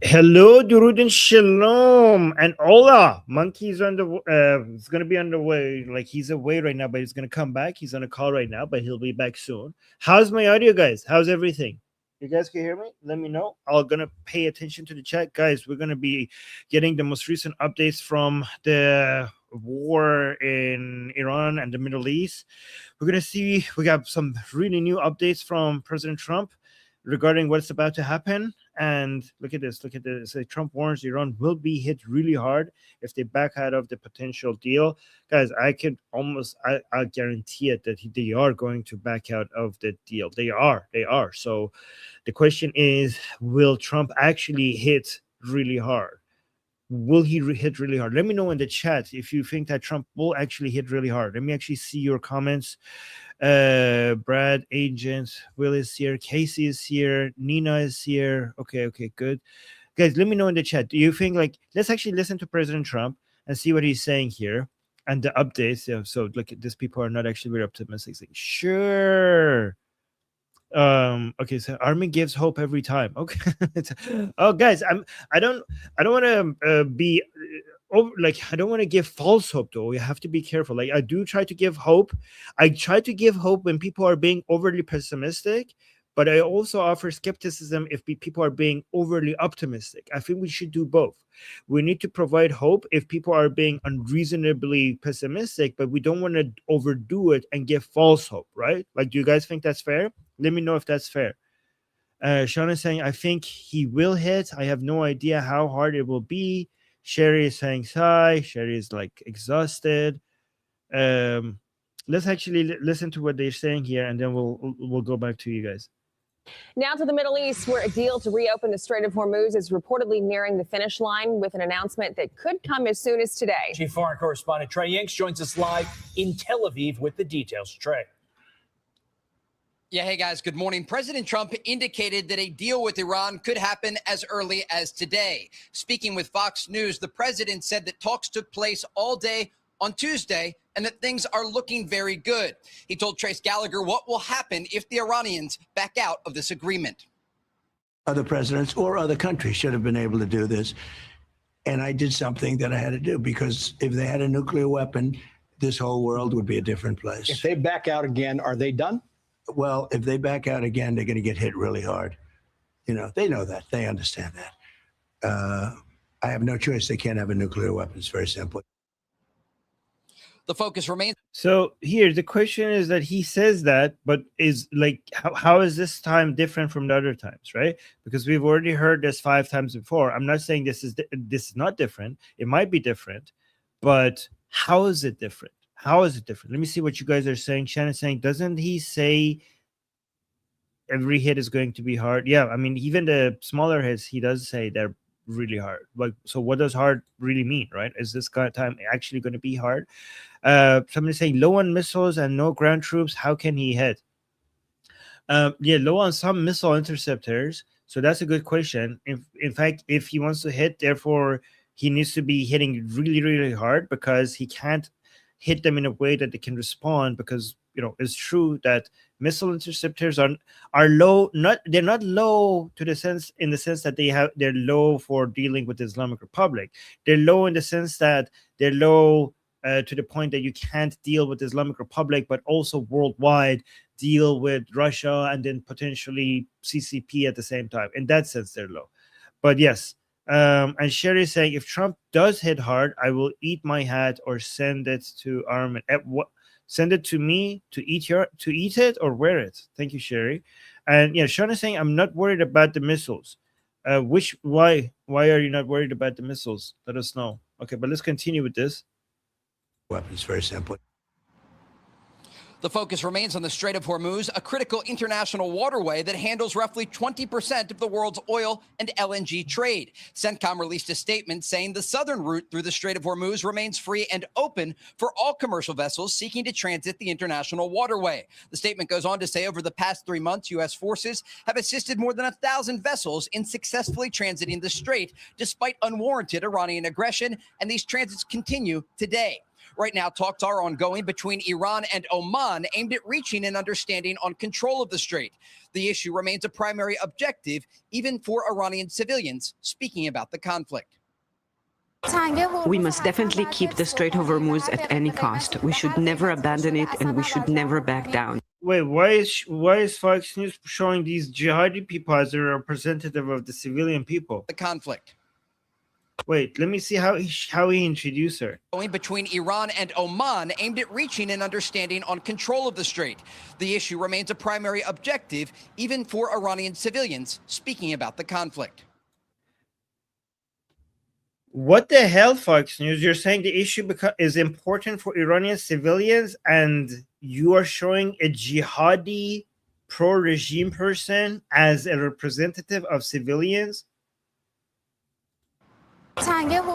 Hello, Durud and Shalom, and Ola. Monkey's on the. It's gonna be on the way. Like he's away right now, but he's gonna come back. He's on a call right now, but he'll be back soon. How's my audio, guys? How's everything? You guys can hear me? Let me know. I'm gonna pay attention to the chat, guys. We're gonna be getting the most recent updates from the war in Iran and the Middle East. We're gonna see. We got some really new updates from President Trump regarding what's about to happen. And look at this. Look at this. Trump warns Iran will be hit really hard if they back out of the potential deal. Guys, I guarantee it that they are going to back out of the deal. They are. They are. So the question is, will Trump actually hit really hard? Will he hit really hard? Let me know in the chat if you think that Trump will actually hit really hard. Let me actually see your comments. Brad, Agent, Will is here, Casey is here, Nina is here. Okay, good. Guys, let me know in the chat. Do you think, like, let's actually listen to President Trump and see what he's saying here and the updates. Yeah, so look, these people are not actually very optimistic. Like, sure. Okay, so army gives hope every time. Okay. Oh guys, I don't want to be like, I don't want to give false hope though. We have to be careful. Like, I do try to give hope. I try to give hope when people are being overly pessimistic, but I also offer skepticism if people are being overly optimistic. I think we should do both. We need to provide hope if people are being unreasonably pessimistic, but we don't want to overdo it and give false hope, right? Like, do you guys think that's fair? Let me know if that's fair. Sean is saying, I think he will hit. I have no idea how hard it will be. Sherry is saying hi. Sherry is like exhausted. Let's actually listen to what they're saying here, and then we'll go back to you guys. Now to the Middle East, where a deal to reopen the Strait of Hormuz is reportedly nearing the finish line with an announcement that could come as soon as today. Chief Foreign Correspondent Trey Yanks joins us live in Tel Aviv with the details. Trey. Yeah, hey guys, good morning. President Trump indicated that a deal with Iran could happen as early as today. Speaking with Fox News, the president said that talks took place all day on Tuesday and that things are looking very good. He told Trace Gallagher what will happen if the Iranians back out of this agreement. Other presidents or other countries should have been able to do this. And I did something that I had to do, because if they had a nuclear weapon, this whole world would be a different place. If they back out again, are they done? Well, if they back out again, they're going to get hit really hard. You know, they know that. They understand that. I have no choice. They can't have a nuclear weapon. It's very simple. The focus remains. So here, the question is that he says that, but is like, how is this time different from the other times, right? Because we've already heard this 5 times before. I'm not saying this is not different. It might be different, but how is it different? How is it different? Let me see what you guys are saying. Shannon's saying, doesn't he say every hit is going to be hard? Yeah, I mean, even the smaller hits, he does say they're really hard. Like, so what does hard really mean, right? Is this time actually going to be hard? Somebody saying low on missiles and no ground troops. How can he hit? Yeah, low on some missile interceptors. So that's a good question. In fact, if he wants to hit, therefore he needs to be hitting really, really hard, because he can't hit them in a way that they can respond, because, you know, it's true that missile interceptors are low. They're not low in the sense that they're low for dealing with the Islamic Republic. They're low in the sense that they're low to the point that you can't deal with the Islamic Republic, but also worldwide deal with Russia and then potentially CCP at the same time. In that sense, they're low. But yes. And Sherry is saying, if Trump does hit hard, I will eat my hat or send it to Armin. Send it to me to eat it or wear it. Thank you, Sherry. And yeah, Sean is saying, I'm not worried about the missiles. Why are you not worried about the missiles? Let us know. Okay, but let's continue with this. Weapons, very simple. The focus remains on the Strait of Hormuz, a critical international waterway that handles roughly 20% of the world's oil and LNG trade. CENTCOM released a statement saying the southern route through the Strait of Hormuz remains free and open for all commercial vessels seeking to transit the international waterway. The statement goes on to say over the past 3 months, U.S. forces have assisted more than 1,000 vessels in successfully transiting the strait, despite unwarranted Iranian aggression, and these transits continue today. Right now, talks are ongoing between Iran and Oman aimed at reaching an understanding on control of the strait. The issue remains a primary objective, even for Iranian civilians speaking about the conflict. We must definitely keep the Strait of Hormuz at any cost. We should never abandon it, and we should never back down. Wait, why is Fox News showing these jihadi people as a representative of the civilian people? The conflict. Wait, let me see how he introduced her. Between Iran and Oman aimed at reaching an understanding on control of the strait. The issue remains a primary objective, even for Iranian civilians speaking about the conflict. What the hell, Fox News? You're saying the issue is important for Iranian civilians, and you are showing a jihadi pro-regime person as a representative of civilians?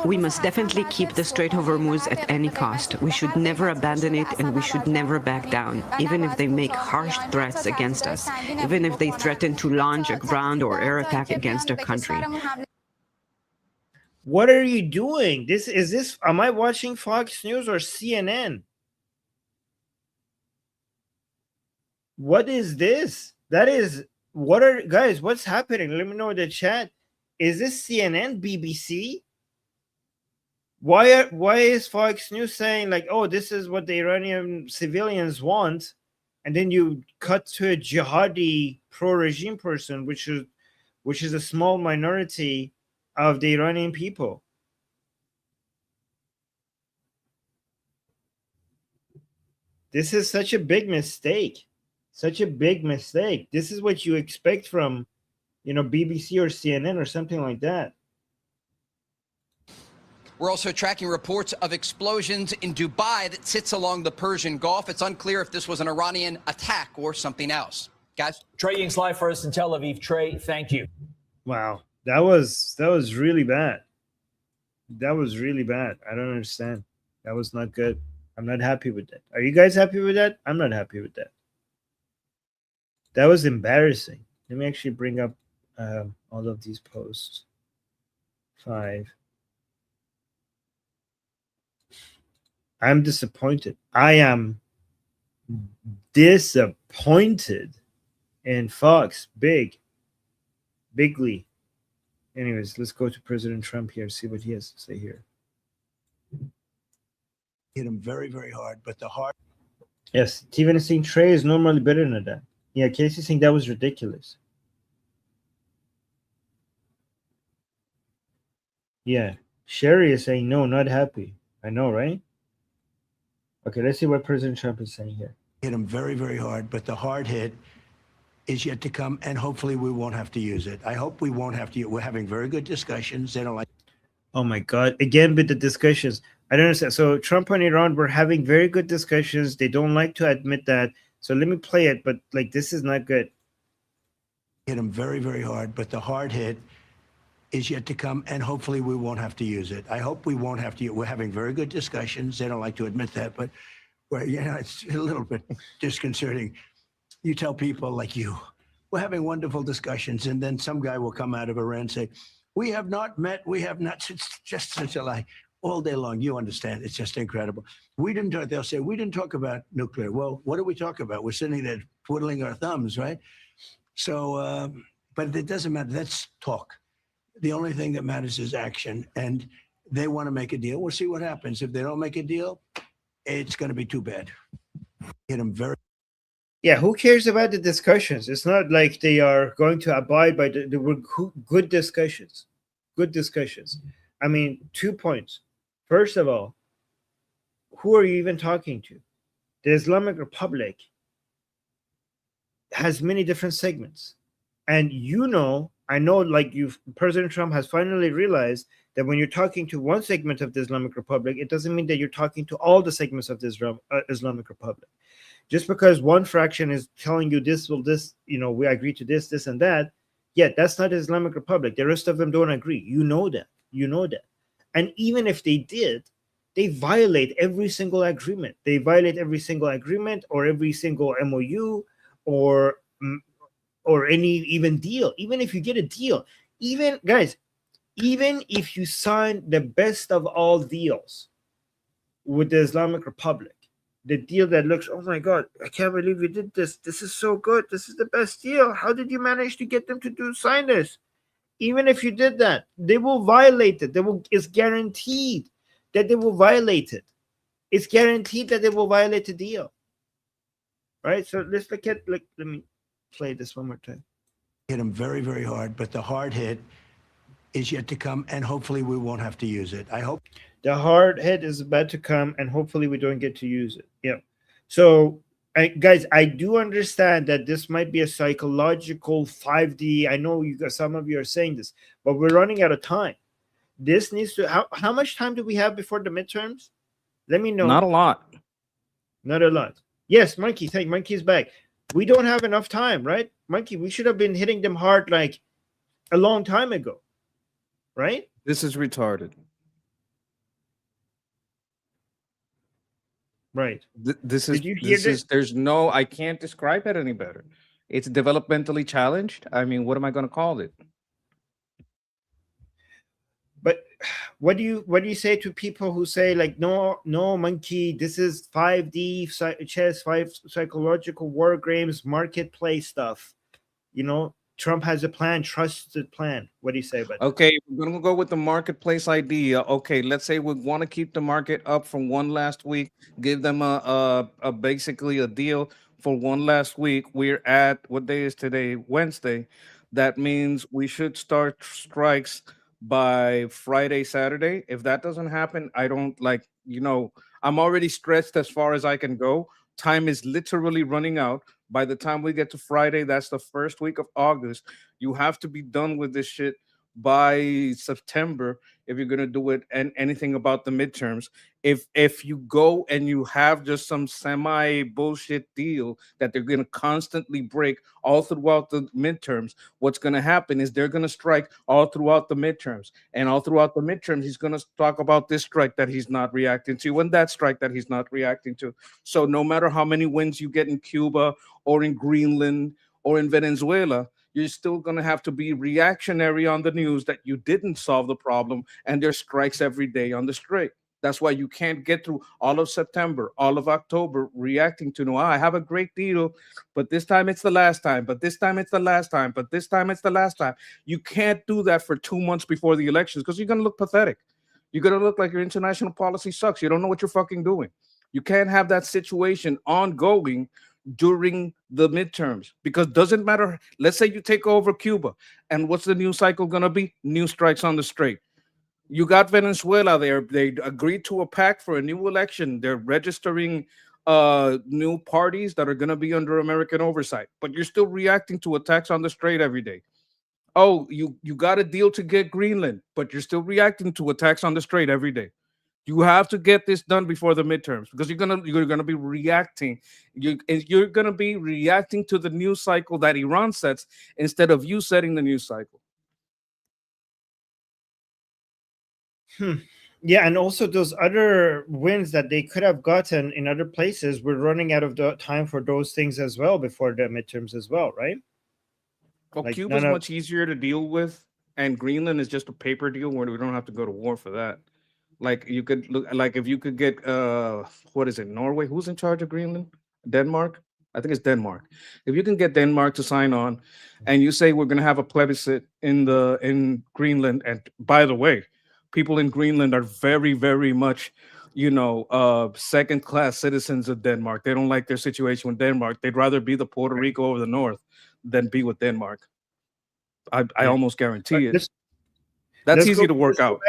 We must definitely keep the Strait of Hormuz at any cost. We should never abandon it, and we should never back down, even if they make harsh threats against us, even if they threaten to launch a ground or air attack against our country. What are you doing? Am I watching Fox News or CNN? What is this? Guys, what's happening? Let me know in the chat. Is this CNN, BBC? Why is Fox News saying like, oh, this is what the Iranian civilians want, and then you cut to a jihadi pro-regime person, which is a small minority of the Iranian people? This is such a big mistake. Such a big mistake. This is what you expect from, BBC or CNN or something like that. We're also tracking reports of explosions in Dubai that sits along the Persian Gulf. It's unclear if this was an Iranian attack or something else. Guys? Trey Ying's live for us in Tel Aviv. Trey, thank you. Wow. That was really bad. That was really bad. I don't understand. That was not good. I'm not happy with that. Are you guys happy with that? I'm not happy with that. That was embarrassing. Let me actually bring up all of these posts. 5. I'm disappointed. I am disappointed in Fox. Bigly. Anyways, let's go to President Trump here, see what he has to say here. Hit him very, very hard, but the hard. Yes, Steven is saying Trey is normally better than that. Yeah, Casey's saying that was ridiculous. Yeah, Sherry is saying no, not happy. I know, right? Okay, let's see what President Trump is saying here. Hit him very, very hard, but the hard hit is yet to come, and hopefully we won't have to use it. I hope we won't have to. We're having very good discussions. They don't like. Oh my God! Again with the discussions. I don't understand. So Trump and Iran were having very good discussions. They don't like to admit that. So let me play it. But like, this is not good. Hit him very, very hard, but the hard hit is yet to come, and hopefully we won't have to use it. I hope we won't have to. We're having very good discussions. They don't like to admit that, but it's a little bit disconcerting. You tell people like you, we're having wonderful discussions, and then some guy will come out of Iran and say, we have not met, we have not. It's just such a lie all day long. You understand? It's just incredible. We didn't talk. They'll say we didn't talk about nuclear. Well, what do we talk about? We're sitting there twiddling our thumbs, right? So, but it doesn't matter. That's talk. The only thing that matters is action, and they want to make a deal. We'll see what happens. If they don't make a deal, it's going to be too bad. Hit them very. Yeah, who cares about the discussions? It's not like they are going to abide by the good discussions. Good discussions. I mean, 2 points. First of all, who are you even talking to? The Islamic Republic has many different segments. And I know like President Trump has finally realized that when you're talking to one segment of the Islamic Republic, it doesn't mean that you're talking to all the segments of the Islamic Republic. Just because one fraction is telling you we agree to this, and that, yeah, that's not the Islamic Republic. The rest of them don't agree. You know that. And even if they did, they violate every single agreement. They violate every single agreement or every single MOU or any even deal. Even if you get a deal, even if you sign the best of all deals, with the Islamic Republic. The deal that looks, oh my God, I can't believe you did this. This is so good. This is the best deal. How did you manage to get them to sign this? Even if you did that, they will violate it. It's guaranteed that they will violate it. It's guaranteed that they will violate the deal. Right? So let's look at, let me play this one more time. Hit them very, very hard, but the hard hit is yet to come, and hopefully we won't have to use it. I hope the hard hit is about to come, and hopefully we don't get to use it. Yeah. So, guys, I do understand that this might be a psychological 5D. I know some of you are saying this, but we're running out of time. This needs to. How much time do we have before the midterms? Let me know. Not a lot. Not a lot. Yes, Monkey. Monkey's back. We don't have enough time, right, Monkey? We should have been hitting them hard like a long time ago, right? This is retarded. Right. This is there's no, I can't describe it any better. It's developmentally challenged. I mean, what am I going to call it? But what do you say to people who say like, no, Monkey, this is 5D chess, 5 psychological war games, marketplace stuff. You know, Trump has a plan, trusted plan. What do you say about that? Okay, we're going to go with the marketplace idea. Okay, let's say we want to keep the market up from one last week, give them a basically a deal for one last week. We're at, what day is today? Wednesday. That means we should start strikes by Friday, Saturday. If that doesn't happen, I don't I'm already stretched as far as I can go. Time is literally running out. By the time we get to Friday, that's the first week of August. You have to be done with this shit by September if you're gonna do it and anything about the midterms. If you go and you have just some semi bullshit deal that they're gonna constantly break all throughout the midterms, what's gonna happen is they're gonna strike all throughout the midterms, and all throughout the midterms he's gonna talk about this strike that he's not reacting to and that strike that he's not reacting to. So no matter how many wins you get in Cuba or in Greenland or in Venezuela, you're still going to have to be reactionary on the news that you didn't solve the problem, and there's strikes every day on the Strait. That's why you can't get through all of September, all of October reacting to, no, I have a great deal, but this time it's the last time, but this time it's the last time, but this time it's the last time. You can't do that for 2 months before the elections because you're going to look pathetic. You're going to look like your international policy sucks. You don't know what you're fucking doing. You can't have that situation ongoing during the midterms, because doesn't matter. Let's say you take over Cuba, and what's the news cycle going to be? New strikes on the Strait. You got Venezuela there. They agreed to a pact for a new election. They're registering new parties that are going to be under American oversight, but you're still reacting to attacks on the Strait every day. Oh, you got a deal to get Greenland, but you're still reacting to attacks on the Strait every day. You have to get this done before the midterms, because you're gonna be reacting. You're gonna be reacting to the news cycle that Iran sets instead of you setting the news cycle. Yeah, and also those other wins that they could have gotten in other places, we're running out of the time for those things as well before the midterms as well, right? Well, Like, Cuba's much easier to deal with, and Greenland is just a paper deal where we don't have to go to war for that. Like you could look like if you could get what is it, Norway? Who's in charge of Greenland? Denmark? I think it's Denmark. If you can get Denmark to sign on, and you say we're gonna have a plebiscite in Greenland, and by the way, people in Greenland are very, very much, second-class citizens of Denmark. They don't like their situation with Denmark. They'd rather be the Puerto Rico over the north than be with Denmark. I almost guarantee it. That's easy to work out.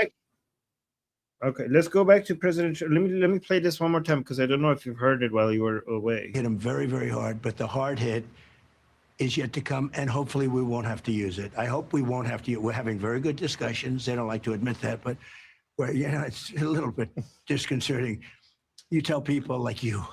Okay, let's go back to President. Let me play this one more time, because I don't know if you've heard it while you were away. hit him very, very hard, but the hard hit is yet to come, and hopefully we won't have to use it. I hope we won't have to. We're having very good discussions. They don't like to admit that, but it's a little bit disconcerting. You tell people like you,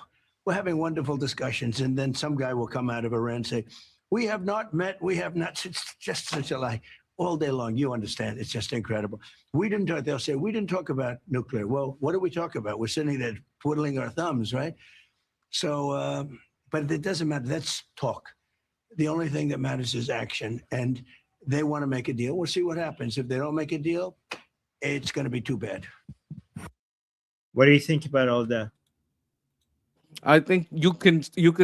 we're having wonderful discussions, and then some guy will come out of Iran and say, we have not met, we have not, it's just such a lie. All day long, you understand, it's just incredible. We didn't talk, they'll say, we didn't talk about nuclear. Well, what do we talk about? We're sitting there twiddling our thumbs, right? So, but it doesn't matter, that's talk. The only thing that matters is action, and they want to make a deal. We'll see what happens. If they don't make a deal, it's going to be too bad. What do you think about all that? I think you can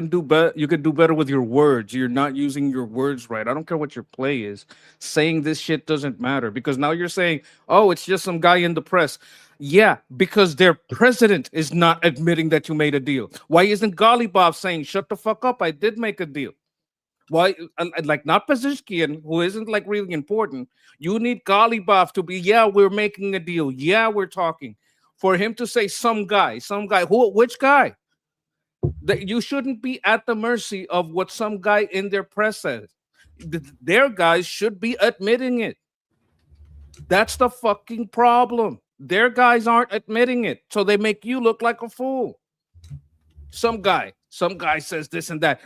do better. You can do better with your words. You're not using your words right. I don't care what your play is. Saying this shit doesn't matter because now you're saying, "Oh, it's just some guy in the press." Yeah, because their president is not admitting that you made a deal. Why isn't Golibov saying, "Shut the fuck up, I did make a deal"? Why, like, not Pezeshkian, who isn't like really important. You need Golibov to be, yeah, we're making a deal. Yeah, we're talking. For him to say some guy, which guy? That you shouldn't be at the mercy of what some guy in their press says. Their guys should be admitting it. That's the fucking problem. Their guys aren't admitting it, so they make you look like a fool. Some guy says this and that.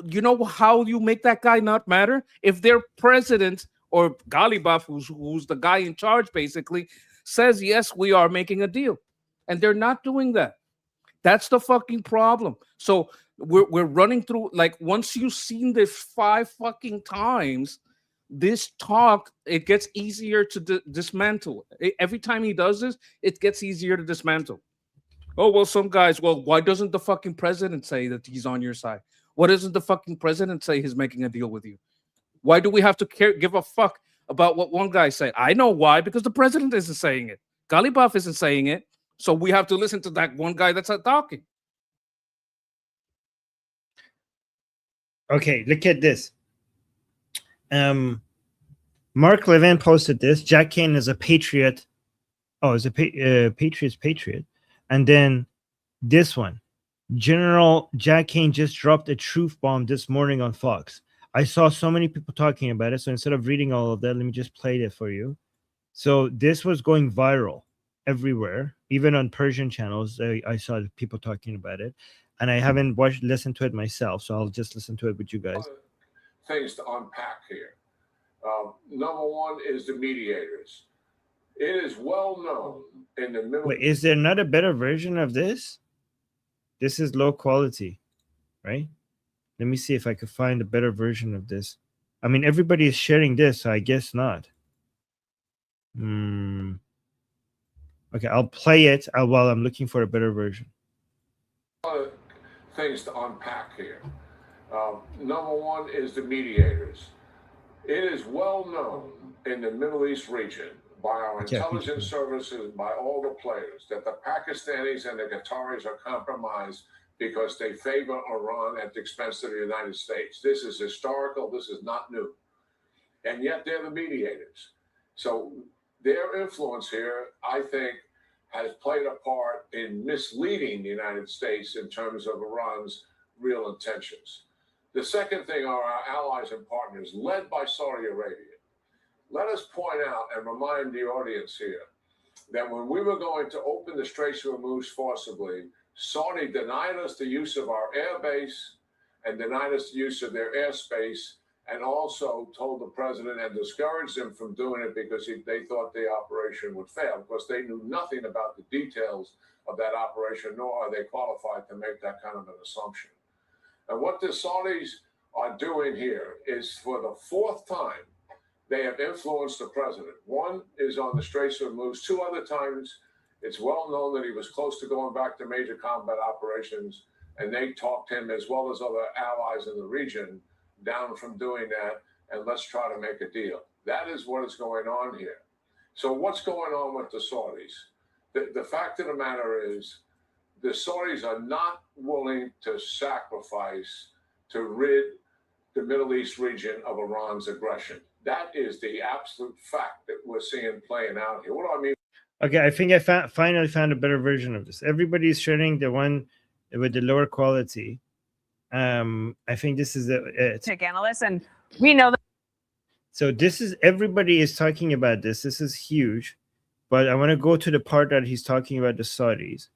You know how you make that guy not matter? If their president or Golibov, who's the guy in charge, basically says, yes, we are making a deal, and they're not doing that. That's the fucking problem. So we're running through, like, once you've seen this 5 fucking times, this talk, it gets easier to dismantle. Every time he does this, it gets easier to dismantle. Oh, well, some guys, well, why doesn't the fucking president say that he's on your side? Why doesn't the fucking president say he's making a deal with you? Why do we have to give a fuck about what one guy said? I know why, because the president isn't saying it. Golibov isn't saying it. So we have to listen to that one guy that's talking. Okay, look at this. Mark Levin posted this. Jack Kane is a patriot. Oh, is a Patriot's patriot. And then this one. General Jack Kane just dropped a truth bomb this morning on Fox. I saw so many people talking about it. So instead of reading all of that, let me just play it for you. So this was going viral everywhere, even on Persian channels. I saw people talking about it, and I haven't listened to it myself, so I'll just listen to it with you guys. Things to unpack here. Number one is the mediators. It is well known in the middle. Wait, is there not a better version of this? This is low quality, right? Let me see if I could find a better version of this. I mean, everybody is sharing this, so I guess not. Okay, I'll play it while I'm looking for a better version. Things to unpack here. Number one is the mediators. It is well known in the Middle East region by our intelligence services, by all the players, that the Pakistanis and the Qataris are compromised because they favor Iran at the expense of the United States. This is historical. This is not new. And yet they're the mediators. So their influence here, I think, has played a part in misleading the United States in terms of Iran's real intentions. The second thing are our allies and partners, led by Saudi Arabia. Let us point out and remind the audience here that when we were going to open the Strait of Hormuz forcibly, Saudi denied us the use of our air base and denied us the use of their airspace, and also told the president and discouraged him from doing it because they thought the operation would fail. Of course, they knew nothing about the details of that operation, nor are they qualified to make that kind of an assumption. And what the Saudis are doing here is, for the 4th time, they have influenced the president. One is on the Strait of Hormuz. 2 other times, it's well known that he was close to going back to major combat operations, and they talked him, as well as other allies in the region, down from doing that, and let's try to make a deal. That is what is going on here. So what's going on with the Saudis? The fact of the matter is, the Saudis are not willing to sacrifice to rid the Middle East region of Iran's aggression. That is the absolute fact that we're seeing playing out here. What do I mean? Okay, I think I finally found a better version of this. Everybody's sharing the one with the lower quality. I think this is it. Tech analysts, and we know that. So this is, everybody is talking about this. This is huge, but I want to go to the part that he's talking about the Saudis.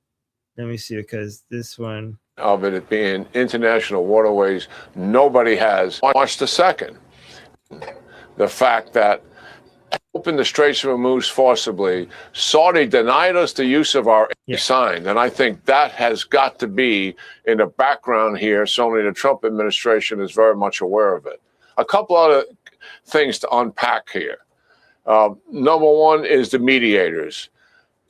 Let me see, because this one of it being international waterways, nobody has watched the second. The fact that open the Straits of Hormuz forcibly, Saudi denied us the use of our sign. And I think that has got to be in the background here. Certainly the Trump administration is very much aware of it. A couple other things to unpack here. Number one is the mediators.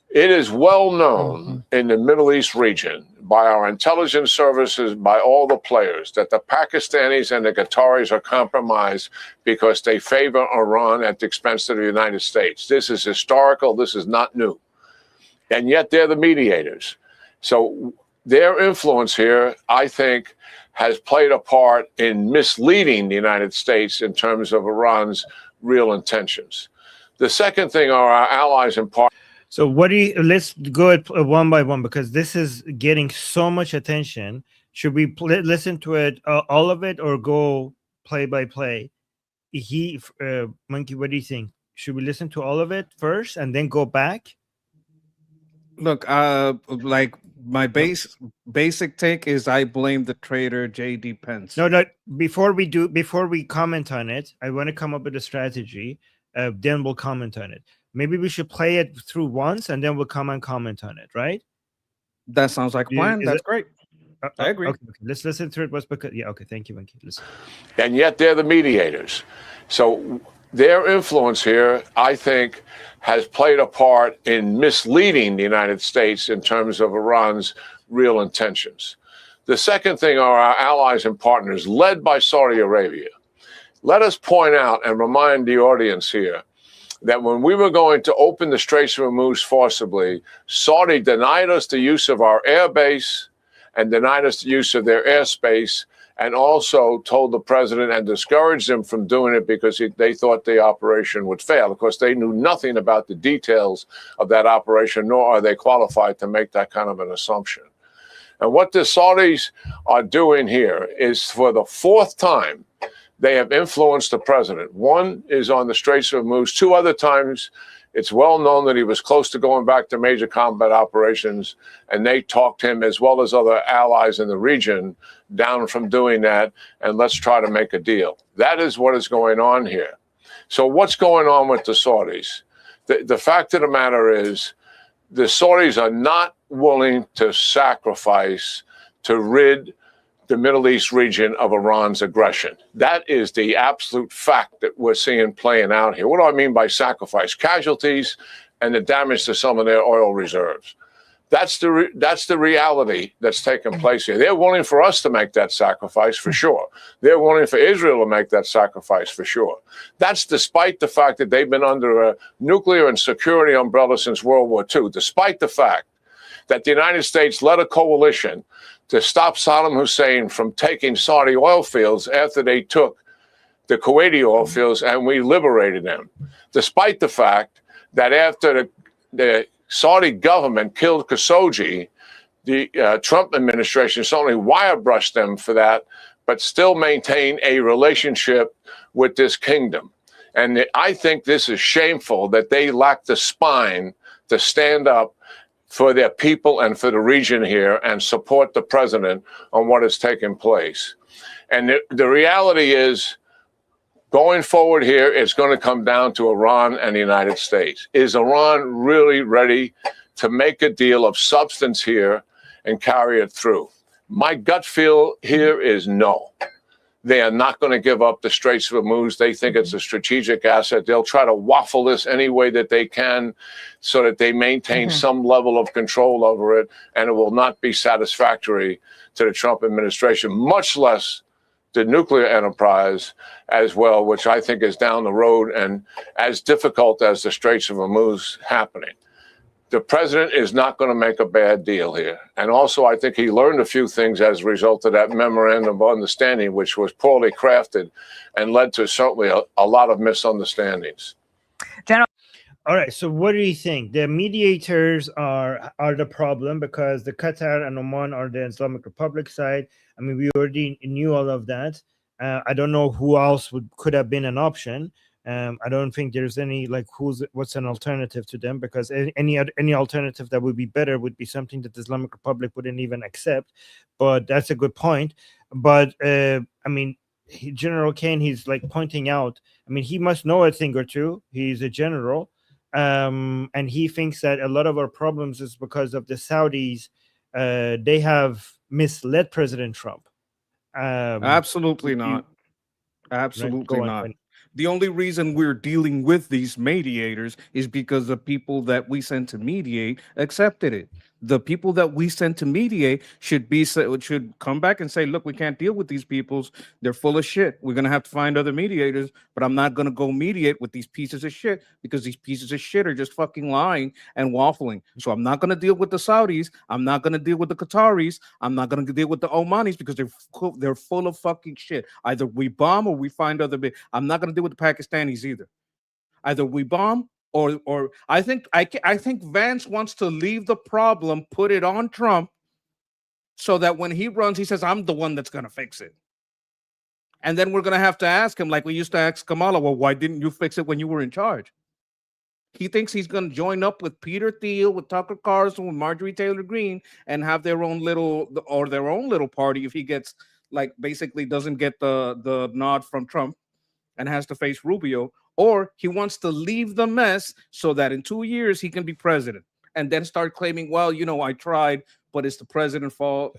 It is well known in the Middle East region by our intelligence services, by all the players, that the Pakistanis and the Qataris are compromised because they favor Iran at the expense of the United States. This is historical. This is not new. And yet they're the mediators. So their influence here, I think, has played a part in misleading the United States in terms of Iran's real intentions. The second thing are our allies and partners. So what do you, let's go at one by one, because this is getting so much attention. Should we listen to it, all of it, or go play by play? Monkey, what do you think? Should we listen to all of it first and then go back? Look, like my basic take is I blame the traitor J.D. Pence. No, before we comment on it, I want to come up with a strategy. Then we'll comment on it. Maybe we should play it through once and then we'll come and comment on it, right? That sounds like a plan. That's great. I agree. Okay, let's listen to it. Okay, thank you, Monkey. Listen. And yet they're the mediators. So their influence here, I think, has played a part in misleading the United States in terms of Iran's real intentions. The second thing are our allies and partners, led by Saudi Arabia. Let us point out and remind the audience here that when we were going to open the Straits of Hormuz forcibly, Saudi denied us the use of our air base and denied us the use of their airspace, and also told the president and discouraged him from doing it because they thought the operation would fail. Of course, they knew nothing about the details of that operation, nor are they qualified to make that kind of an assumption. And what the Saudis are doing here is, for the fourth time, they have influenced the president. One is on the Straits of Hormuz. Two other times, it's well known that he was close to going back to major combat operations, and they talked him, as well as other allies in the region, down from doing that, and let's try to make a deal. That is what is going on here. So what's going on with the Saudis? The fact of the matter is, the Saudis are not willing to sacrifice to rid the Middle East region of Iran's aggression. That is the absolute fact that we're seeing playing out here. What do I mean by sacrifice? Casualties and the damage to some of their oil reserves. That's the reality that's taking place here. They're willing for us to make that sacrifice, for sure. They're willing for Israel to make that sacrifice, for sure. That's despite the fact that they've been under a nuclear and security umbrella since World War II, despite the fact that the United States led a coalition to stop Saddam Hussein from taking Saudi oil fields after they took the Kuwaiti oil fields, and we liberated them. Despite the fact that after the Saudi government killed Khashoggi, the Trump administration certainly wire-brushed them for that, but still maintain a relationship with this kingdom. And I think this is shameful that they lack the spine to stand up for their people and for the region here and support the president on what has taken place. And the reality is, going forward here, it's going to come down to Iran and the United States. Is Iran really ready to make a deal of substance here and carry it through? My gut feel here is no. They are not going to give up the Straits of Hormuz. They think it's a strategic asset. They'll try to waffle this any way that they can so that they maintain some level of control over it, and it will not be satisfactory to the Trump administration, much less the nuclear enterprise as well, which I think is down the road and as difficult as the Straits of Hormuz happening. The president is not going to make a bad deal here. And also, I think he learned a few things as a result of that memorandum of understanding, which was poorly crafted and led to certainly a lot of misunderstandings. General. All right. So what do you think? The mediators are the problem, because the Qatar and Oman are the Islamic Republic side. I mean, we already knew all of that. I don't know who else could have been an option. I don't think there's any, like, what's an alternative to them, because any alternative that would be better would be something that the Islamic Republic wouldn't even accept. But that's a good point. But I mean, General Kane, he's like pointing out, I mean, he must know a thing or two. He's a general. And he thinks that a lot of our problems is because of the Saudis. They have misled President Trump. Absolutely not. Absolutely not. The only reason we're dealing with these mediators is because the people that we sent to mediate accepted it. The people that we sent to mediate should come back and say, look, we can't deal with these peoples. They're full of shit. We're gonna have to find other mediators, but I'm not gonna go mediate with these pieces of shit because these pieces of shit are just fucking lying and waffling. So I'm not gonna deal with the Saudis. I'm not gonna deal with the Qataris. I'm not gonna deal with the Omanis because they're full of fucking shit. Either we bomb or we find other. I'm not gonna deal with the Pakistanis either. Either we bomb or I think Vance wants to leave the problem, put it on Trump, so that when he runs, he says, I'm the one that's gonna fix it. And then we're gonna have to ask him, like we used to ask Kamala, well, why didn't you fix it when you were in charge? He thinks he's gonna join up with Peter Thiel, with Tucker Carlson, with Marjorie Taylor Greene, and have their own little party if he gets basically doesn't get the nod from Trump and has to face Rubio. Or he wants to leave the mess so that in 2 years he can be president and then start claiming, well, I tried, but it's the president's fault.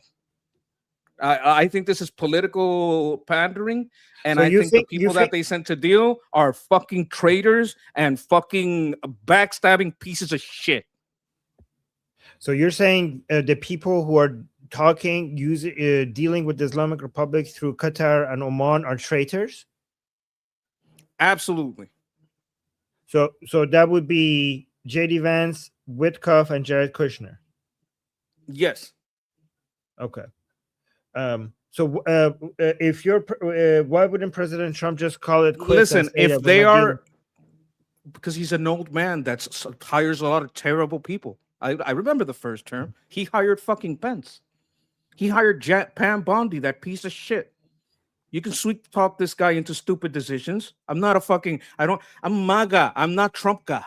I think this is political pandering, and I think the people that they sent to deal are fucking traitors and fucking backstabbing pieces of shit. So you're saying the people who are talking, dealing with the Islamic Republic through Qatar and Oman are traitors? Absolutely. So that would be J.D. Vance, Witkoff, and Jared Kushner. Yes. Okay. So if you're, why wouldn't President Trump just call it quits? Listen, if they are, because he's an old man that hires a lot of terrible people. I remember the first term. He hired fucking Pence. He hired Pam Bondi, that piece of shit. You can sweet talk this guy into stupid decisions. I'm MAGA. I'm not Trump guy.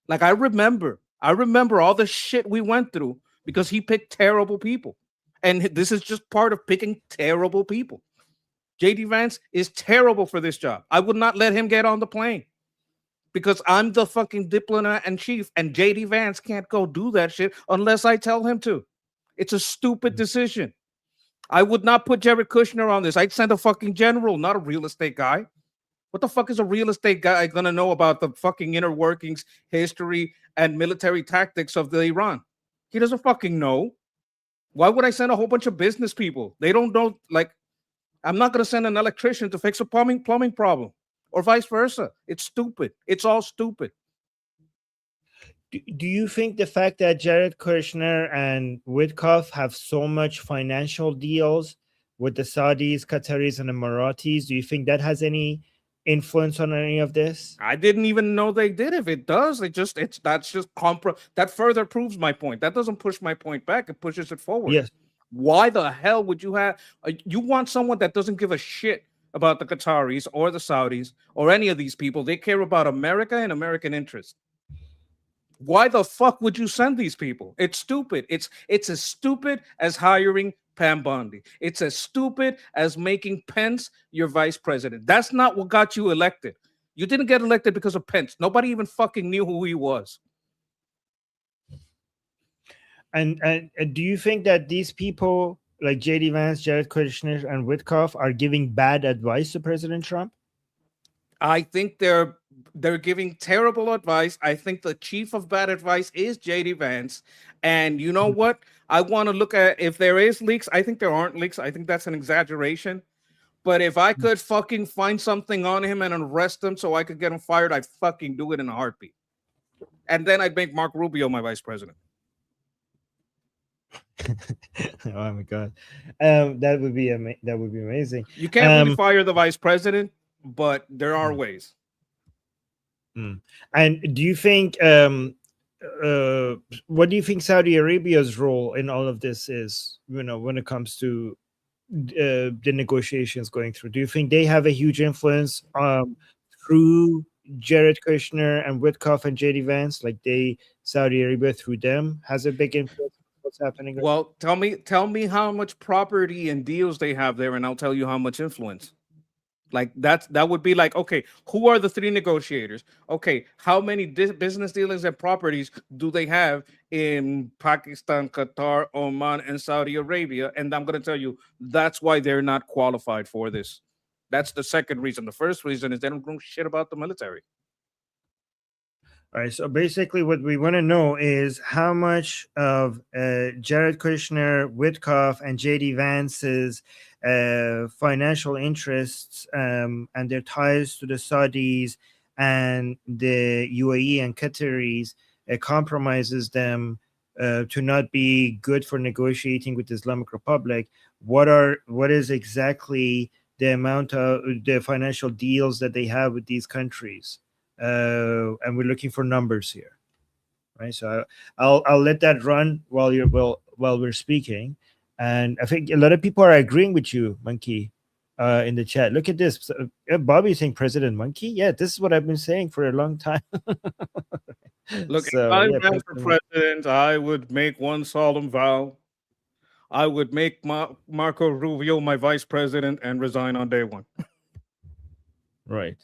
Like I remember all the shit we went through because he picked terrible people. And this is just part of picking terrible people. J.D. Vance is terrible for this job. I would not let him get on the plane because I'm the fucking diplomat in chief, and J.D. Vance can't go do that shit unless I tell him to. It's a stupid decision. I would not put Jared Kushner on this. I'd send a fucking general, not a real estate guy. What the fuck is a real estate guy gonna know about the fucking inner workings, history, and military tactics of the Iran? He doesn't fucking know. Why would I send a whole bunch of business people? They don't know. I'm not gonna send an electrician to fix a plumbing problem, or vice versa. It's stupid. It's all stupid. Do you think the fact that Jared Kushner and Witkoff have so much financial deals with the Saudis, Qataris, and Emiratis, do you think that has any influence on any of this? I didn't even know they did. If it does, that further proves my point. That doesn't push my point back. It pushes it forward. Yes. Why the hell would you have? You want someone that doesn't give a shit about the Qataris or the Saudis or any of these people. They care about America and American interests. Why the fuck would you send these people? It's stupid. It's as stupid as hiring Pam Bondi. It's as stupid as making Pence your vice president. That's not what got you elected. You didn't get elected because of Pence. Nobody even fucking knew who he was. And do you think that these people like J.D. Vance, Jared Kushner, and Witkoff are giving bad advice to President Trump? I think they're giving terrible advice. I think the chief of bad advice is J.D. Vance. And you know what? I want to look at if there is leaks. I think there aren't leaks. I think that's an exaggeration. But if I could fucking find something on him and arrest him so I could get him fired, I'd fucking do it in a heartbeat. And then I'd make Mark Rubio my vice president. Oh my god, that would be amazing. You can't really fire the vice president, but there are ways. And do you think what do you think Saudi Arabia's role in all of this is, when it comes to the negotiations going through? Do you think they have a huge influence through Jared Kushner and Witkoff and JD Vance? Like Saudi Arabia through them has a big influence on what's happening? Well, tell me how much property and deals they have there, and I'll tell you how much influence. Like that would be like, okay, who are the three negotiators? Okay, how many business dealings and properties do they have in Pakistan, Qatar, Oman, and Saudi Arabia? And I'm going to tell you, that's why they're not qualified for this. That's the second reason. The first reason is they don't know shit about the military. All right. So basically, what we want to know is how much of Jared Kushner, Witkoff, and JD Vance's financial interests and their ties to the Saudis and the UAE and Qataris compromises them to not be good for negotiating with the Islamic Republic. What is exactly the amount of the financial deals that they have with these countries? And we're looking for numbers here, right? So I'll let that run while we're speaking, and I think a lot of people are agreeing with you, Monkey, in the chat. Look at this, Bobby saying President Monkey. Yeah, this is what I've been saying for a long time. Look, So, if I yeah, ran for president, I would make one solemn vow. I would make Marco Rubio my vice president and resign on day one. Right,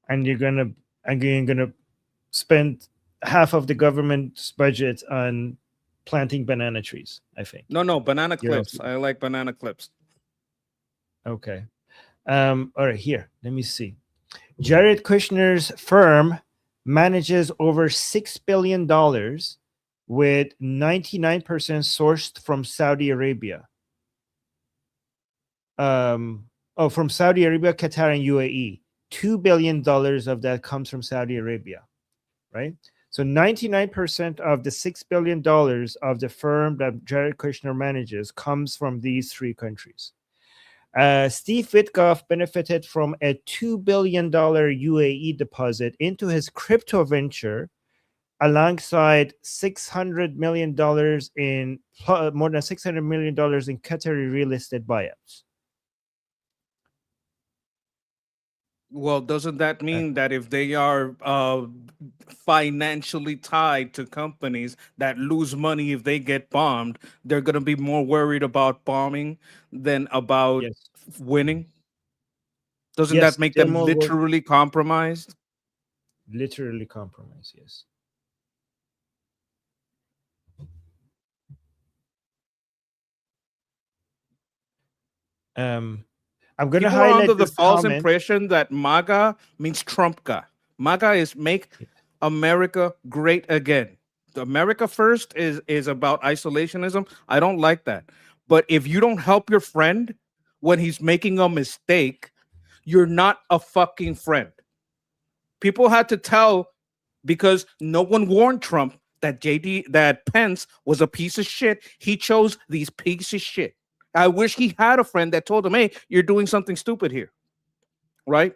and you're gonna spend half of the government's budget on planting banana trees, I think. No, banana clips. I like banana clips. Okay. All right, here. Let me see. Jared Kushner's firm manages over $6 billion with 99% sourced from Saudi Arabia. From Saudi Arabia, Qatar, and UAE. $2 billion of that comes from Saudi Arabia, right? So 99% of the $6 billion of the firm that Jared Kushner manages comes from these three countries. Steve Witkoff benefited from a $2 billion UAE deposit into his crypto venture, alongside $600 million in more than $600 million in Qatari real estate buyouts. Well, doesn't that mean that if they are financially tied to companies that lose money if they get bombed, they're going to be more worried about bombing than about winning? Doesn't that make them literally compromised? Literally compromised, yes. I'm going to highlight under the this false comment. impression that MAGA means Trump guy. MAGA is make America great again. The America first is about isolationism. I don't like that. But if you don't help your friend when he's making a mistake, you're not a fucking friend. People had to tell, because no one warned Trump that Pence was a piece of shit. He chose these pieces of shit. I wish he had a friend that told him, hey, you're doing something stupid here, right?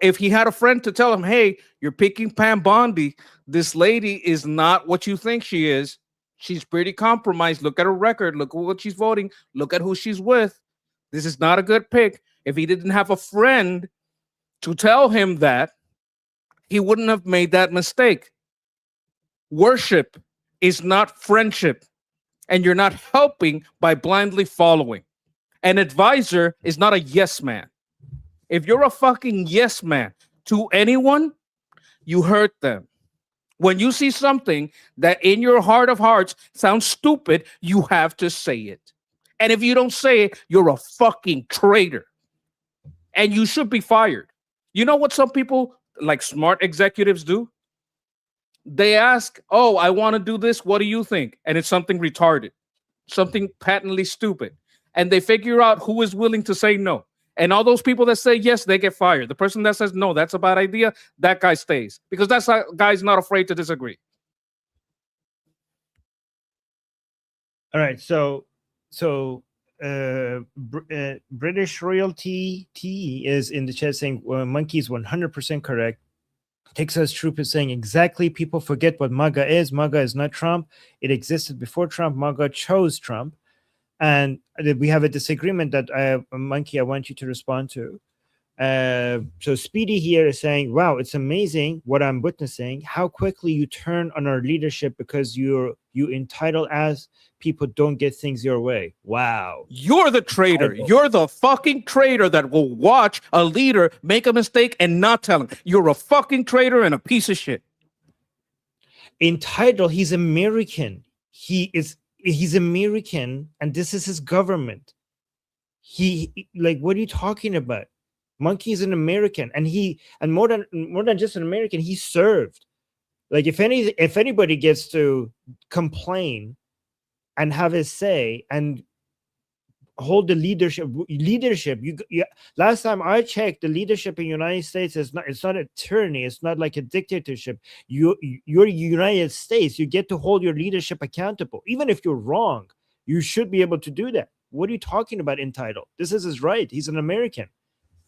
If he had a friend to tell him, hey, you're picking Pam Bondi, this lady is not what you think she is. She's pretty compromised. Look at her record. Look at what she's voting. Look at who she's with. This is not a good pick. If he didn't have a friend to tell him that, he wouldn't have made that mistake. Worship is not friendship. And you're not helping by blindly following. An advisor is not a yes man. If you're a fucking yes man to anyone, you hurt them. When you see something that in your heart of hearts sounds stupid, you have to say it. And if you don't say it, you're a fucking traitor. And you should be fired. You know what some people, like smart executives, do? They ask, oh, I want to do this. What do you think? And it's something retarded, something patently stupid. And they figure out who is willing to say no. And all those people that say yes, they get fired. The person that says no, that's a bad idea, that guy stays. Because that guy's not afraid to disagree. All right. So British Royalty T is in the chat saying Monkey's 100% correct. Texas Troop is saying exactly. People forget what MAGA is. MAGA is not Trump. It existed before Trump. MAGA chose Trump. And we have a disagreement that Monkey, I want you to respond to. So Speedy here is saying, wow, it's amazing what I'm witnessing, how quickly you turn on our leadership because you entitled as people don't get things your way. Wow. You're the traitor. You're the fucking traitor that will watch a leader make a mistake and not tell him. You're a fucking traitor and a piece of shit. Entitled, he's American. He's American, and this is his government. What are you talking about? Monkey is an American, and more than just an American, he served. Like if anybody gets to complain and have his say and hold the leadership, last time I checked, the leadership in the United States it's not a tyranny, it's not like a dictatorship. You're United States, you get to hold your leadership accountable. Even if you're wrong, you should be able to do that. What are you talking about, entitled? This is his right. He's an American.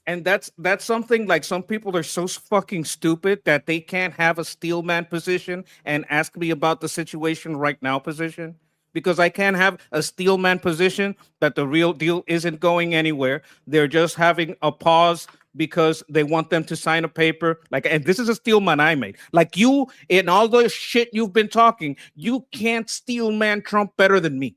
And that's something, like, some people are so fucking stupid that they can't have a steelman position and ask me about the situation right now position, because I can't have a steelman position that the real deal isn't going anywhere. They're just having a pause because they want them to sign a paper. Like, and this is a steelman I made. Like, you, in all the shit you've been talking, you can't steelman Trump better than me.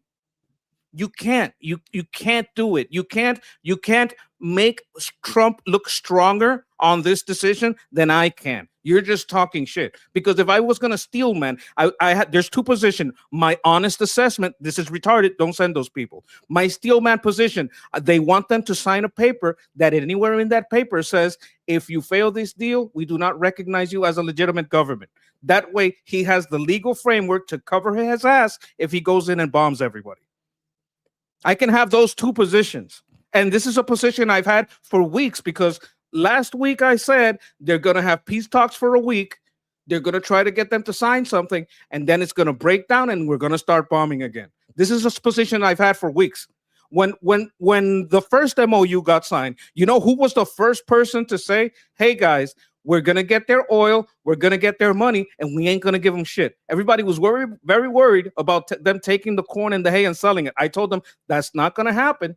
You can't. You can't do it. You can't make Trump look stronger on this decision than I can. You're just talking shit. Because if I was gonna steal, man, I had, there's two positions. My honest assessment, this is retarded, don't send those people. My steel man position, they want them to sign a paper that anywhere in that paper says, if you fail this deal, we do not recognize you as a legitimate government. That way he has the legal framework to cover his ass if he goes in and bombs everybody. I can have those two positions. And this is a position I've had for weeks, because last week I said they're going to have peace talks for a week. They're going to try to get them to sign something, and then it's going to break down and we're going to start bombing again. This is a position I've had for weeks. When the first MOU got signed, you know who was the first person to say, hey guys, we're going to get their oil, we're going to get their money, and we ain't going to give them shit. Everybody was very worried about them taking the corn and the hay and selling it. I told them that's not going to happen.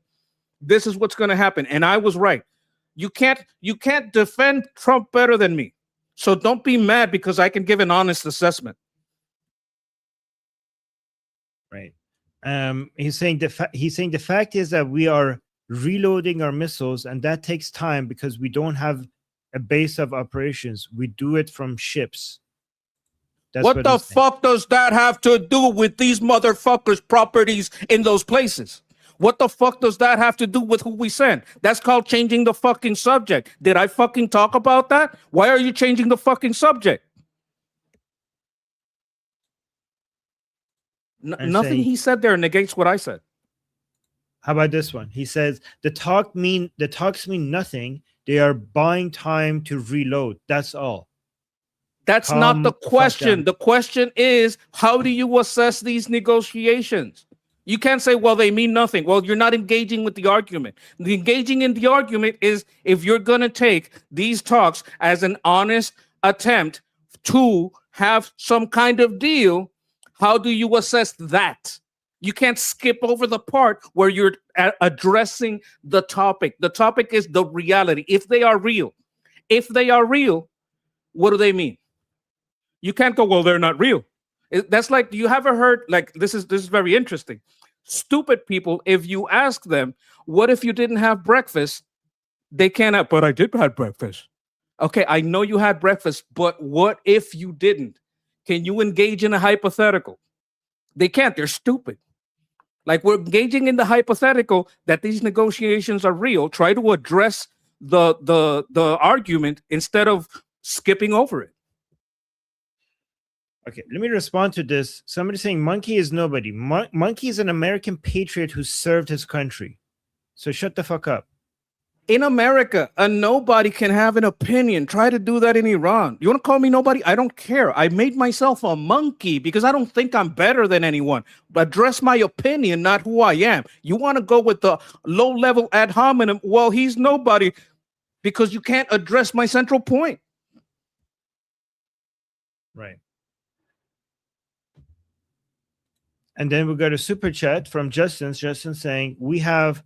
This is what's going to happen. And I was right. You can't defend Trump better than me. So don't be mad because I can give an honest assessment. Right. He's saying the fact is that we are reloading our missiles, and that takes time because we don't have a base of operations. We do it from ships. That's what the fuck does that have to do with these motherfuckers' properties in those places? What the fuck does that have to do with who we send? That's called changing the fucking subject. Did I fucking talk about that? Why are you changing the fucking subject? Nothing he said there negates what I said. How about this one? He says the talks mean nothing. They are buying time to reload. That's all. That's not the question. The question is, how do you assess these negotiations? You can't say, well, they mean nothing. Well, you're not engaging with the argument. The engaging in the argument is, if you're going to take these talks as an honest attempt to have some kind of deal, how do you assess that? You can't skip over the part where you're addressing the topic. The topic is the reality. If they are real, what do they mean? You can't go, well, they're not real. That's like, you ever heard, like, this is very interesting. Stupid people, if you ask them, what if you didn't have breakfast? They cannot, but I did have breakfast. Okay, I know you had breakfast, but what if you didn't? Can you engage in a hypothetical? They can't, they're stupid. Like, we're engaging in the hypothetical that these negotiations are real. Try to address the argument instead of skipping over it. Okay, let me respond to this. Somebody saying Monkey is nobody. Monkey is an American patriot who served his country. So shut the fuck up. In America, a nobody can have an opinion. Try to do that in Iran. You want to call me nobody? I don't care. I made myself a monkey because I don't think I'm better than anyone. But address my opinion, not who I am. You want to go with the low-level ad hominem? Well, he's nobody because you can't address my central point. Right. And then we got a super chat from Justin. Justin saying, we have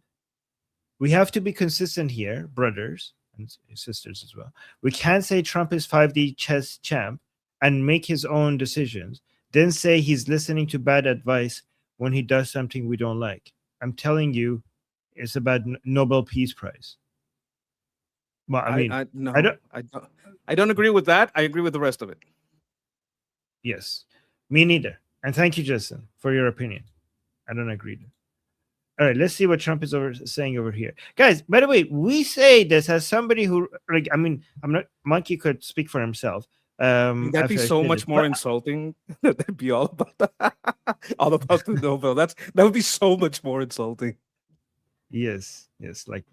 to be consistent here, brothers and sisters as well. We can't say Trump is 5D chess champ and make his own decisions, then say he's listening to bad advice when he does something we don't like. I'm telling you, it's about Nobel Peace Prize. Well, I mean, I don't agree with that. I agree with the rest of it. Yes, me neither. And thank you, Justin, for your opinion. I don't agree. All right, let's see what Trump is saying over here, guys. By the way, we say this as somebody who, like, I mean, I'm not. Monkey could speak for himself. That'd be so much more insulting. That'd be all about all about the Nobel. That would be so much more insulting. Yes, like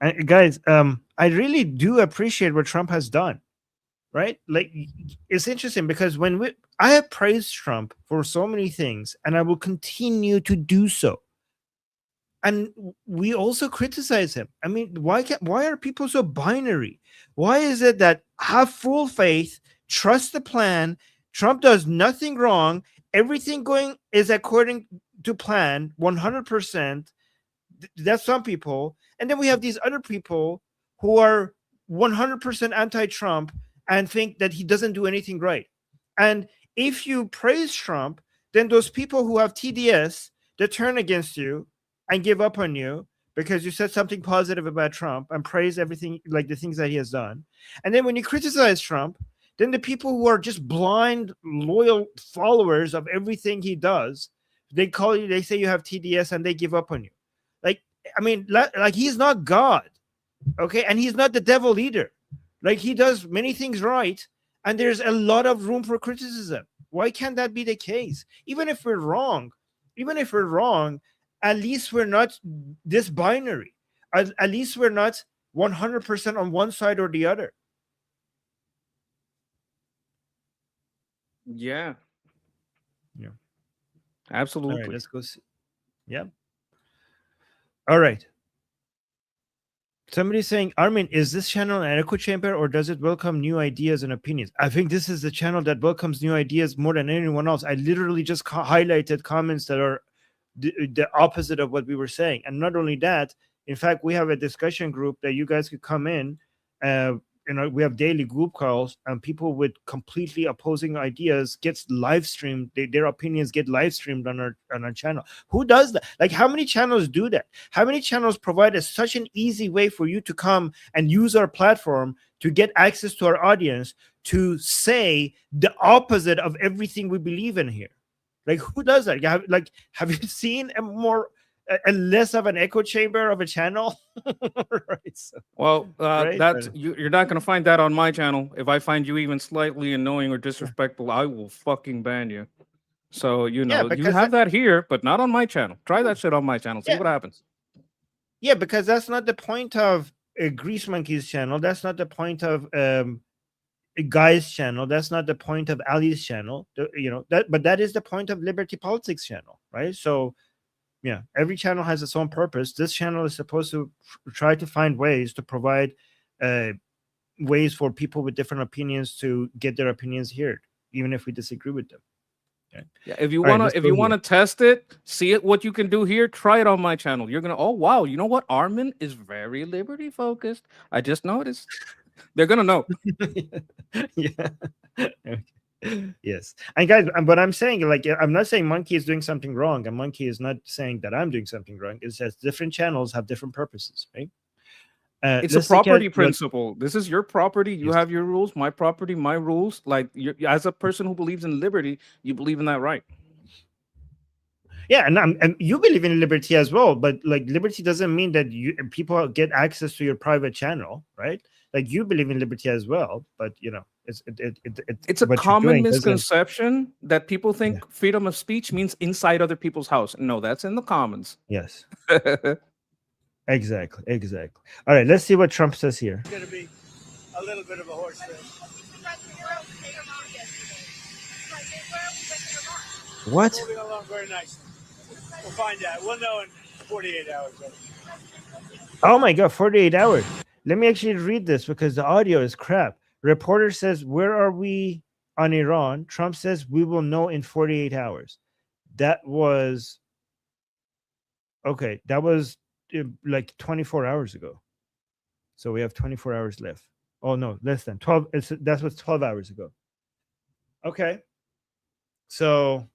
and guys, I really do appreciate what Trump has done, right? Like, it's interesting because I have praised Trump for so many things, and I will continue to do so. And we also criticize him. I mean, why are people so binary? Why is it that have full faith, trust the plan, Trump does nothing wrong, everything going is according to plan 100%? That's some people. And then we have these other people who are 100% anti-Trump and think that he doesn't do anything right. And if you praise Trump, then those people who have TDS, they turn against you and give up on you because you said something positive about Trump and praise everything, like the things that he has done. And then when you criticize Trump, then the people who are just blind, loyal followers of everything he does, they say you have TDS and they give up on you. Like, I mean, like he's not God, okay? And he's not the devil either. Like, he does many things right, and there's a lot of room for criticism. Why can't that be the case? Even if we're wrong, at least we're not this binary. At least we're not 100% on one side or the other. Yeah. Absolutely. All right, let's go see. Yeah. All right. Somebody's saying, Armin, is this channel an echo chamber or does it welcome new ideas and opinions? I think this is the channel that welcomes new ideas more than anyone else. I literally just highlighted comments that are the opposite of what we were saying. And not only that, in fact, we have a discussion group that you guys could come in. We have daily group calls, and people with completely opposing ideas gets live streamed. Their opinions get live streamed on our channel. Who does that? Like, how many channels do that? How many channels provide such an easy way for you to come and use our platform to get access to our audience to say the opposite of everything we believe in here? Like, who does that? Have you seen a less of an echo chamber of a channel? Right. So, well, right? You're not going to find that on my channel. If I find you even slightly annoying or disrespectful, I will fucking ban you. So, you have that here, but not on my channel. Try that shit on my channel. See what happens. Yeah, because that's not the point of Grease Monkey's channel. That's not the point of Guy's channel. That's not the point of Ali's channel. But that is the point of Liberty Politics channel, right? So, yeah, every channel has its own purpose. This channel is supposed to try to find ways to provide ways for people with different opinions to get their opinions heard, even if we disagree with them. Okay. Yeah, if you want to test it, see what you can do here, try it on my channel. You're gonna, oh wow, you know what? Armin is very liberty focused. I just noticed. They're gonna know. Yeah. Okay. Yes. And guys, what I'm saying, like, I'm not saying Monkey is doing something wrong, and Monkey is not saying that I'm doing something wrong. It's just different channels have different purposes, right? It's a property principle. This is your property. You have your rules. My property, my rules. Like, as a person who believes in liberty, you believe in that right. Yeah, and you believe in liberty as well, but like, liberty doesn't mean that people get access to your private channel, right? Like, you believe in liberty as well, but it's a common misconception that people think freedom of speech means inside other people's house. No, that's in the commons. Yes. Exactly. All right, let's see what Trump says here. It's going to be a little bit of a horse race. What? Moving along very nicely. We'll find out. We'll know in 48 hours. Oh my God, 48 hours. Let me actually read this because the audio is crap. Reporter says, where are we on Iran? Trump says, we will know in 48 hours. That was like 24 hours ago. So we have 24 hours left. Oh no, less than 12. That was 12 hours ago. Okay. So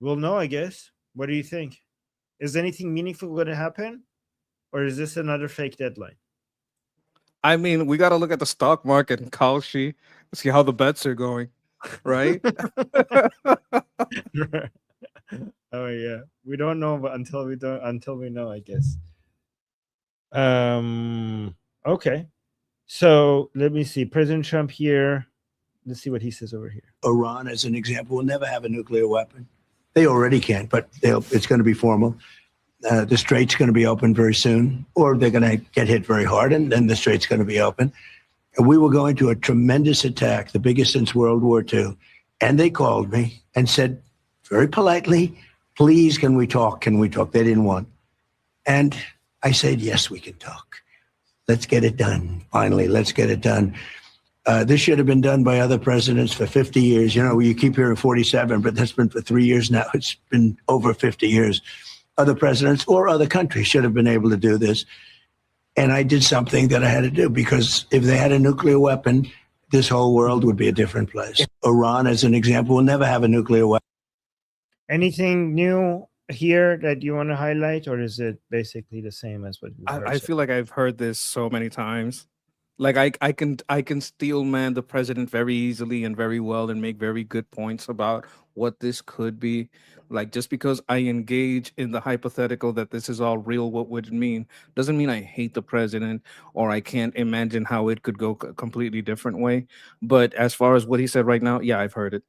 we'll know, I guess. What do you think? Is anything meaningful going to happen? Or is this another fake deadline? I mean, we got to look at the stock market and Kalshi, see how the bets are going, right? Oh yeah, we don't know, but until we know, I guess. Okay, so let me see. President Trump here. Let's see what he says over here. Iran, as an example, will never have a nuclear weapon. They already can't, but it's going to be formal. The Strait's going to be open very soon, or they're going to get hit very hard, and then the Strait's going to be open. And we were going to a tremendous attack, the biggest since World War II. And they called me and said, very politely, please, can we talk? Can we talk? They didn't want. And I said, yes, we can talk. Let's get it done. Finally, let's get it done. This should have been done by other presidents for 50 years. You know, you keep hearing 47, but that's been for 3 years now. It's been over 50 years. Other presidents or other countries should have been able to do this. And I did something that I had to do, because if they had a nuclear weapon, this whole world would be a different place. Iran, as an example, will never have a nuclear weapon. Anything new here that you want to highlight, or is it basically the same as what we've heard? I feel like I've heard this so many times. Like I can steel man the president very easily and very well and make very good points about what this could be. Like, just because I engage in the hypothetical that this is all real, what would it mean? Doesn't mean I hate the president or I can't imagine how it could go a completely different way. But as far as what he said right now, yeah, I've heard it.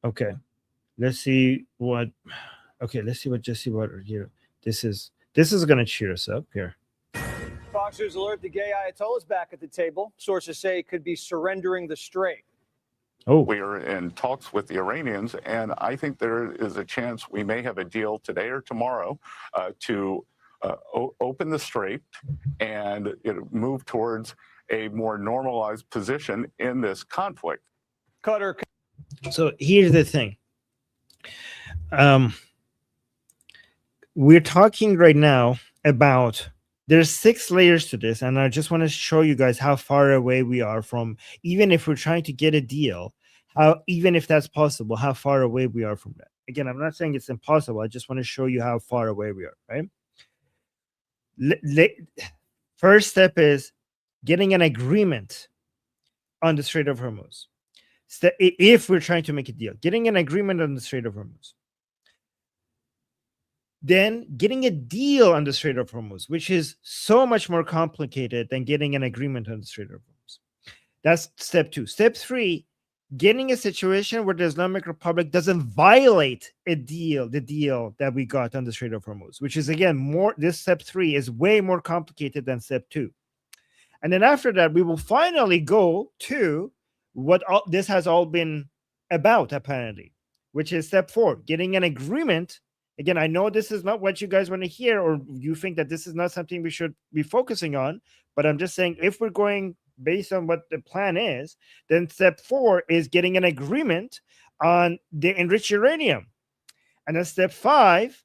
Okay, let's see what. Okay, let's see what Jesse Water here. This is gonna cheer us up here. Fox News alert: the gay Ayatollah's back at the table. Sources say it could be surrendering the Strait. Oh, we are in talks with the Iranians, and I think there is a chance we may have a deal today or tomorrow to open the Strait and move towards a more normalized position in this conflict. Cutter. So here's the thing. We're talking right now about, there's 6 layers to this, and I just want to show you guys how far away we are from, even if we're trying to get a deal, how, even if that's possible, how far away we are from that. Again, I'm not saying it's impossible. I just want to show you how far away we are, right? First step is getting an agreement on the Strait of Hormuz. If we're trying to make a deal, getting an agreement on the Strait of Hormuz. Then getting a deal on the Strait of Hormuz, which is so much more complicated than getting an agreement on the Strait of Hormuz. That's step 2. Step 3, getting a situation where the Islamic Republic doesn't violate the deal that we got on the Strait of Hormuz, which is, again, more. This step 3 is way more complicated than step 2. And then after that, we will finally go to what this has all been about, apparently, which is step 4, getting an agreement. Again, I know this is not what you guys want to hear, or you think that this is not something we should be focusing on, but I'm just saying, if we're going based on what the plan is, then step 4 is getting an agreement on the enriched uranium. And then step 5,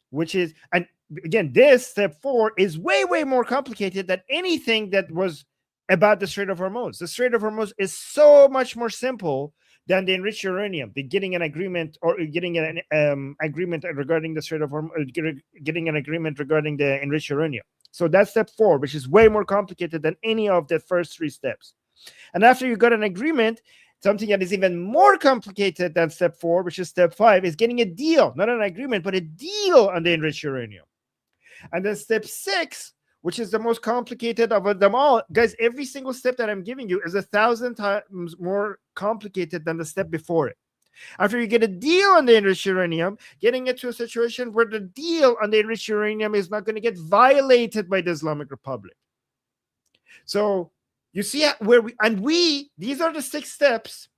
which is, and again, this step 4 is way, way more complicated than anything that was about the Strait of Hormuz. The Strait of Hormuz is so much more simple than the enriched uranium. The getting an agreement, or getting an agreement regarding the Strait of Hormuz, getting an agreement regarding the enriched uranium. So that's step 4, which is way more complicated than any of the first 3 steps. And after you got an agreement, something that is even more complicated than step 4, which is step 5, is getting a deal, not an agreement, but a deal on the enriched uranium. And then step 6, which is the most complicated of them all. Guys, every single step that I'm giving you is 1,000 times more complicated than the step before it. After you get a deal on the enriched uranium, getting it to a situation where the deal on the enriched uranium is not going to get violated by the Islamic Republic. So you see where these are the 6 steps,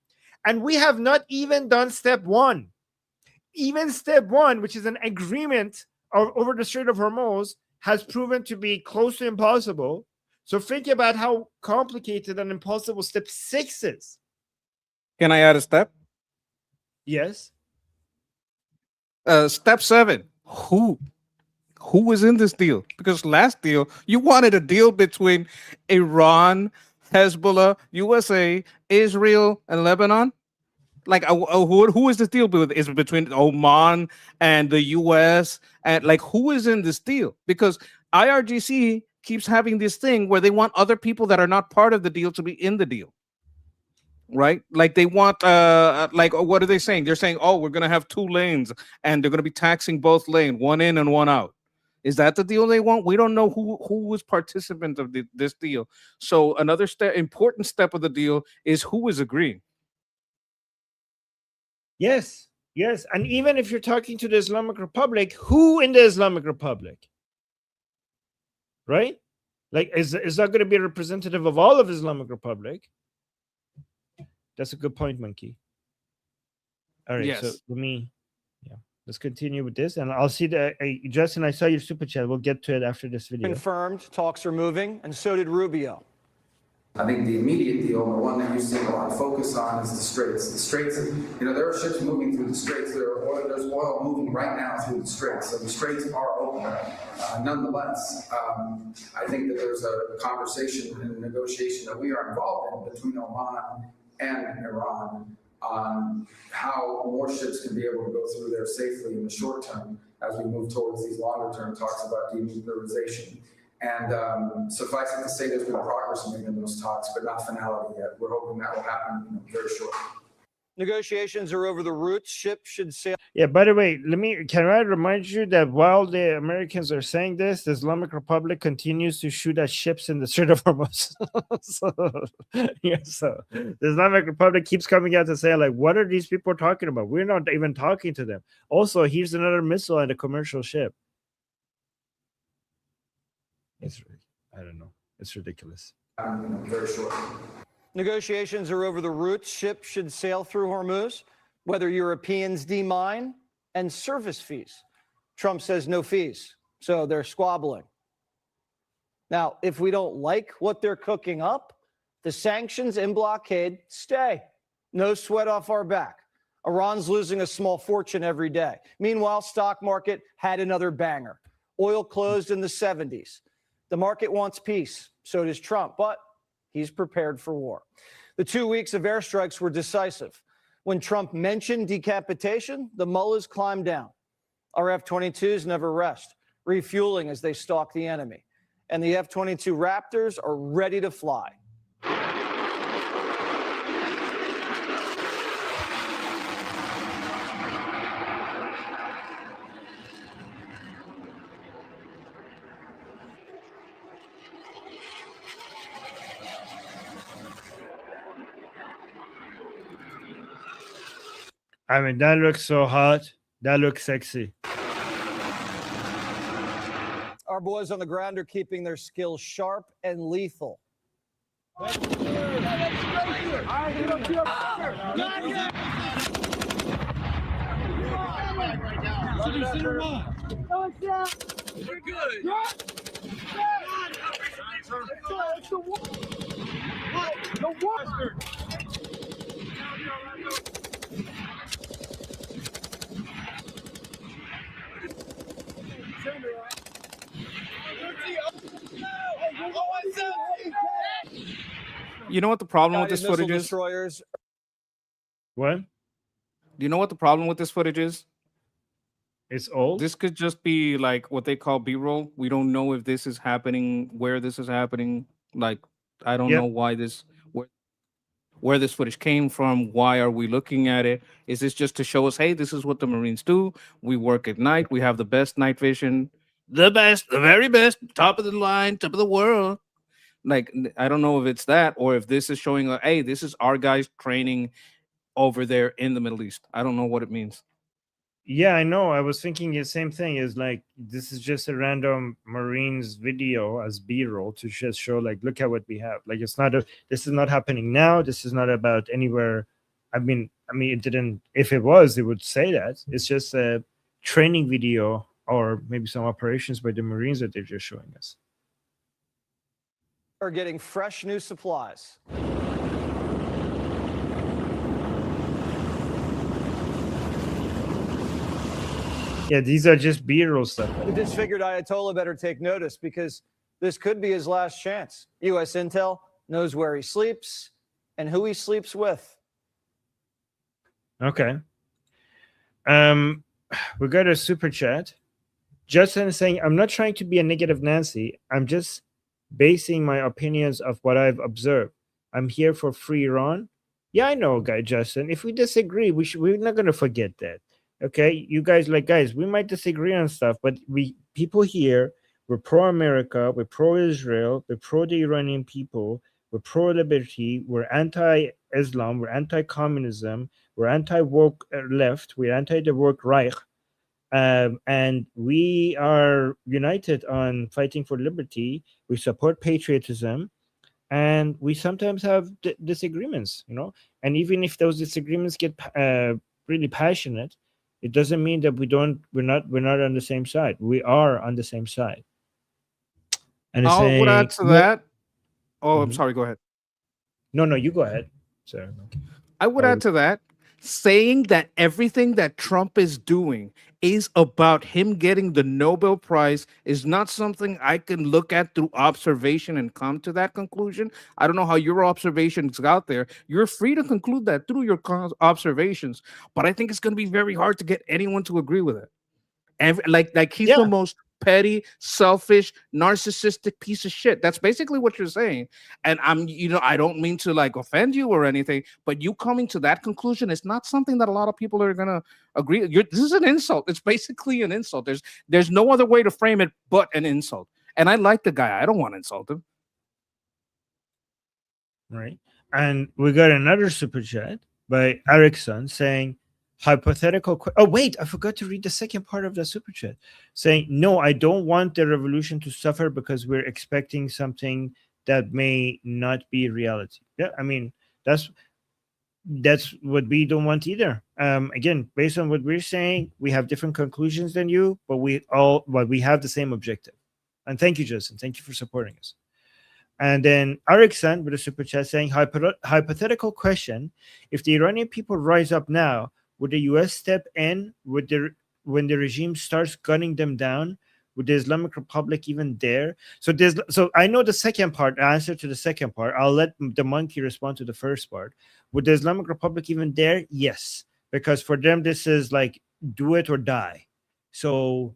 and we have not even done step 1. Even step 1, which is an agreement over the Strait of Hormuz, has proven to be close to impossible. So think about how complicated and impossible step 6 is. Can I add a step? Yes. Step 7. Who was in this deal? Because last deal, you wanted a deal between Iran, Hezbollah, USA, Israel, and Lebanon. Like, who is this deal with? Is it between Oman and the US? And like, who is in this deal? Because IRGC keeps having this thing where they want other people that are not part of the deal to be in the deal. right? Like they want, like what are they saying? They're saying, oh, we're gonna have 2 lanes, and they're gonna be taxing both lanes, one in and one out. Is that the deal they want? We don't know who was participant of this deal. So another important step of the deal is who is agreeing. Yes, yes. And even if you're talking to the Islamic Republic, who in the Islamic Republic? Right? Like, is that going to be a representative of all of Islamic Republic? That's a good point, Monkey. All right, so Yes. let's continue with this, and I'll see the Justin. I saw your super chat. We'll get to it after this video. Confirmed, talks are moving, and so did Rubio. I think the immediate deal, the one that you're seeing a lot of focus on, is the Straits. The Straits, there are ships moving through the Straits. There's oil moving right now through the Straits. So the Straits are open. Nonetheless, I think that there's a conversation and a negotiation that we are involved in between Oman and Iran on how more ships can be able to go through there safely in the short term as we move towards these longer term talks about denuclearization. And suffice it to say, there's been progress made in those talks, but not finality yet. We're hoping that will happen very shortly. Negotiations are over the routes. Ships should sail. Yeah, by the way, can I remind you that while the Americans are saying this, the Islamic Republic continues to shoot at ships in the Strait of Hormuz. So the Islamic Republic keeps coming out to say, like, what are these people talking about? We're not even talking to them. Also, here's another missile and a commercial ship. I don't know. It's ridiculous. Very short. Negotiations are over the routes ships should sail through Hormuz, whether Europeans demine, and service fees. Trump says no fees, so they're squabbling. Now, if we don't like what they're cooking up, the sanctions and blockade stay. No sweat off our back. Iran's losing a small fortune every day. Meanwhile, stock market had another banger. Oil closed in the 70s. The market wants peace. So does Trump, but he's prepared for war. The 2 weeks of airstrikes were decisive. When Trump mentioned decapitation, the mullahs climbed down. Our F-22s never rest, refueling as they stalk the enemy. And the F-22 Raptors are ready to fly. I mean, that looks so hot. That looks sexy. Our boys on the ground are keeping their skills sharp and lethal. You know what the problem with this footage is? Destroyers. What? Do you know what the problem with this footage is? It's old. This could just be like what they call B-roll. We don't know if this is happening, where this is happening. Like, I don't know why this, where this footage came from. Why are we looking at it? Is this just to show us, hey, this is what the Marines do? We work at night. We have the best night vision, the best, the very best, top of the line, top of the world. Like, I don't know if it's that or if this is showing, hey, this is our guys training over there in the Middle East. I don't know what it means. Yeah, I know. I was thinking the same thing. Is like, this is just a random Marines video as B-roll to just show, like, look at what we have. Like, it's not this is not happening now. This is not about anywhere. I mean, it didn't. If it was, it would say that. It's just a training video or maybe some operations by the Marines that they're just showing us. Are getting fresh new supplies. Yeah, these are just B-roll stuff. The disfigured Ayatollah better take notice because this could be his last chance. U.S. intel knows where he sleeps and who he sleeps with. Okay. We got a super chat. Justin is saying, I'm not trying to be a negative Nancy. I'm just basing my opinions of what I've observed. I'm here for free Iran. Yeah, I know, guy Justin. If we disagree, we're not gonna forget that. Okay, you guys, we might disagree on stuff, but we people here, we're pro America, we're pro Israel, we're pro the Iranian people, we're pro liberty, we're anti Islam, we're anti communism, we're anti woke left, we're anti the woke Reich, and we are united on fighting for liberty. We support patriotism, and we sometimes have disagreements, and even if those disagreements get really passionate, it doesn't mean that we're not on the same side. We are on the same side. And it's I would add saying to that. Oh, I'm Mhm. sorry. Go ahead. No, you go ahead, sir. I would add to that, saying that everything that Trump is doing is about him getting the Nobel Prize is not something I can look at through observation and come to that conclusion. I don't know how your observations out there. You're free to conclude that through your observations, but I think it's going to be very hard to get anyone to agree with it. Like he's the most petty, selfish, narcissistic piece of shit. That's basically what you're saying. And I don't mean to like offend you or anything, but you coming to that conclusion is not something that a lot of people are gonna agree. This is an insult. It's basically an insult. There's no other way to frame it but an insult. And I like the guy. I don't want to insult him. Right. And we got another super chat by Erickson saying, oh, wait, I forgot to read the second part of the super chat, saying, no, I don't want the revolution to suffer because we're expecting something that may not be reality. Yeah, I mean, that's what we don't want either. Again, based on what we're saying, we have different conclusions than you, but we have the same objective. And thank you, Justin. Thank you for supporting us. And then Erickson with a super chat saying, hypothetical question: if the Iranian people rise up now, would the U.S. step in when the regime starts gunning them down? Would the Islamic Republic even dare? So I know the second part, answer to the second part. I'll let the monkey respond to the first part. Would the Islamic Republic even dare? Yes, because for them this is like do it or die. So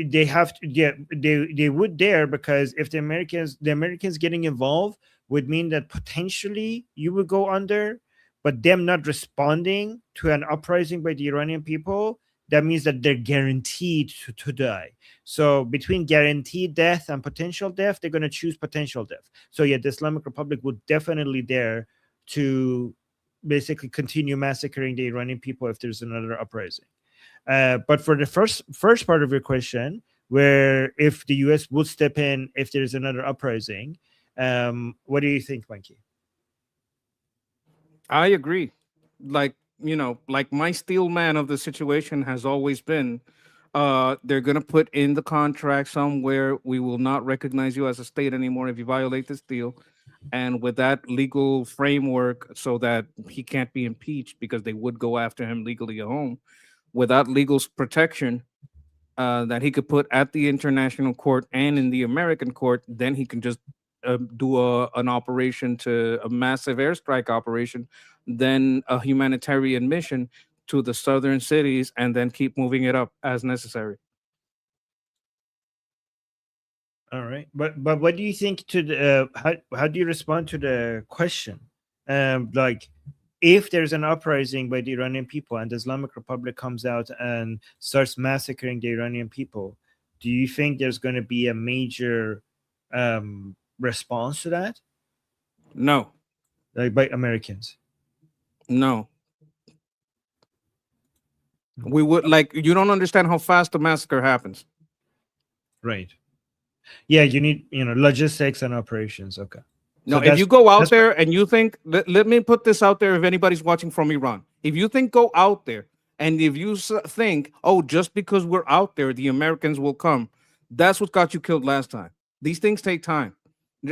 they have to, they would dare, because if the Americans getting involved would mean that potentially you would go under, but them not responding to an uprising by the Iranian people, that means that they're guaranteed to die. So between guaranteed death and potential death, they're going to choose potential death. So yeah, the Islamic Republic would definitely dare to basically continue massacring the Iranian people if there's another uprising. But for the first part of your question, where if the U.S. would step in if there's another uprising, what do you think, Monkey? I agree. Like my steel man of the situation has always been, they're gonna put in the contract somewhere, we will not recognize you as a state anymore if you violate this deal. And with that legal framework, so that he can't be impeached, because they would go after him legally at home, without legal protection, that he could put at the international court and in the American court, then he can just do an operation, to a massive airstrike operation, then a humanitarian mission to the southern cities, and then keep moving it up as necessary. All right, but what do you think to the how do you respond to the question? Like, if there's an uprising by the Iranian people and the Islamic Republic comes out and starts massacring the Iranian people, do you think there's going to be a major response to that? No. Like by Americans? No. We would, like, you don't understand how fast the massacre happens. Right. Yeah, you need, logistics and operations. Okay. No, if you go out there and you think, let me put this out there, if anybody's watching from Iran, if you think go out there, and if you think, oh, just because we're out there, the Americans will come, that's what got you killed last time. These things take time.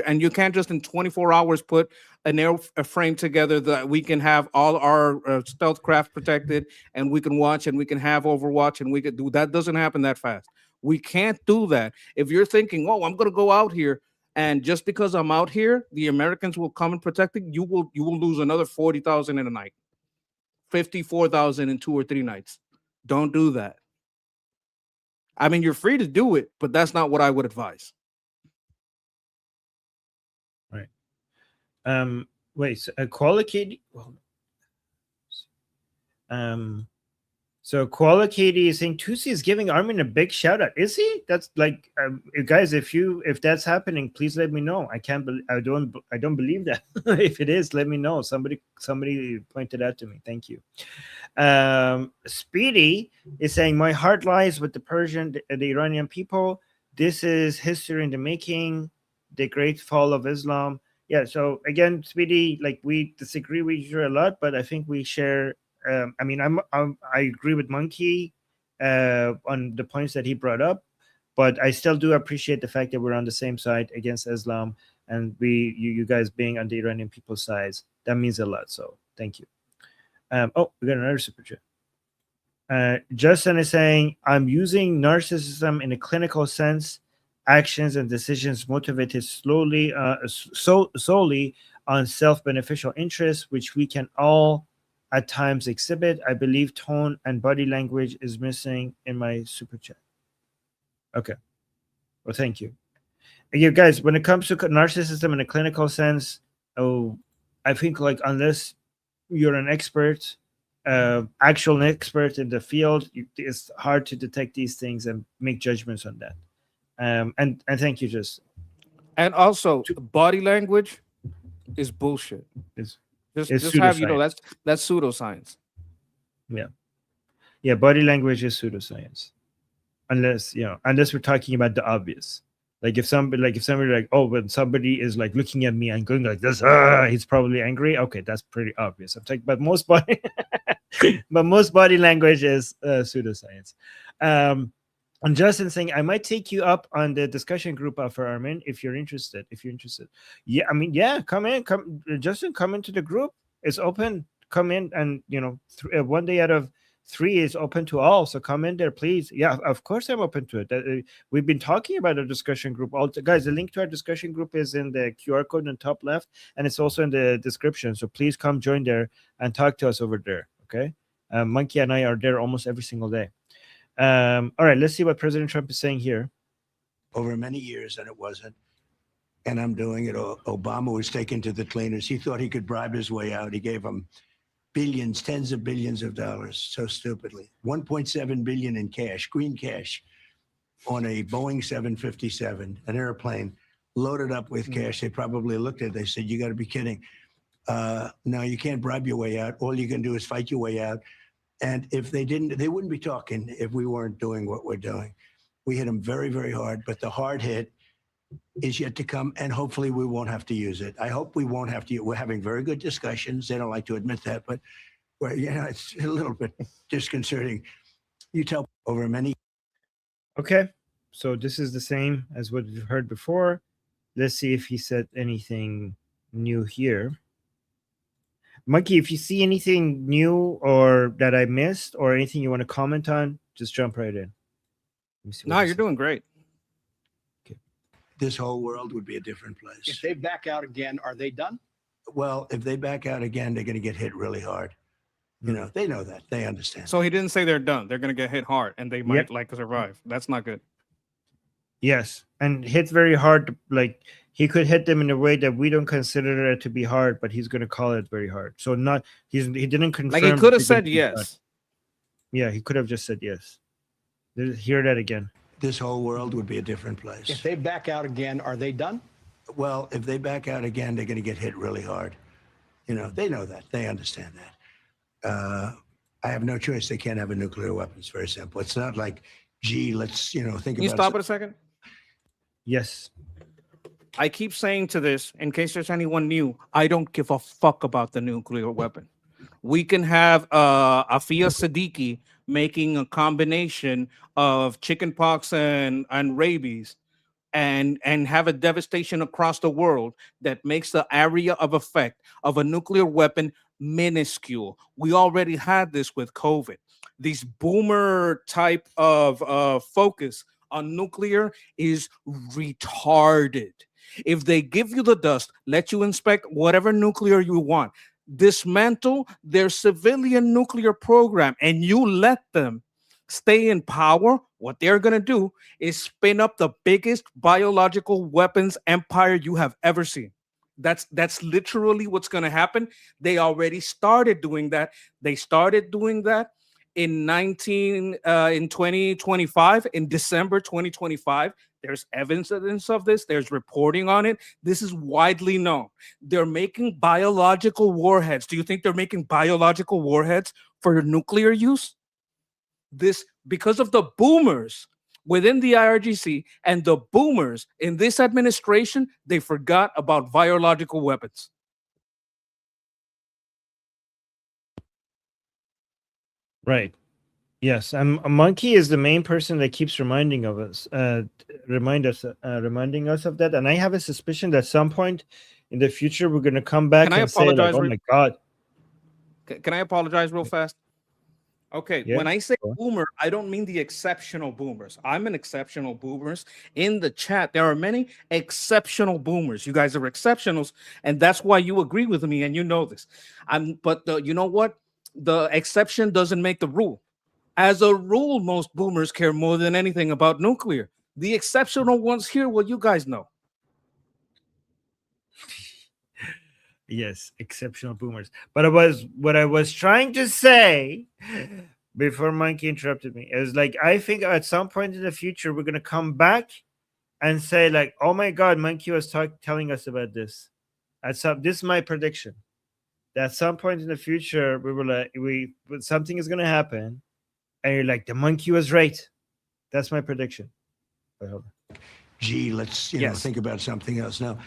And you can't just in 24 hours put an airframe together that we can have all our stealth craft protected, and we can watch, and we can have Overwatch, and we could do that. Doesn't happen that fast. We can't do that. If you're thinking, oh, I'm going to go out here, and just because I'm out here, the Americans will come and protect it, you will lose another 40,000 in a night, 54,000 in 2 or 3 nights. Don't do that. I mean, you're free to do it, but that's not what I would advise. Right. Wait, so a qualified. So Koala Katie is saying Tusi is giving Armin a big shout out. Is he? That's like, guys, if that's happening, please let me know. I don't believe that. If it is, let me know. Somebody pointed out to me. Thank you. Speedy is saying my heart lies with the Iranian people. This is history in the making. The great fall of Islam. Yeah. So again, Speedy, like we disagree with you a lot, but I think we share. I mean, I agree with Monkey on the points that he brought up, but I still do appreciate the fact that we're on the same side against Islam, and you guys being on the Iranian people's side. That means a lot. So thank you. Oh, we got another super chat. Justin is saying, I'm using narcissism in a clinical sense, actions and decisions motivated solely on self-beneficial interests, which we can all at times exhibit. I believe tone and body language is missing in my super chat. Okay. Well, thank you. You guys, when it comes to narcissism in a clinical sense, I think like unless you're an expert, actual expert in the field, it's hard to detect these things and make judgments on that. And thank you, just. And also, body language is bullshit. Just have that's pseudoscience. Yeah, body language is pseudoscience, unless we're talking about the obvious. Like if somebody like, oh, when somebody is like looking at me and going like this, he's probably angry. Okay, that's pretty obvious. I'm talking about most body, but most body language is pseudoscience. And Justin saying, I might take you up on the discussion group for Armin if you're interested. Yeah, I mean, yeah, come Justin, come into the group. It's open. Come in, and 1 day out of 3 is open to all. So come in there, please. Yeah, of course I'm open to it. We've been talking about a discussion group. Guys, the link to our discussion group is in the QR code on the top left, and it's also in the description. So please come join there and talk to us over there. Okay, Monkey and I are there almost every single day. All right, let's see what President Trump is saying here. Over many years, and it wasn't. And I'm doing it. Obama was taken to the cleaners. He thought he could bribe his way out. He gave them billions, tens of billions of dollars, so stupidly. 1.7 billion in cash, green cash, on a Boeing 757, an airplane loaded up with cash. They probably looked at it. They said, you got to be kidding. No, you can't bribe your way out. All you can do is fight your way out. And if they didn't, they wouldn't be talking if we weren't doing what we're doing. We hit them very, very hard, but the hard hit is yet to come, and hopefully we won't have to use it. I hope we won't have to. We're having very good discussions. They don't like to admit that, but it's a little bit disconcerting. You tell over many. Okay, so this is the same as what we've heard before. Let's see if he said anything new here. Monkey, if you see anything new or that I missed or anything you want to comment on, just jump right in. No, you're doing great. This whole world would be a different place. If they back out again, are they done? Well, if they back out again, they're going to get hit really hard. They know that. They understand. So he didn't say they're done. They're going to get hit hard, and they might survive. That's not good. Yes, and hit very hard. Like he could hit them in a way that we don't consider it to be hard, but he's going to call it very hard. So he didn't confirm. Like he could have said yes. Yeah, he could have just said yes. Hear that again. This whole world would be a different place. If they back out again, are they done? Well, if they back out again, they're going to get hit really hard. They know that. They understand that. I have no choice. They can't have a nuclear weapon. It's very simple. It's not like, gee, let's, think about it. Can you stop it a second? Yes. I keep saying to this, in case there's anyone new, I don't give a fuck about the nuclear weapon. We can have Afia Siddiqui making a combination of chickenpox and rabies and have a devastation across the world that makes the area of effect of a nuclear weapon minuscule. We already had this with COVID. These boomer type of focus on nuclear is retarded. If they give you the dust, let you inspect whatever nuclear you want, dismantle their civilian nuclear program, and you let them stay in power, what they're going to do is spin up the biggest biological weapons empire you have ever seen. That's literally what's going to happen. They already started doing that. They started doing that in 2025, in December 2025. There's evidence of this. There's reporting on it. This is widely known. They're making biological warheads. Do you think they're making biological warheads for nuclear use? This, because of the boomers within the IRGC and the boomers in this administration, they forgot about biological weapons. Right. Yes, a monkey is the main person that keeps reminding us of that. And I have a suspicion that at some point in the future we're going to come back and say, like, "Oh my God." Can I apologize real fast? Okay, Yeah, when I say go on. boomer, I don't mean the exceptional boomers. I'm an exceptional boomers. In the chat, there are many exceptional boomers. You guys are exceptionals, and that's why you agree with me, and you know this. But you know what? The exception doesn't make the rule. As a rule, most boomers care more than anything about nuclear. The exceptional ones here, well, you guys know. Yes, exceptional boomers. But what I was trying to say before Monkey interrupted me is, like, I think at some point in the future we're gonna come back and say, like, "Oh my God, Monkey was telling us about this." This is my prediction. That at some point in the future we were like, something is gonna happen, and you're like, "The Monkey was right." That's my prediction. Gee, let's think about something else now.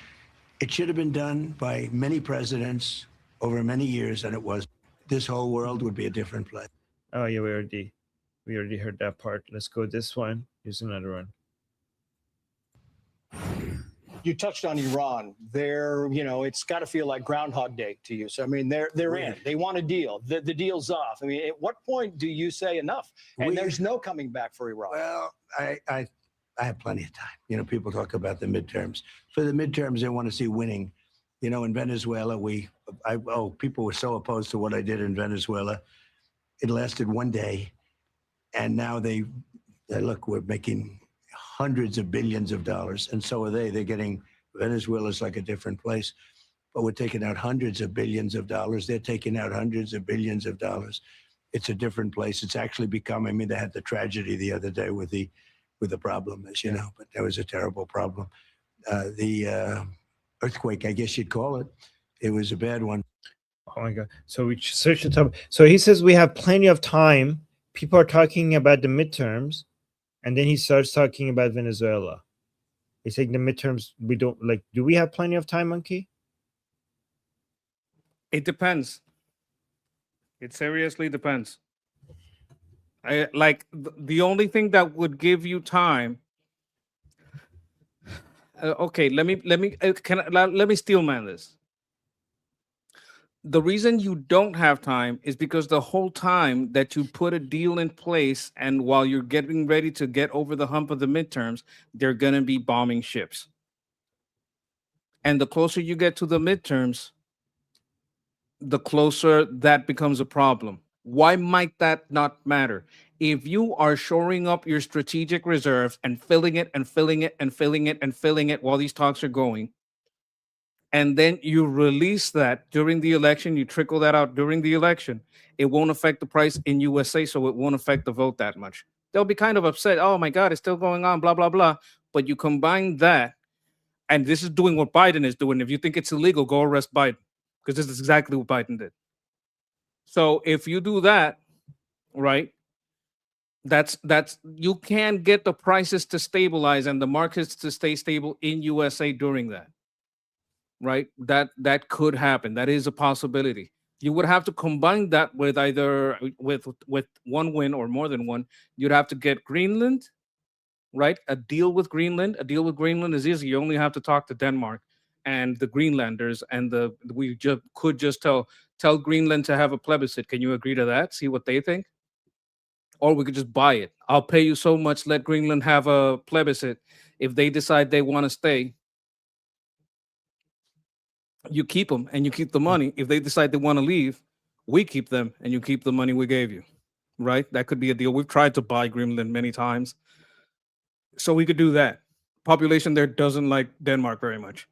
It should have been done by many presidents over many years, and it was. This whole world would be a different place. Oh yeah, we already heard that part. Let's go this one. Here's another one. You touched on Iran. It's got to feel like Groundhog Day to you. So I mean, they're in. They want a deal. The deal's off. I mean, at what point do you say enough? And there's no coming back for Iran. Well, I have plenty of time. People talk about the midterms. For the midterms, they want to see winning. In Venezuela, people were so opposed to what I did in Venezuela. It lasted one day, and now they look, we're making hundreds of billions of dollars, and so are they. They're getting, Venezuela's like a different place, but we're taking out hundreds of billions of dollars. They're taking out hundreds of billions of dollars. It's a different place. It's actually become, I mean, they had the tragedy the other day with the problem, as you know, but that was a terrible problem. The earthquake, I guess you'd call it. It was a bad one. Oh my God. So we searched the top. So he says we have plenty of time. People are talking about the midterms, and then he starts talking about Venezuela. He's saying the midterms, we don't like. Do we have plenty of time, Monkey? It depends. It seriously depends. The only thing that would give you time. Okay, let me steelman this. The reason you don't have time is because the whole time that you put a deal in place, and while you're getting ready to get over the hump of the midterms, they're going to be bombing ships. And the closer you get to the midterms, the closer that becomes a problem. Why might that not matter? If you are shoring up your strategic reserves and filling it and filling it and filling it and filling it while these talks are going, and then you release that during the election, you trickle that out during the election, it won't affect the price in USA, so it won't affect the vote that much. They'll be kind of upset. Oh my God, it's still going on, blah, blah, blah. But you combine that, and this is doing what Biden is doing. If you think it's illegal, go arrest Biden, because this is exactly what Biden did. So if you do that, right, that's you can get the prices to stabilize and the markets to stay stable in USA during that. Right, that could happen. That is a possibility. You would have to combine that with either with one win or more than one. You'd have to get Greenland, right? A deal with Greenland. A deal with Greenland is easy. You only have to talk to Denmark and the Greenlanders, and we could just tell Greenland to have a plebiscite. Can you agree to that? See what they think, or we could just buy it. I'll pay you so much. Let Greenland have a plebiscite. If they decide they want to stay, you keep them and you keep the money. If they decide they want to leave, we keep them and you keep the money we gave you, right? That could be a deal. We've tried to buy Greenland many times, so we could do that. Population there doesn't like Denmark very much.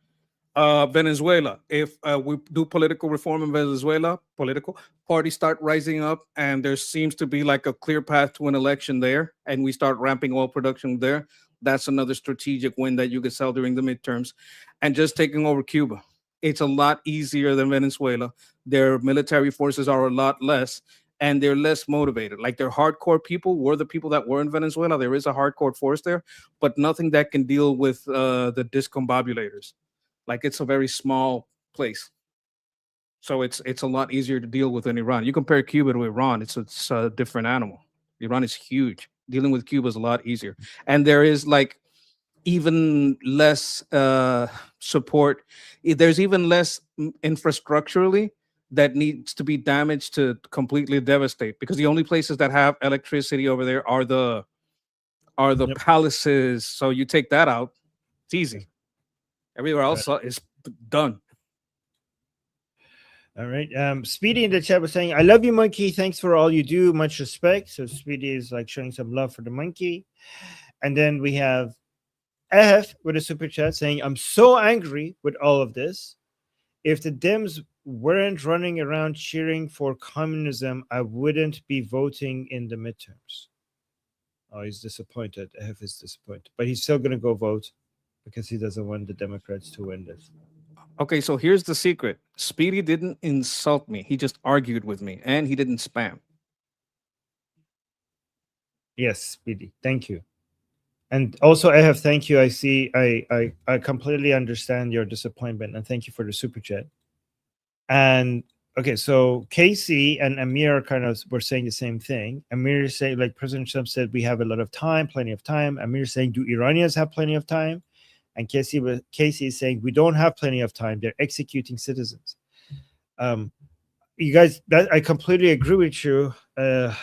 Venezuela. If we do political reform in Venezuela, political parties start rising up, and there seems to be like a clear path to an election there, and we start ramping oil production there, that's another strategic win that you could sell during the midterms. And just taking over Cuba, it's a lot easier than Venezuela. Their military forces are a lot less, and they're less motivated. Like they're hardcore people, were the people that were in Venezuela. There is a hardcore force there, but nothing that can deal with the discombobulators. Like it's a very small place, so it's a lot easier to deal with than Iran. You compare Cuba to Iran, it's a different animal. Iran is huge. Dealing with Cuba is a lot easier, and there is like even less support. There's even less infrastructurally that needs to be damaged to completely devastate, because the only places that have electricity over there are the palaces. So you take that out, it's easy. Everywhere else is done. All right. Speedy in the chat was saying, I love you, monkey. Thanks for all you do. Much respect. So Speedy is like showing some love for the monkey. And then we have F with a super chat saying, I'm so angry with all of this. If the Dems weren't running around cheering for communism, I wouldn't be voting in the midterms. Oh, he's disappointed. F is disappointed. But he's still going to go vote, because he doesn't want the Democrats to win this. Okay, so here's the secret. Speedy didn't insult me. He just argued with me, and he didn't spam. Yes, Speedy. Thank you. And also, I have thank you. I see. I completely understand your disappointment, and thank you for the super chat. And okay, so Casey and Amir kind of were saying the same thing. Amir is saying, like President Trump said, we have a lot of time, plenty of time. Amir is saying, do Iranians have plenty of time? And Casey is saying, we don't have plenty of time. They're executing citizens. You guys, that I completely agree with you. The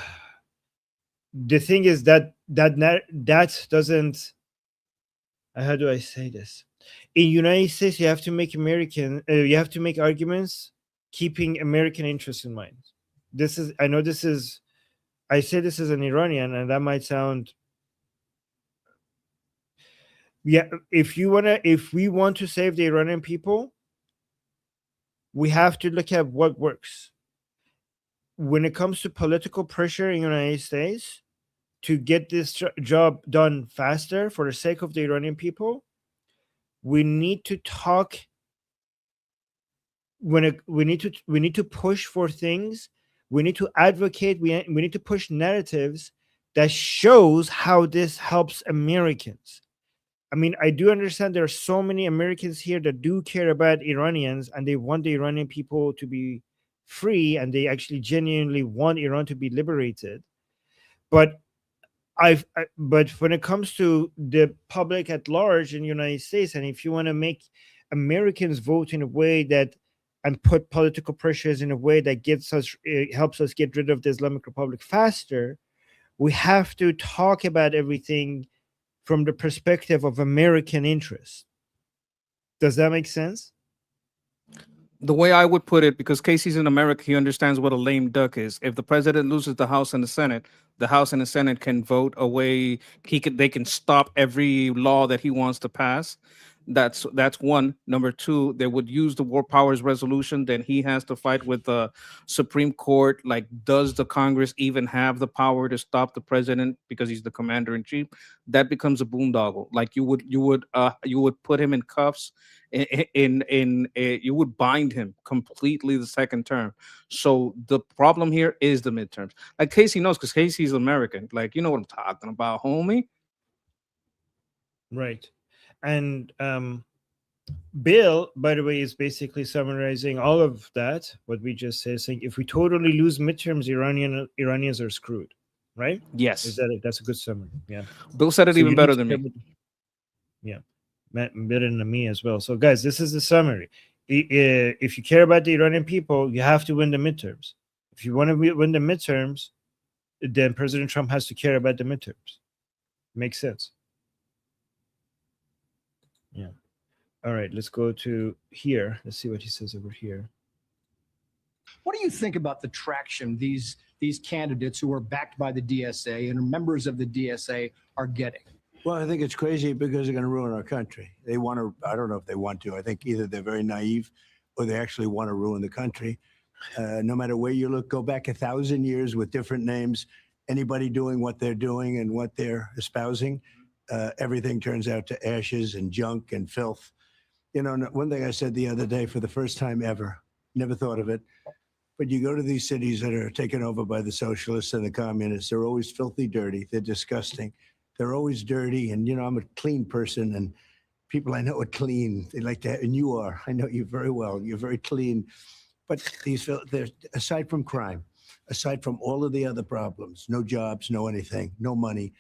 thing is that doesn't. How do I say this? In United States, you have to make arguments keeping American interests in mind. I say this as an Iranian, and that might sound. Yeah, if we want to save the Iranian people, we have to look at what works. When it comes to political pressure in the United States to get this job done faster for the sake of the Iranian people, we need to talk. We need to push for things. We need to advocate. We need to push narratives that shows how this helps Americans. I mean, I do understand there are so many Americans here that do care about Iranians, and they want the Iranian people to be free, and they actually genuinely want Iran to be liberated. But but when it comes to the public at large in the United States, and if you want to make Americans vote in a way that and put political pressures in a way that helps us get rid of the Islamic Republic faster, we have to talk about everything from the perspective of American interests. Does that make sense? The way I would put it, because Casey's in America, he understands what a lame duck is. If the president loses the House and the House and the Senate can vote away. They can stop every law that he wants to pass. That's one. Number two, they would use the War Powers Resolution. Then he has to fight with the Supreme Court. Like, does the Congress even have the power to stop the president because he's the commander in chief? That becomes a boondoggle. Like you would put him in cuffs. You would bind him completely the second term. So the problem here is the midterms. Like Casey knows, because Casey's American. Like, you know what I'm talking about, homie. Right. And Bill, by the way, is basically summarizing all of that, what we just said, saying if we totally lose midterms, Iranians are screwed, right? Yes. That's a good summary. Yeah. Bill said it even better than me. Yeah. Better than me as well. So, guys, this is the summary. If you care about the Iranian people, you have to win the midterms. If you want to win the midterms, then President Trump has to care about the midterms. Makes sense. Yeah. All right, let's go to here. Let's see what he says over here. What do you think about the traction these candidates who are backed by the DSA and are members of the DSA are getting? Well, I think it's crazy because they're going to ruin our country. They want to, I don't know if they want to. I think either they're very naive or they actually want to ruin the country. No matter where you look, go back 1,000 years with different names, anybody doing what they're doing and what they're espousing, everything turns out to ashes and junk and filth. You know, one thing I said the other day for the first time ever, never thought of it, but you go to these cities that are taken over by the socialists and the communists, they're always filthy dirty, they're disgusting. They're always dirty, and you know, I'm a clean person, and people I know are clean. They like that, and you are. I know you very well. You're very clean. But they're, aside from crime, aside from all of the other problems, no jobs, no anything, no money,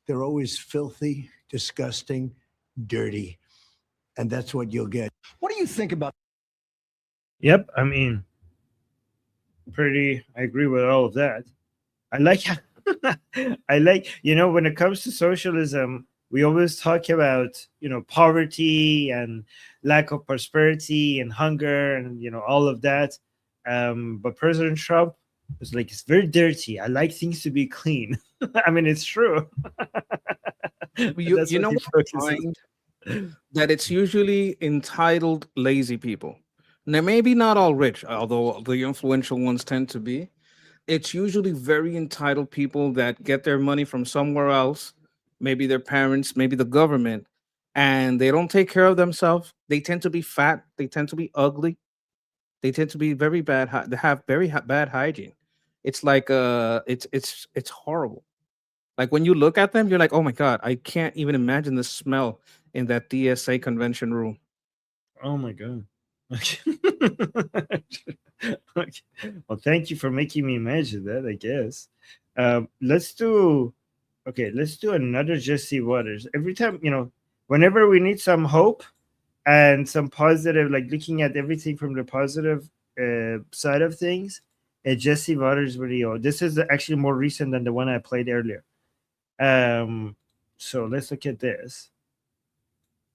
they're always filthy, disgusting, dirty, and that's what you'll get. What do you think about? Yep, I mean, I agree with all of that. I like you know, when it comes to socialism, we always talk about, you know, poverty and lack of prosperity and hunger and, you know, all of that. But President Trump was like, it's very dirty. I like things to be clean. I mean, it's true. You know what I find? That it's usually entitled lazy people. Now, maybe not all rich, although the influential ones tend to be. It's usually very entitled people that get their money from somewhere else, maybe their parents, maybe the government, and they don't take care of themselves. They tend to be fat. They tend to be ugly. They tend to be very bad. They have very bad hygiene. It's like it's horrible. Like when you look at them, you're like, oh my god, I can't even imagine the smell in that DSA convention room. Oh my god. Okay. Well, thank you for making me imagine that, I guess. Let's do another Jesse Waters. Every time, you know, whenever we need some hope and some positive, like looking at everything from the positive side of things, a Jesse Waters video. This is actually more recent than the one I played earlier. So let's look at this.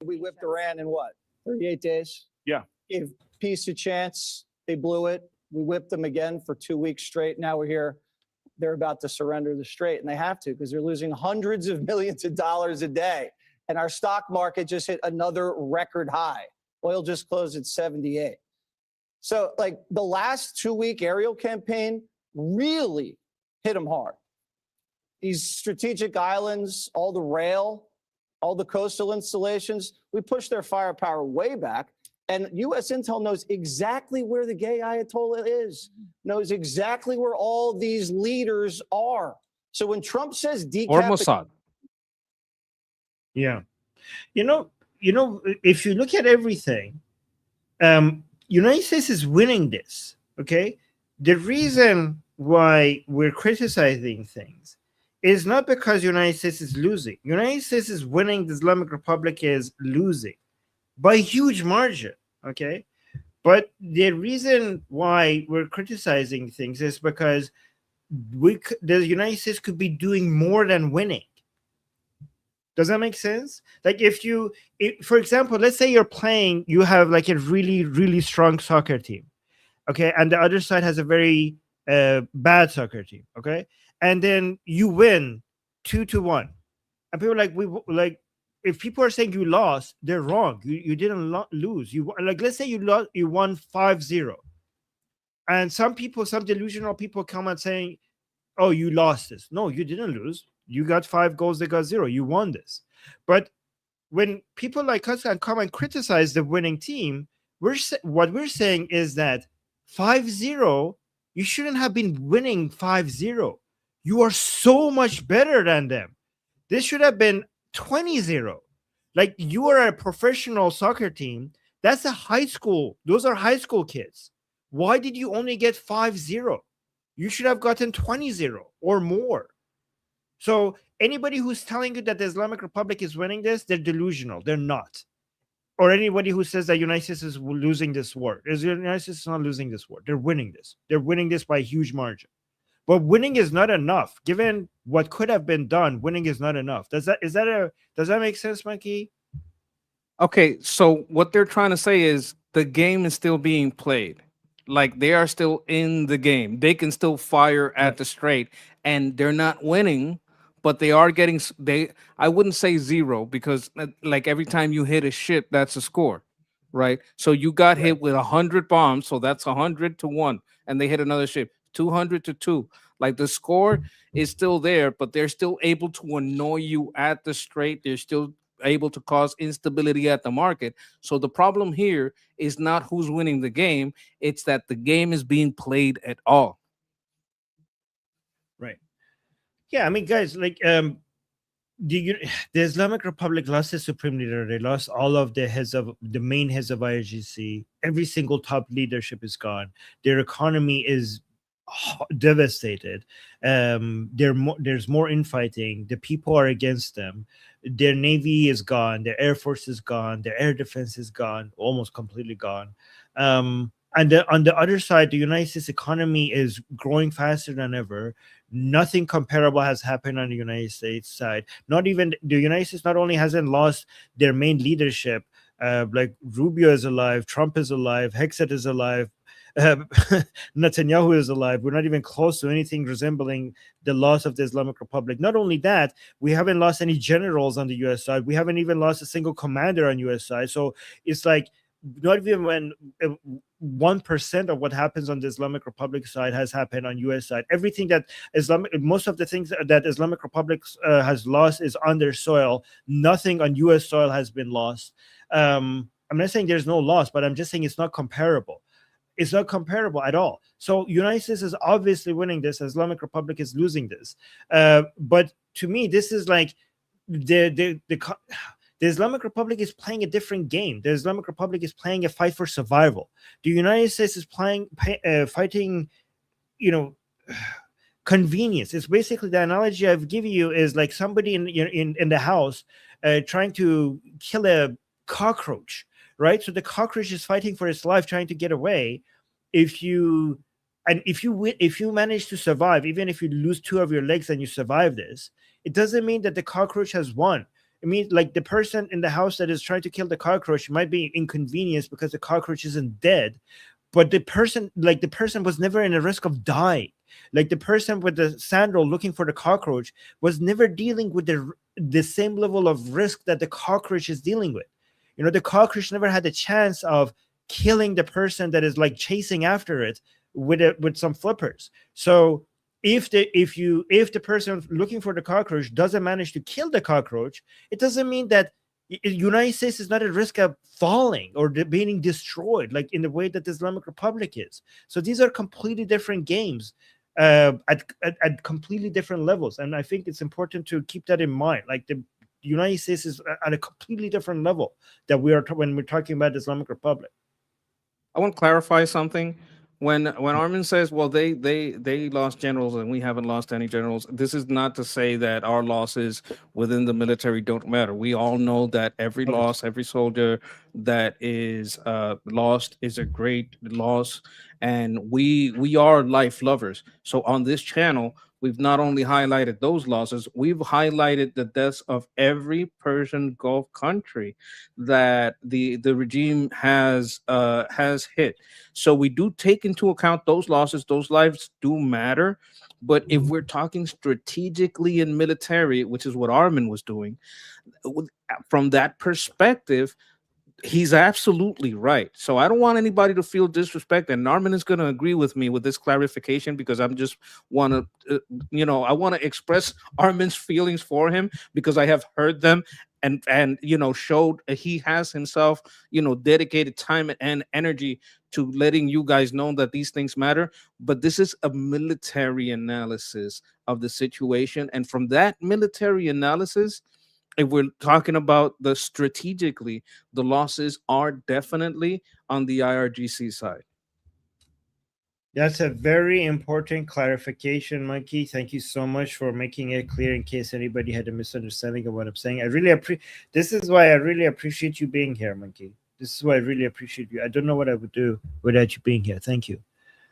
We whipped Iran in what, 38 days? Yeah. Gave peace a chance. They blew it. We whipped them again for 2 weeks straight. Now we're here. They're about to surrender the Strait, and they have to because they're losing hundreds of millions of dollars a day. And our stock market just hit another record high. Oil just closed at 78. So, like, the last 2-week aerial campaign really hit them hard. These strategic islands, all the rail, all the coastal installations, we pushed their firepower way back. And U.S. intel knows exactly where the gay Ayatollah is, knows exactly where all these leaders are. So when Trump says Or Mossad. Yeah. You know, if you look at everything, United States is winning this, okay? The reason why we're criticizing things is not because United States is losing. United States is winning, the Islamic Republic is losing by a huge margin, okay? But the reason why we're criticizing things is because the United States could be doing more than winning. Does that make sense? Like for example, let's say you have like a really, really strong soccer team, okay? And the other side has a very bad soccer team, okay? And then you win 2-1. And people are like, if people are saying you lost, they're wrong. You didn't lose. Let's say you won 5-0. And some delusional people come out saying, oh, you lost this. No, you didn't lose. You got 5 goals, they got 0. You won this. But when people like us come and criticize the winning team, what we're saying is that 5-0, you shouldn't have been winning 5-0. You are so much better than them. This should have been 20-0. Like, you are a professional soccer team. That's a high school. Those are high school kids. Why did you only get 5-0? You should have gotten 20-0 or more. So anybody who's telling you that the Islamic Republic is winning this, they're delusional. They're not. Or anybody who says that United States is losing this war. The United States is not losing this war. They're winning this. They're winning this by a huge margin. But winning is not enough. Given what could have been done, winning is not enough. Does that make sense, Mikey? Okay, so what they're trying to say is the game is still being played. Like, they are still in the game. They can still fire at the Strait, and they're not winning but they are getting I wouldn't say zero, because like every time you hit a ship, that's a score, right? So you got hit with 100 bombs, so that's 100 to 1, and they hit another ship 200 to 2. Like the score is still there, but they're still able to annoy you at the Strait. They're still able to cause instability at the market. So the problem here is not who's winning the game, it's that the game is being played at all. Right. Yeah, I mean, guys, like the Islamic Republic lost its supreme leader. They lost all of the main heads of IRGC. Every single top leadership is gone. Their economy is devastated. There's more infighting. The people are against them. Their navy is gone. Their air force is gone. Their air defense is gone, almost completely gone. And on the other side, the United States economy is growing faster than ever. Nothing comparable has happened on the United States side. Not even the United States not only hasn't lost their main leadership, like Rubio is alive, Trump is alive, Hexet is alive, Netanyahu is alive. We're not even close to anything resembling the loss of the Islamic Republic. Not only that, we haven't lost any generals on the U.S. side. We haven't even lost a single commander on U.S. side. So it's like not even when 1% of what happens on the Islamic Republic side has happened on U.S. side. Everything that most of the things that Islamic Republic has lost is on their soil. Nothing on U.S. soil has been lost. I'm not saying there's no loss, but I'm just saying it's not comparable. It's not comparable at all. So United States is obviously winning this. Islamic Republic is losing this. But to me, this is like the Islamic Republic is playing a different game. The Islamic Republic is playing a fight for survival. The United States is fighting, convenience. It's basically the analogy I've given you is like somebody in the house trying to kill a cockroach, right? So the cockroach is fighting for its life, trying to get away. If you manage to survive, even if you lose 2 of your legs and you survive this, it doesn't mean that the cockroach has won. I mean, like the person in the house that is trying to kill the cockroach might be inconvenienced because the cockroach isn't dead, but the person was never in a risk of dying. Like the person with the sandal looking for the cockroach was never dealing with the same level of risk that the cockroach is dealing with. The cockroach never had the chance of killing the person that is like chasing after it with some flippers. So if the person looking for the cockroach doesn't manage to kill the cockroach, it doesn't mean that United States is not at risk of falling or being destroyed, like in the way that the Islamic Republic is. So these are completely different games at completely different levels, and I think it's important to keep that in mind. Like the United States is at a completely different level that when we're talking about the Islamic Republic. I want to clarify something. When Armin says, well, they lost generals and we haven't lost any generals, this is not to say that our losses within the military don't matter. We all know that every loss, every soldier that is lost is a great loss, and we are life lovers. So on this channel, we've not only highlighted those losses, we've highlighted the deaths of every Persian Gulf country that the regime has hit. So we do take into account those losses. Those lives do matter. But if we're talking strategically in military, which is what Armin was doing, from that perspective, he's absolutely right. So I don't want anybody to feel disrespect, and Narman is going to agree with me with this clarification, because I'm just want to I want to express Armin's feelings for him, because I have heard them and showed he has himself dedicated time and energy to letting you guys know that these things matter. But this is a military analysis of the situation, and from that military analysis, if we're talking about the strategically, the losses are definitely on the IRGC side. That's a very important clarification, Monkey. Thank you so much for making it clear in case anybody had a misunderstanding of what I'm saying. I really this is why I really appreciate you being here, Monkey. This is why I really appreciate you. I don't know what I would do without you being here. Thank you.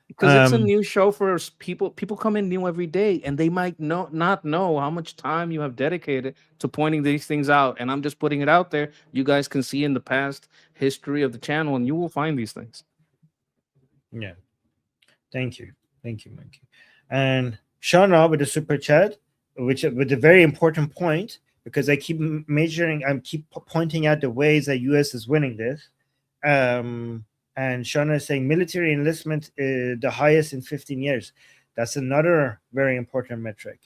Because it's a new show for people. People come in new every day, and they might not know how much time you have dedicated to pointing these things out. And I'm just putting it out there. You guys can see in the past history of the channel, and you will find these things. Yeah. Thank you, Monkey. And Shauna with the super chat. which with a very important point, because I keep pointing out the ways that U.S. is winning this. And Shauna is saying military enlistment is the highest in 15 years. That's another very important metric.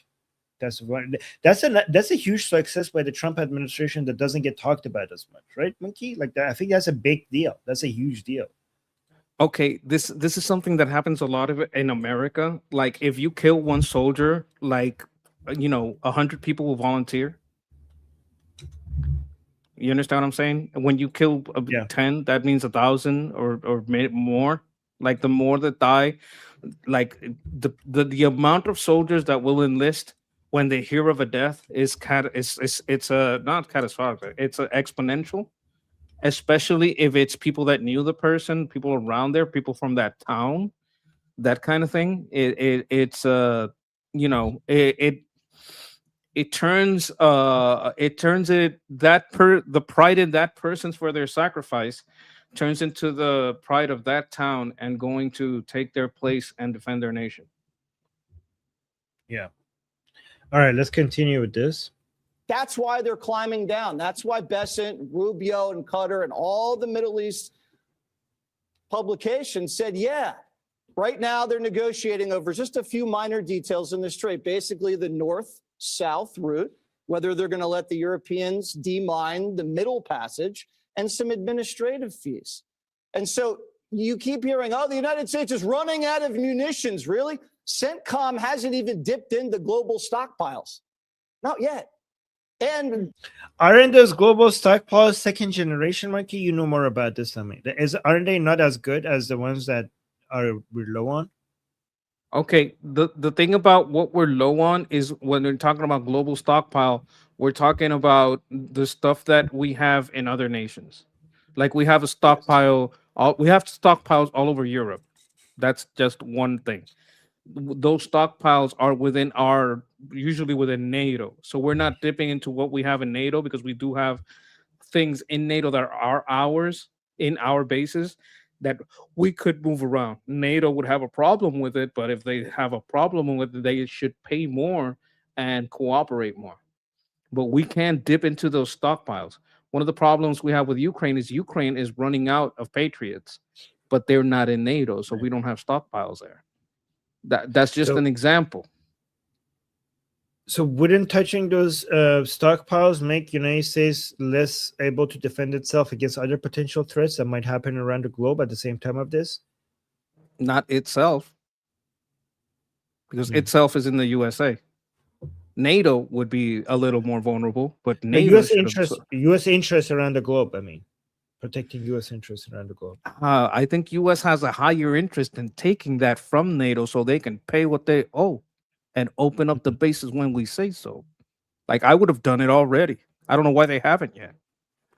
That's a huge success by the Trump administration that doesn't get talked about as much, right, Monkey? Like that, I think that's a big deal. That's a huge deal. Okay, this is something that happens a lot of it in America. Like if you kill one soldier, like 100 people will volunteer. You understand what I'm saying? When you kill 10, that means 1,000 or more. Like the more that die, like the amount of soldiers that will enlist when they hear of a death is not catastrophic. It's exponential, especially if it's people that knew the person, people around there, people from that town, that kind of thing. It turns the pride in that person's for their sacrifice turns into the pride of that town and going to take their place and defend their nation. Yeah. All right, let's continue with this. That's why they're climbing down. That's why Bessent, Rubio, and Qatar and all the Middle East publications said, yeah, right now they're negotiating over just a few minor details in the Strait, basically the north-south route, whether they're going to let the Europeans demine the middle passage, and some administrative fees. And so you keep hearing, oh, the United States is running out of munitions. Really? CENTCOM hasn't even dipped into global stockpiles. Not yet. And aren't those global stockpiles second generation, Mikey? You know more about this than me. Aren't they not as good as the ones that we're low on? Okay, the thing about what we're low on is when we're talking about global stockpile, we're talking about the stuff that we have in other nations. Like we have a stockpile, we have stockpiles all over Europe. That's just one thing. Those stockpiles are usually within NATO. So we're not dipping into what we have in NATO because we do have things in NATO that are ours in our bases that we could move around. NATO would have a problem with it, but if they have a problem with it, they should pay more and cooperate more. But we can't dip into those stockpiles. One of the problems we have with Ukraine is running out of Patriots, but they're not in NATO, so we don't have stockpiles there. That's just an example. So wouldn't touching those stockpiles make United States less able to defend itself against other potential threats that might happen around the globe at the same time of this? Not itself, because itself is in the USA. NATO would be a little more vulnerable, but NATO U.S. interests around the globe. I mean, protecting U.S. interests around the globe. I think U.S. has a higher interest in taking that from NATO so they can pay what they owe and open up the bases when we say so. Like I would have done it already. I don't know why they haven't yet.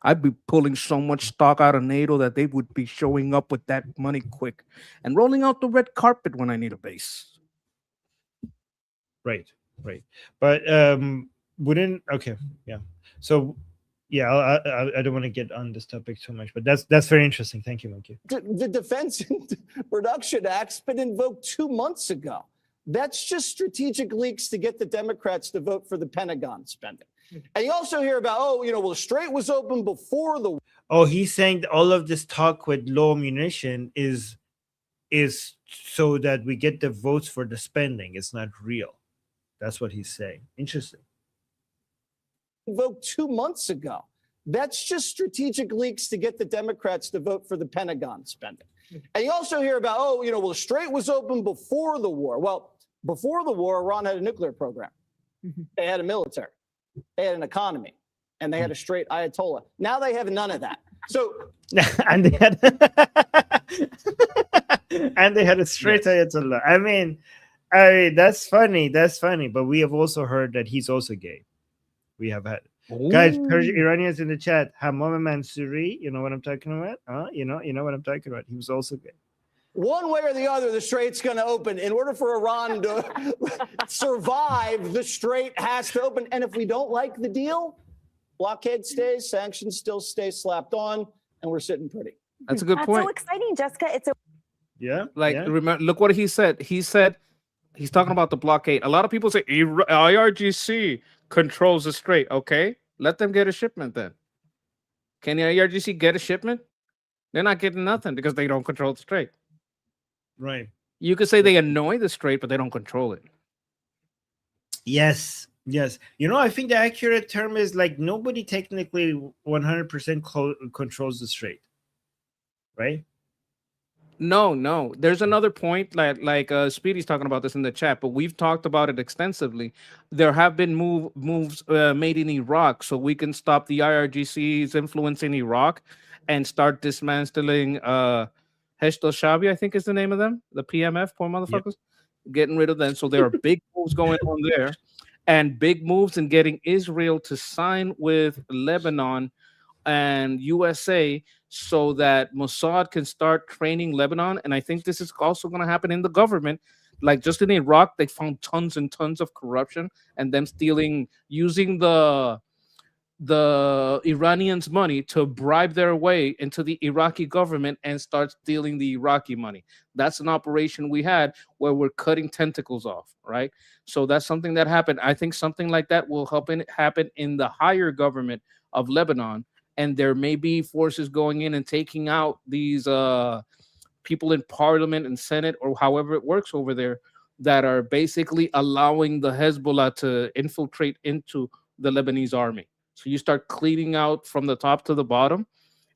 I'd be pulling so much stock out of NATO that they would be showing up with that money quick and rolling out the red carpet when I need a base. Right. But okay, yeah. So yeah, I don't want to get on this topic too much, but that's very interesting. Thank you, Monkey. the Defense Production Act's been invoked 2 months ago. That's just strategic leaks to get the Democrats to vote for the Pentagon spending. And you also hear about, the Strait was open before the. Oh, he's saying that all of this talk with low munition is so that we get the votes for the spending. It's not real. That's what he's saying. Interesting. Invoked 2 months ago. That's just strategic leaks to get the Democrats to vote for the Pentagon spending. And you also hear about, the Strait was open before the war. Well, before the war, Iran had a nuclear program. They had a military. They had an economy. And they had a straight Ayatollah. Now they have none of that. So and they had a straight Ayatollah. I mean, that's funny. But we have also heard that he's also gay. We have had guys, Iranians in the chat. Hamam Mansouri, you know what I'm talking about? You know what I'm talking about. He was also gay. One way or the other, the Strait's going to open. In order for Iran to survive, the Strait has to open. And if we don't like the deal, blockade stays, sanctions still stay slapped on, and we're sitting pretty. That's a good point. That's so exciting, Jessica. Yeah. Remember, look what he said. He said, He's talking about the blockade. A lot of people say IRGC controls the strait. Okay, let them get a shipment then. Can the IRGC get a shipment? They're not getting nothing because they don't control the strait. Right. You could say they annoy the strait, but they don't control it. Yes. Yes. I think the accurate term is like nobody technically 100% controls the strait. Right? No. There's another point like Speedy's talking about this in the chat, but we've talked about it extensively. There have been moves made in Iraq so we can stop the IRGC's influence in Iraq and start dismantling Heshtel Shabi, I think is the name of them, the PMF, poor motherfuckers, getting rid of them. So there are big moves going on there, and big moves in getting Israel to sign with Lebanon and USA so that Mossad can start training Lebanon. And I think this is also going to happen in the government. Like just in Iraq, they found tons and tons of corruption and them using the Iranians' money to bribe their way into the Iraqi government and start stealing the Iraqi money. That's an operation we had where we're cutting tentacles off, right? So that's something that happened. I think something like that will happen in the higher government of Lebanon. And there may be forces going in and taking out these people in parliament and Senate or however it works over there that are basically allowing the Hezbollah to infiltrate into the Lebanese army. So you start cleaning out from the top to the bottom.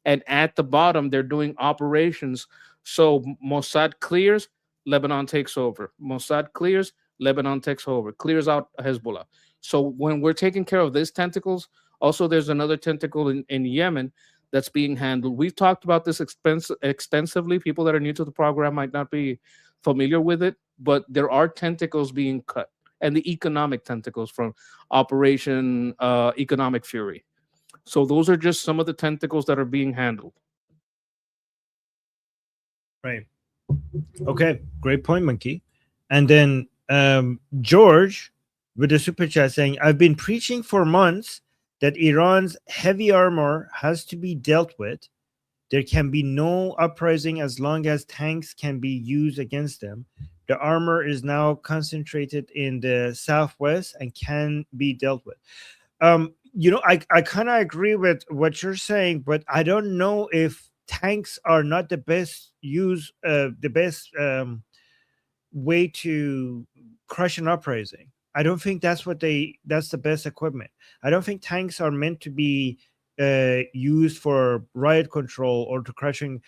And at the bottom, they're doing operations. So Mossad clears, Lebanon takes over. Mossad clears, Lebanon takes over. Clears out Hezbollah. So when we're taking care of these tentacles, also there's another tentacle in Yemen that's being handled. We've talked about this extensively. People that are new to the program might not be familiar with it, but there are tentacles being cut. And the economic tentacles from Operation Economic Fury. So those are just some of the tentacles that are being handled. Right. Okay. Great point, Monkey. And then George with the super chat saying, I've been preaching for months that Iran's heavy armor has to be dealt with. There can be no uprising as long as tanks can be used against them. The armor is now concentrated in the southwest and can be dealt with. I kind of agree with what you're saying, but I don't know if tanks are not the best way to crush an uprising. I don't think that's the best equipment. I don't think tanks are meant to be used for riot control or to crush an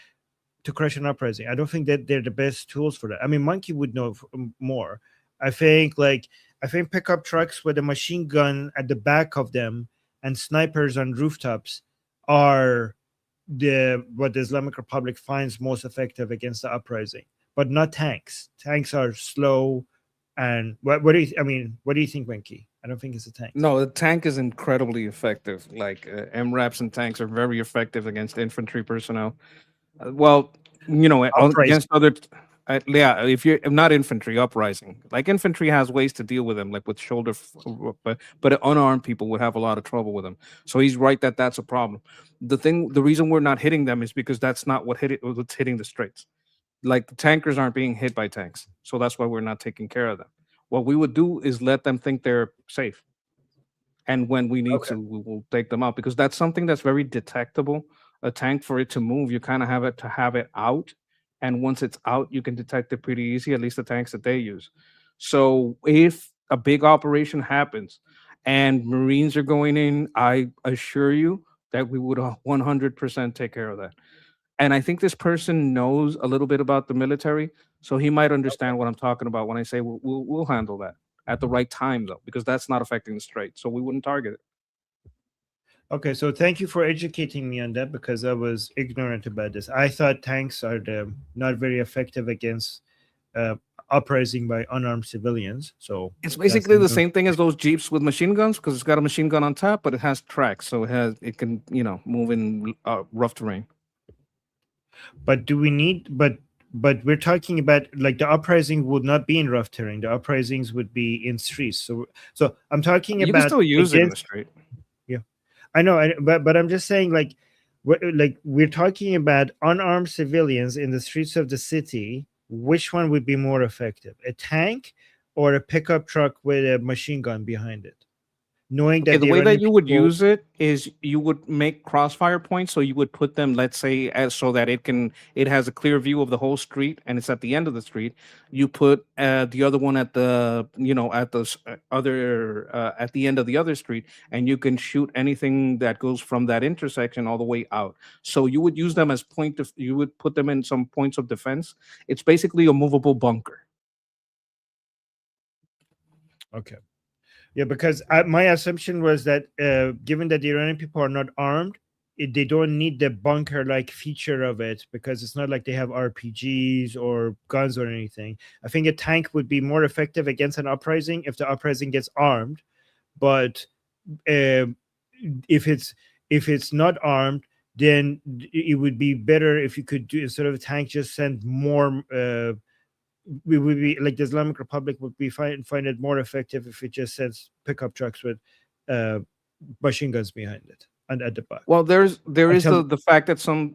uprising. I don't think that they're the best tools for that. I mean, Monkey would know more. I think pickup trucks with a machine gun at the back of them and snipers on rooftops are what the Islamic Republic finds most effective against the uprising, but not tanks. Tanks are slow. And what do you think, Monkey? I don't think it's a tank. No, the tank is incredibly effective. Like MRAPs and tanks are very effective against infantry personnel. Against other, if you're not infantry, uprising. Like infantry has ways to deal with them, like with shoulder, but unarmed people would have a lot of trouble with them. So he's right that's a problem. The reason we're not hitting them is because that's not what's hitting the straits. Like the tankers aren't being hit by tanks, so that's why we're not taking care of them. What we would do is let them think they're safe, and when we need to, we will take them out because that's something that's very detectable. A tank, for it to move, you kind of have it out, and once it's out, you can detect it pretty easy. At least the tanks that they use. So if a big operation happens and Marines are going in, I assure you that we would 100% take care of that. And I think this person knows a little bit about the military, so he might understand what I'm talking about when I say we'll handle that at the right time, though, because that's not affecting the strait, so we wouldn't target it. Okay, so thank you for educating me on that because I was ignorant about this. I thought tanks are not very effective against uprising by unarmed civilians. So it's basically the same thing as those Jeeps with machine guns because it's got a machine gun on top, but it has tracks, so it can move in rough terrain. But do we need? But we're talking about like the uprising would not be in rough terrain. The uprisings would be in streets. So I'm talking about. You can still use it in the street. Yeah, I know. But I'm just saying we're talking about unarmed civilians in the streets of the city. Which one would be more effective? A tank or a pickup truck with a machine gun behind it, knowing Okay, that the the way that Iranian you would people. use it is you would make crossfire points. So you would put them, let's say, as so that it has a clear view of the whole street and it's at the end of the street. You put the other one at the at the other at the end of the other street, and you can shoot anything that goes from that intersection all the way out. So you would use them as you would put them in some points of defense. It's basically a movable bunker. Okay. Yeah, because my assumption was that given that the Iranian people are not armed, they don't need the bunker-like feature of it, because it's not like they have RPGs or guns or anything. I think a tank would be more effective against an uprising if the uprising gets armed, but if it's not armed, then it would be better if you could do, instead of a tank, just send more. We would be like the Islamic Republic would be find it more effective if it just sends pickup trucks with machine guns behind it and at the back. Well, there is Until the fact that some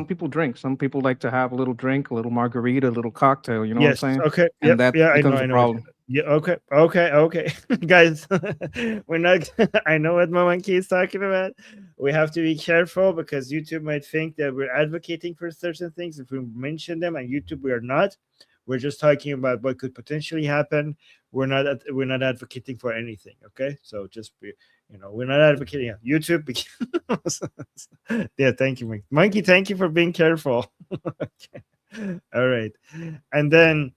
people drink. Some people like to have a little drink, a little margarita, a little cocktail. You know yes, what I'm saying? okay, And yep, that yeah, I know, becomes a I know. problem. Yeah, okay, guys, we're not. I know what my monkey is talking about. We have to be careful because YouTube might think that we're advocating for certain things if we mention them, and YouTube we are not. We're just talking about what could potentially happen. We're not advocating for anything. Okay, so just be, we're not advocating YouTube. Yeah, thank you, Monkey. Thank you for being careful. Okay. All right, and then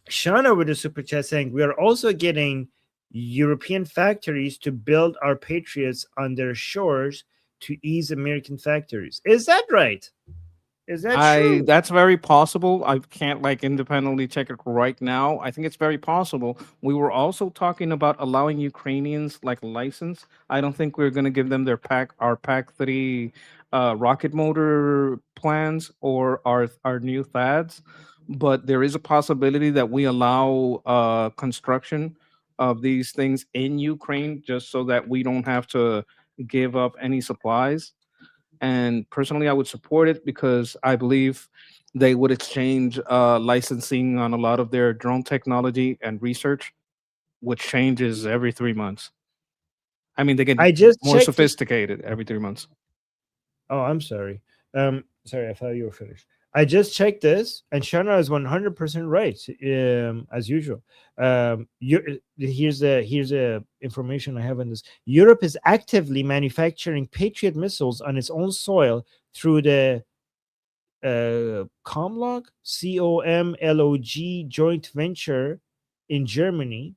Shauna with a super chat saying we are also getting European factories to build our patriots on their shores to ease American factories. Is that right? Is that true? That's very possible. I can't independently check it right now. I think it's very possible. We were also talking about allowing Ukrainians license. I don't think we're going to give them their our Pack 3 rocket motor plans or our new THAADs, but there is a possibility that we allow construction of these things in Ukraine just so that we don't have to give up any supplies. And personally, I would support it because I believe they would exchange licensing on a lot of their drone technology and research, which changes every 3 months. I mean, they get I just more checked. sophisticated every 3 months. Oh, I'm sorry. Sorry, I thought you were finished. I just checked this, and Shana is 100% right, as usual. Here's the information I have on this. Europe is actively manufacturing Patriot missiles on its own soil through the Comlog, COMLOG joint venture in Germany.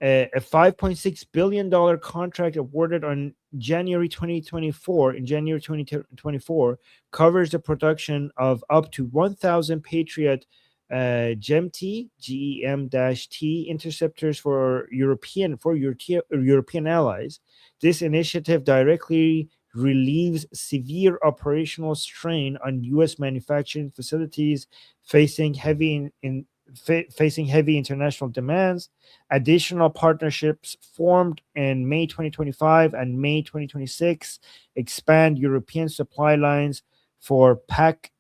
A $5.6 billion contract awarded on January 2024 covers the production of up to 1,000 Patriot GEM-T interceptors for European allies. This initiative directly relieves severe operational strain on U.S. manufacturing facilities facing heavy international demands. Additional partnerships formed in May 2025 and May 2026 expand European supply lines for Pack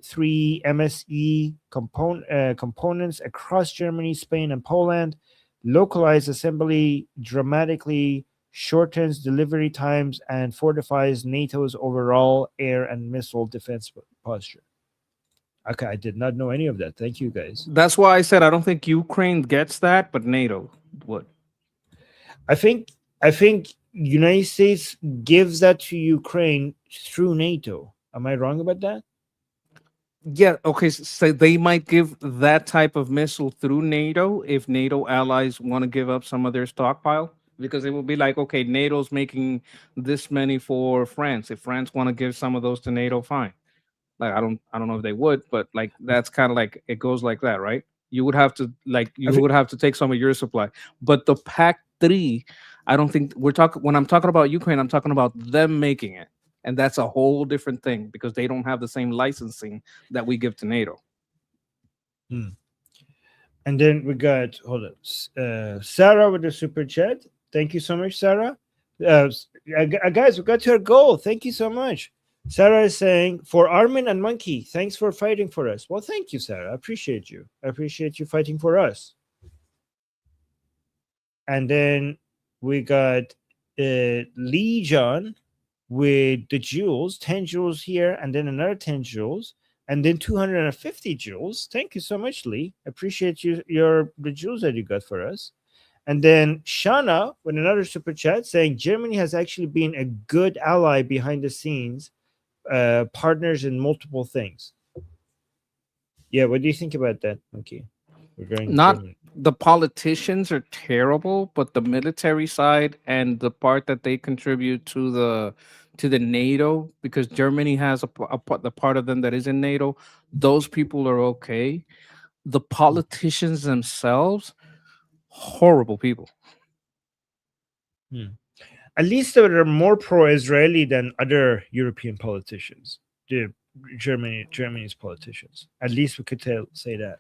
3 MSE components across Germany, Spain, and Poland. Localized assembly dramatically shortens delivery times and fortifies NATO's overall air and missile defense posture. Okay, I did not know any of that. Thank you, guys. That's why I said I don't think Ukraine gets that, but NATO would. I think United States gives that to Ukraine through NATO. Am I wrong about that? Yeah, okay, so they might give that type of missile through NATO if NATO allies want to give up some of their stockpile, because it will be like, okay, NATO's making this many for France. If France want to give some of those to NATO, fine. I don't know if they would, but that's kind of like it goes like that, right? You would have to would have to take some of your supply. But the Pack 3, I don't think we're talking when I'm talking about Ukraine, I'm talking about them making it. And that's a whole different thing because they don't have the same licensing that we give to NATO. And then we got Sarah with the super chat. Thank you so much, Sarah. Guys, we got to our goal. Thank you so much. Sarah is saying, for Armin and Monkey, thanks for fighting for us. Well, thank you, Sarah. I appreciate you. I appreciate you fighting for us. and then we got Lee John with the jewels, 10 jewels here, and then another 10 jewels, and then 250 jewels. Thank you so much, Lee. Appreciate the jewels that you got for us. And then Shana with another super chat saying Germany has actually been a good ally behind the scenes, partners in multiple things. Yeah, what do you think about that, Monkey? Regarding Not Germany. the politicians are terrible, but the military side and the part that they contribute to the NATO, because Germany has the part of them that is in NATO, those people are okay. The politicians themselves, horrible people. At least they are more pro-Israeli than other European politicians. The Germany's politicians. At least we could say that.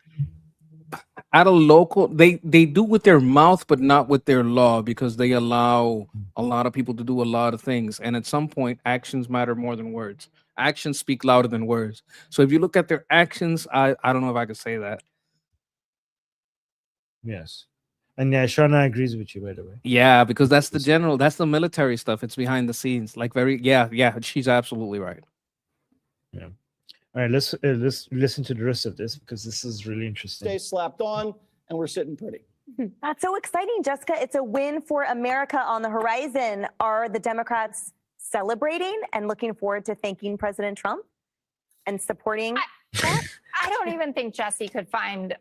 At a local, they do with their mouth, but not with their law, because they allow a lot of people to do a lot of things. And at some point, actions matter more than words. Actions speak louder than words. So if you look at their actions, I don't know if I could say that. Yes. And yeah, Shana agrees with you, by the way. Yeah, because that's the military stuff. It's behind the scenes. Like yeah, she's absolutely right. Yeah. All right, let's listen to the rest of this, because this is really interesting. Stay slapped on, and we're sitting pretty. That's so exciting, Jessica. It's a win for America on the horizon. Are the Democrats celebrating and looking forward to thanking President Trump and supporting? I don't even think Jesse could find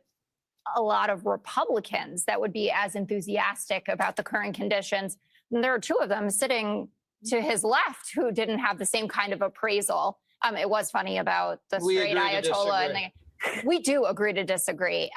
a lot of Republicans that would be as enthusiastic about the current conditions. And there are two of them sitting to his left who didn't have the same kind of appraisal. It was funny about the Strait Ayatollah. And we do agree to disagree.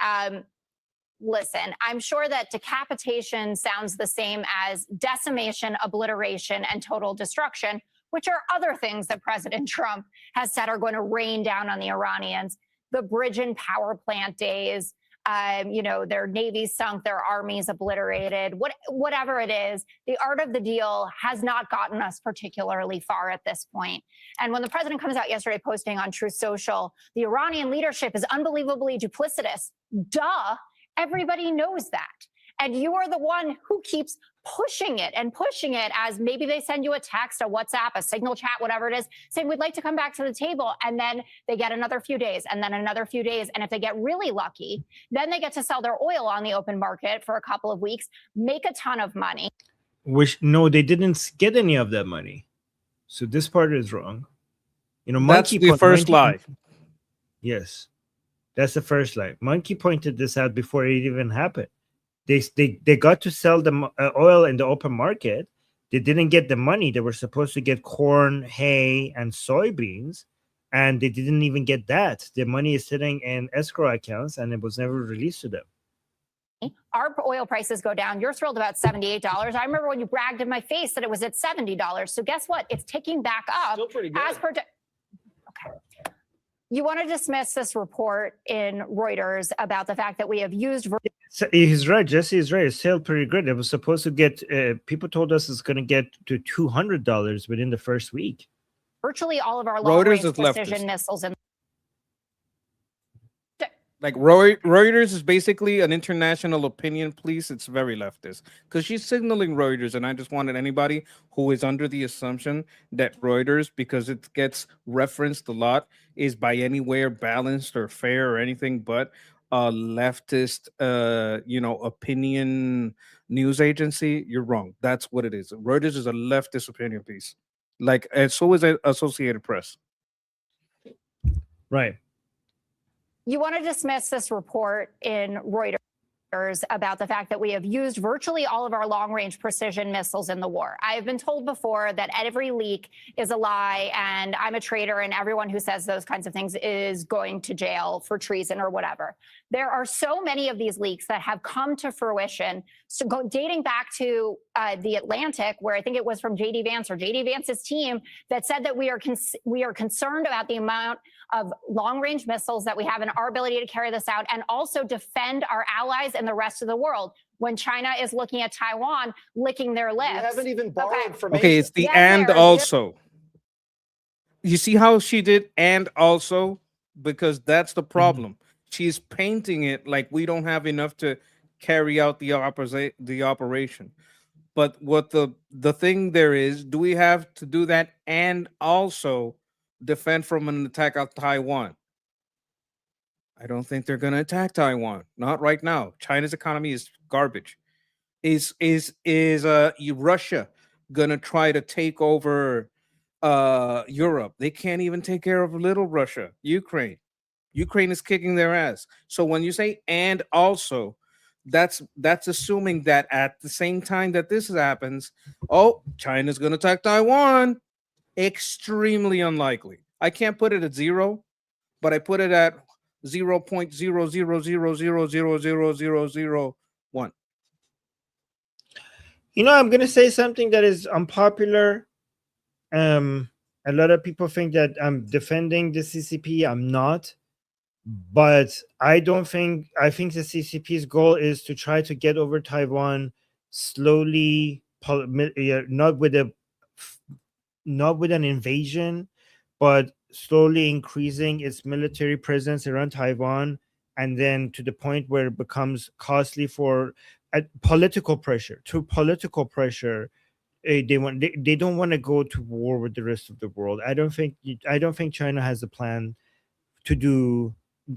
Listen, I'm sure that decapitation sounds the same as decimation, obliteration, and total destruction, which are other things that President Trump has said are going to rain down on the Iranians. The bridge and power plant days, their navies sunk, their armies obliterated, whatever it is, the art of the deal has not gotten us particularly far at this point. And when the president comes out yesterday posting on Truth Social, the Iranian leadership is unbelievably duplicitous. Duh, everybody knows that. And you are the one who keeps pushing it as maybe they send you a text, a WhatsApp, a Signal chat, whatever it is, saying we'd like to come back to the table. And then they get another few days and then another few days. And if they get really lucky, then they get to sell their oil on the open market for a couple of weeks, make a ton of money. No, they didn't get any of that money. So this part is wrong. That's the first lie. Yes, that's the first lie. Monkey pointed this out before it even happened. They got to sell the oil in the open market. They didn't get the money. They were supposed to get corn, hay, and soybeans, and they didn't even get that. The money is sitting in escrow accounts, and it was never released to them. Our oil prices go down. You're thrilled about $78. I remember when you bragged in my face that it was at $70. So guess what? It's ticking back up. Still pretty good. Okay. You want to dismiss this report in Reuters about the fact that we have used. So he's right. Jesse is right. It's still pretty good. It was supposed to get. People told us it's going to get to $200 within the first week. Virtually all of our long-range precision leftist. missiles in. Like Reuters is basically an international opinion police. It's very leftist because she's signaling Reuters, and I just wanted anybody who is under the assumption that Reuters, because it gets referenced a lot, is by anywhere balanced or fair or anything but a leftist, opinion news agency. You're wrong. That's what it is. Reuters is a leftist opinion piece, and so is Associated Press. Right. You want to dismiss this report in Reuters about the fact that we have used virtually all of our long-range precision missiles in the war. I have been told before that every leak is a lie and I'm a traitor, and everyone who says those kinds of things is going to jail for treason or whatever. There are so many of these leaks that have come to fruition, dating back to the Atlantic, where I think it was from J.D. Vance or J.D. Vance's team that said that we are concerned about the amount of long-range missiles that we have and our ability to carry this out and also defend our allies and the rest of the world when China is looking at Taiwan, licking their lips. You haven't even borrowed from Okay, Asia. it's the and also. You see how she did and also? Because that's the problem. She's painting it like we don't have enough to carry out the operation. But what the thing there is, do we have to do that and also defend from an attack of Taiwan? I don't think they're going to attack Taiwan. Not right now. China's economy is garbage. Is Russia going to try to take over Europe? They can't even take care of little Russia, Ukraine. Ukraine is kicking their ass. So when you say and also, that's assuming that at the same time that this happens, oh, China's going to attack Taiwan. Extremely unlikely. I can't put it at 0, but I put it at 0.00000000001. You know, I'm gonna say something that is unpopular. A lot of people think that I'm defending the CCP. I'm not, but I don't think. I think the CCP's goal is to try to get over Taiwan slowly, not with an invasion, but slowly increasing its military presence around Taiwan, and then to the point where it becomes costly for political pressure. They don't want to go to war with the rest of the world. I don't think China has a plan to do.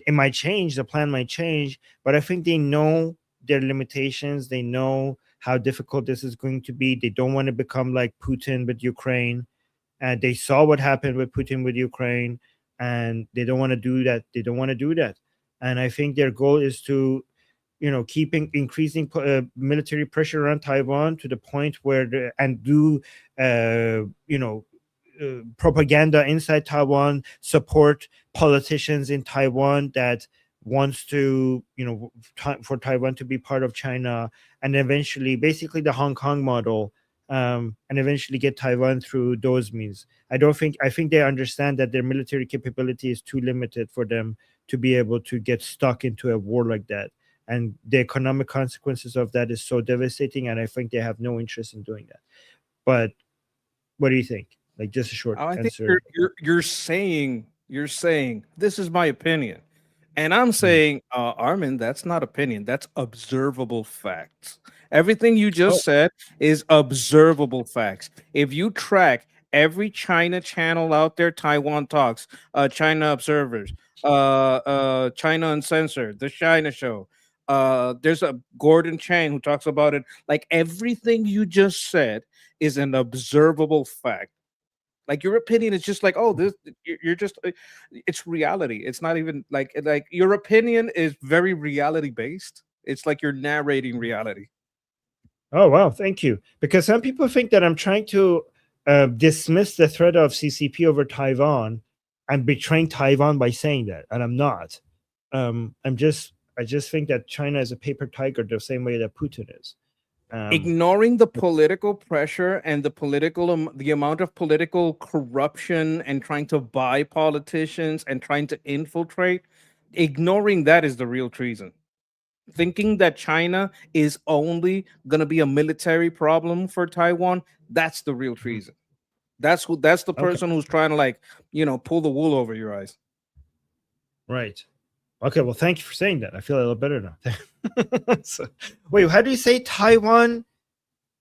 It might change. The plan might change, but I think they know their limitations. They know how difficult this is going to be. They don't want to become like Putin with Ukraine. And they saw what happened with Putin with Ukraine, and they don't want to do that. And I think their goal is to, keep increasing military pressure around Taiwan to the point where propaganda inside Taiwan, support politicians in Taiwan that wants to, for Taiwan to be part of China, and eventually, basically the Hong Kong model. And eventually get Taiwan through those means. I think they understand that their military capability is too limited for them to be able to get stuck into a war like that. And the economic consequences of that is so devastating, and I think they have no interest in doing that. But what do you think? Like, just a short I think answer. you're saying this is my opinion, and I'm saying, Armin, that's not opinion. That's observable facts. Everything you just said is observable facts. If you track every China channel out there, Taiwan Talks, China Observers, China Uncensored, The China Show. There's a Gordon Chang who talks about it. Like, everything you just said is an observable fact. Like, your opinion is just like, oh, this you're just it's reality. It's not even like your opinion is very reality based. It's like you're narrating reality. Oh, wow. Thank you. Because some people think that I'm trying to dismiss the threat of CCP over Taiwan and betraying Taiwan by saying that. And I'm not. I just think that China is a paper tiger the same way that Putin is. Ignoring the political pressure and the amount of political corruption and trying to buy politicians and trying to infiltrate, ignoring that is the real treason. Thinking that China is only going to be a military problem for Taiwan, that's the real treason. That's the person who's trying to pull the wool over your eyes. Right. Okay, well, thank you for saying that. I feel a little better now. So, wait, how do you say Taiwan?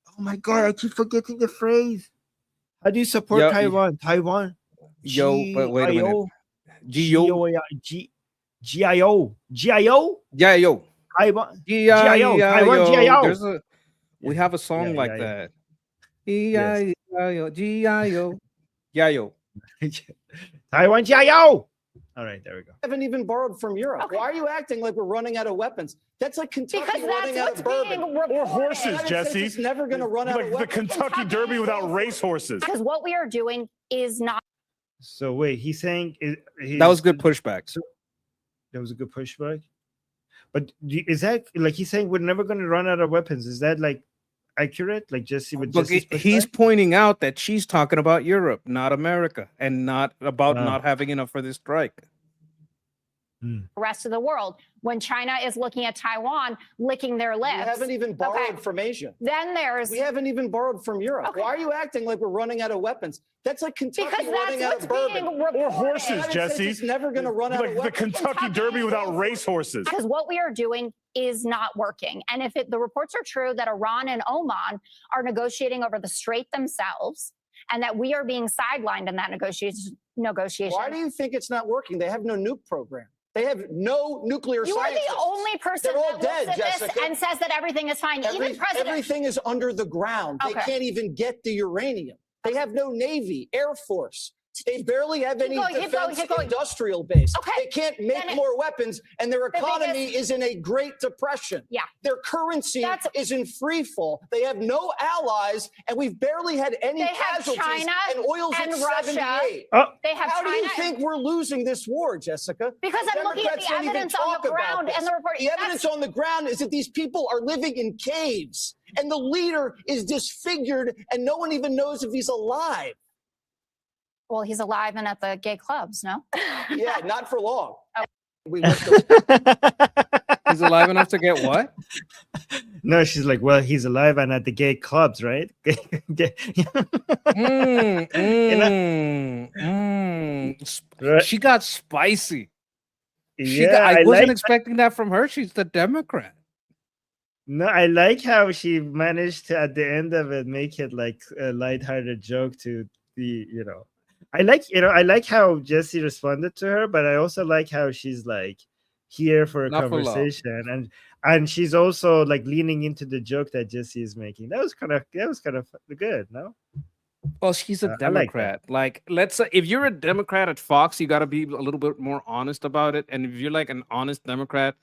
Oh my God, I keep forgetting the phrase. How do you support Taiwan? Taiwan. But wait a minute. GIO. Taiwan. GIO. We have a song like that. GIO. Taiwan GIO. All right, there we go. Haven't even borrowed from Europe. Okay. Why are you acting like we're running out of weapons? That's like Kentucky running out of bourbon. Or horses, Jesse. It's never going to run out of weapons. The Kentucky Derby without racehorses. Because what we are doing is not. So wait, he's saying that was good pushback. So that was a good pushback. But is that like he's saying we're never going to run out of weapons? Is that like accurate? Like Jesse would just he's pointing out that she's talking about Europe, not America, and not about not having enough for this strike. the rest of the world. When China is looking at Taiwan, licking their lips. We haven't even borrowed from Asia. Then there's. We haven't even borrowed from Europe. Okay. Why are you acting like we're running out of weapons? That's like Kentucky Because running out that's of what's bourbon. being reported. Or horses, United States Jesse. is never going to run out Like of the weapons. Kentucky Derby without racehorses. Because what we are doing is not working. And if the reports are true that Iran and Oman are negotiating over the Strait themselves, and that we are being sidelined in that negotiation. Why do you think it's not working? They have no nuke program. They have no nuclear You are scientists. the only person They're all that dead, looks at Jessica. this and says that everything is fine. Even President. Everything is under the ground. They Okay. can't even get the uranium. They have no Navy, Air Force. They barely have any defense industrial base. Okay. They can't make Then more weapons, and their the economy biggest- is in a Great Depression. Yeah. Their currency is in free fall. They have no allies, and we've barely had any They have casualties. China and oil's and at Russia. 78. Oh. They have How do you China think we're losing this war, Jessica? Because The I'm looking at Democrats the don't even evidence on talk the about ground this. and the report. The evidence on the ground is that these people are living in caves, and the leader is disfigured, and no one even knows if he's alive. Well, he's alive and at the gay clubs, no? Yeah, not for long. We He's alive enough to get what? No, she's like, well, he's alive and at the gay clubs, right? Right. She got spicy. Yeah, I wasn't like- expecting that from her. She's the Democrat. No, I like how she managed to, at the end of it, make it like a lighthearted joke to the, I like how Jesse responded to her, but I also like how she's like here for a Not for love. conversation, and she's also like leaning into the joke that Jesse is making. That was kind of good, no? Well, she's a I like that. Democrat. Like, let's say if you're a Democrat at Fox, you got to be a little bit more honest about it. And if you're like an honest Democrat,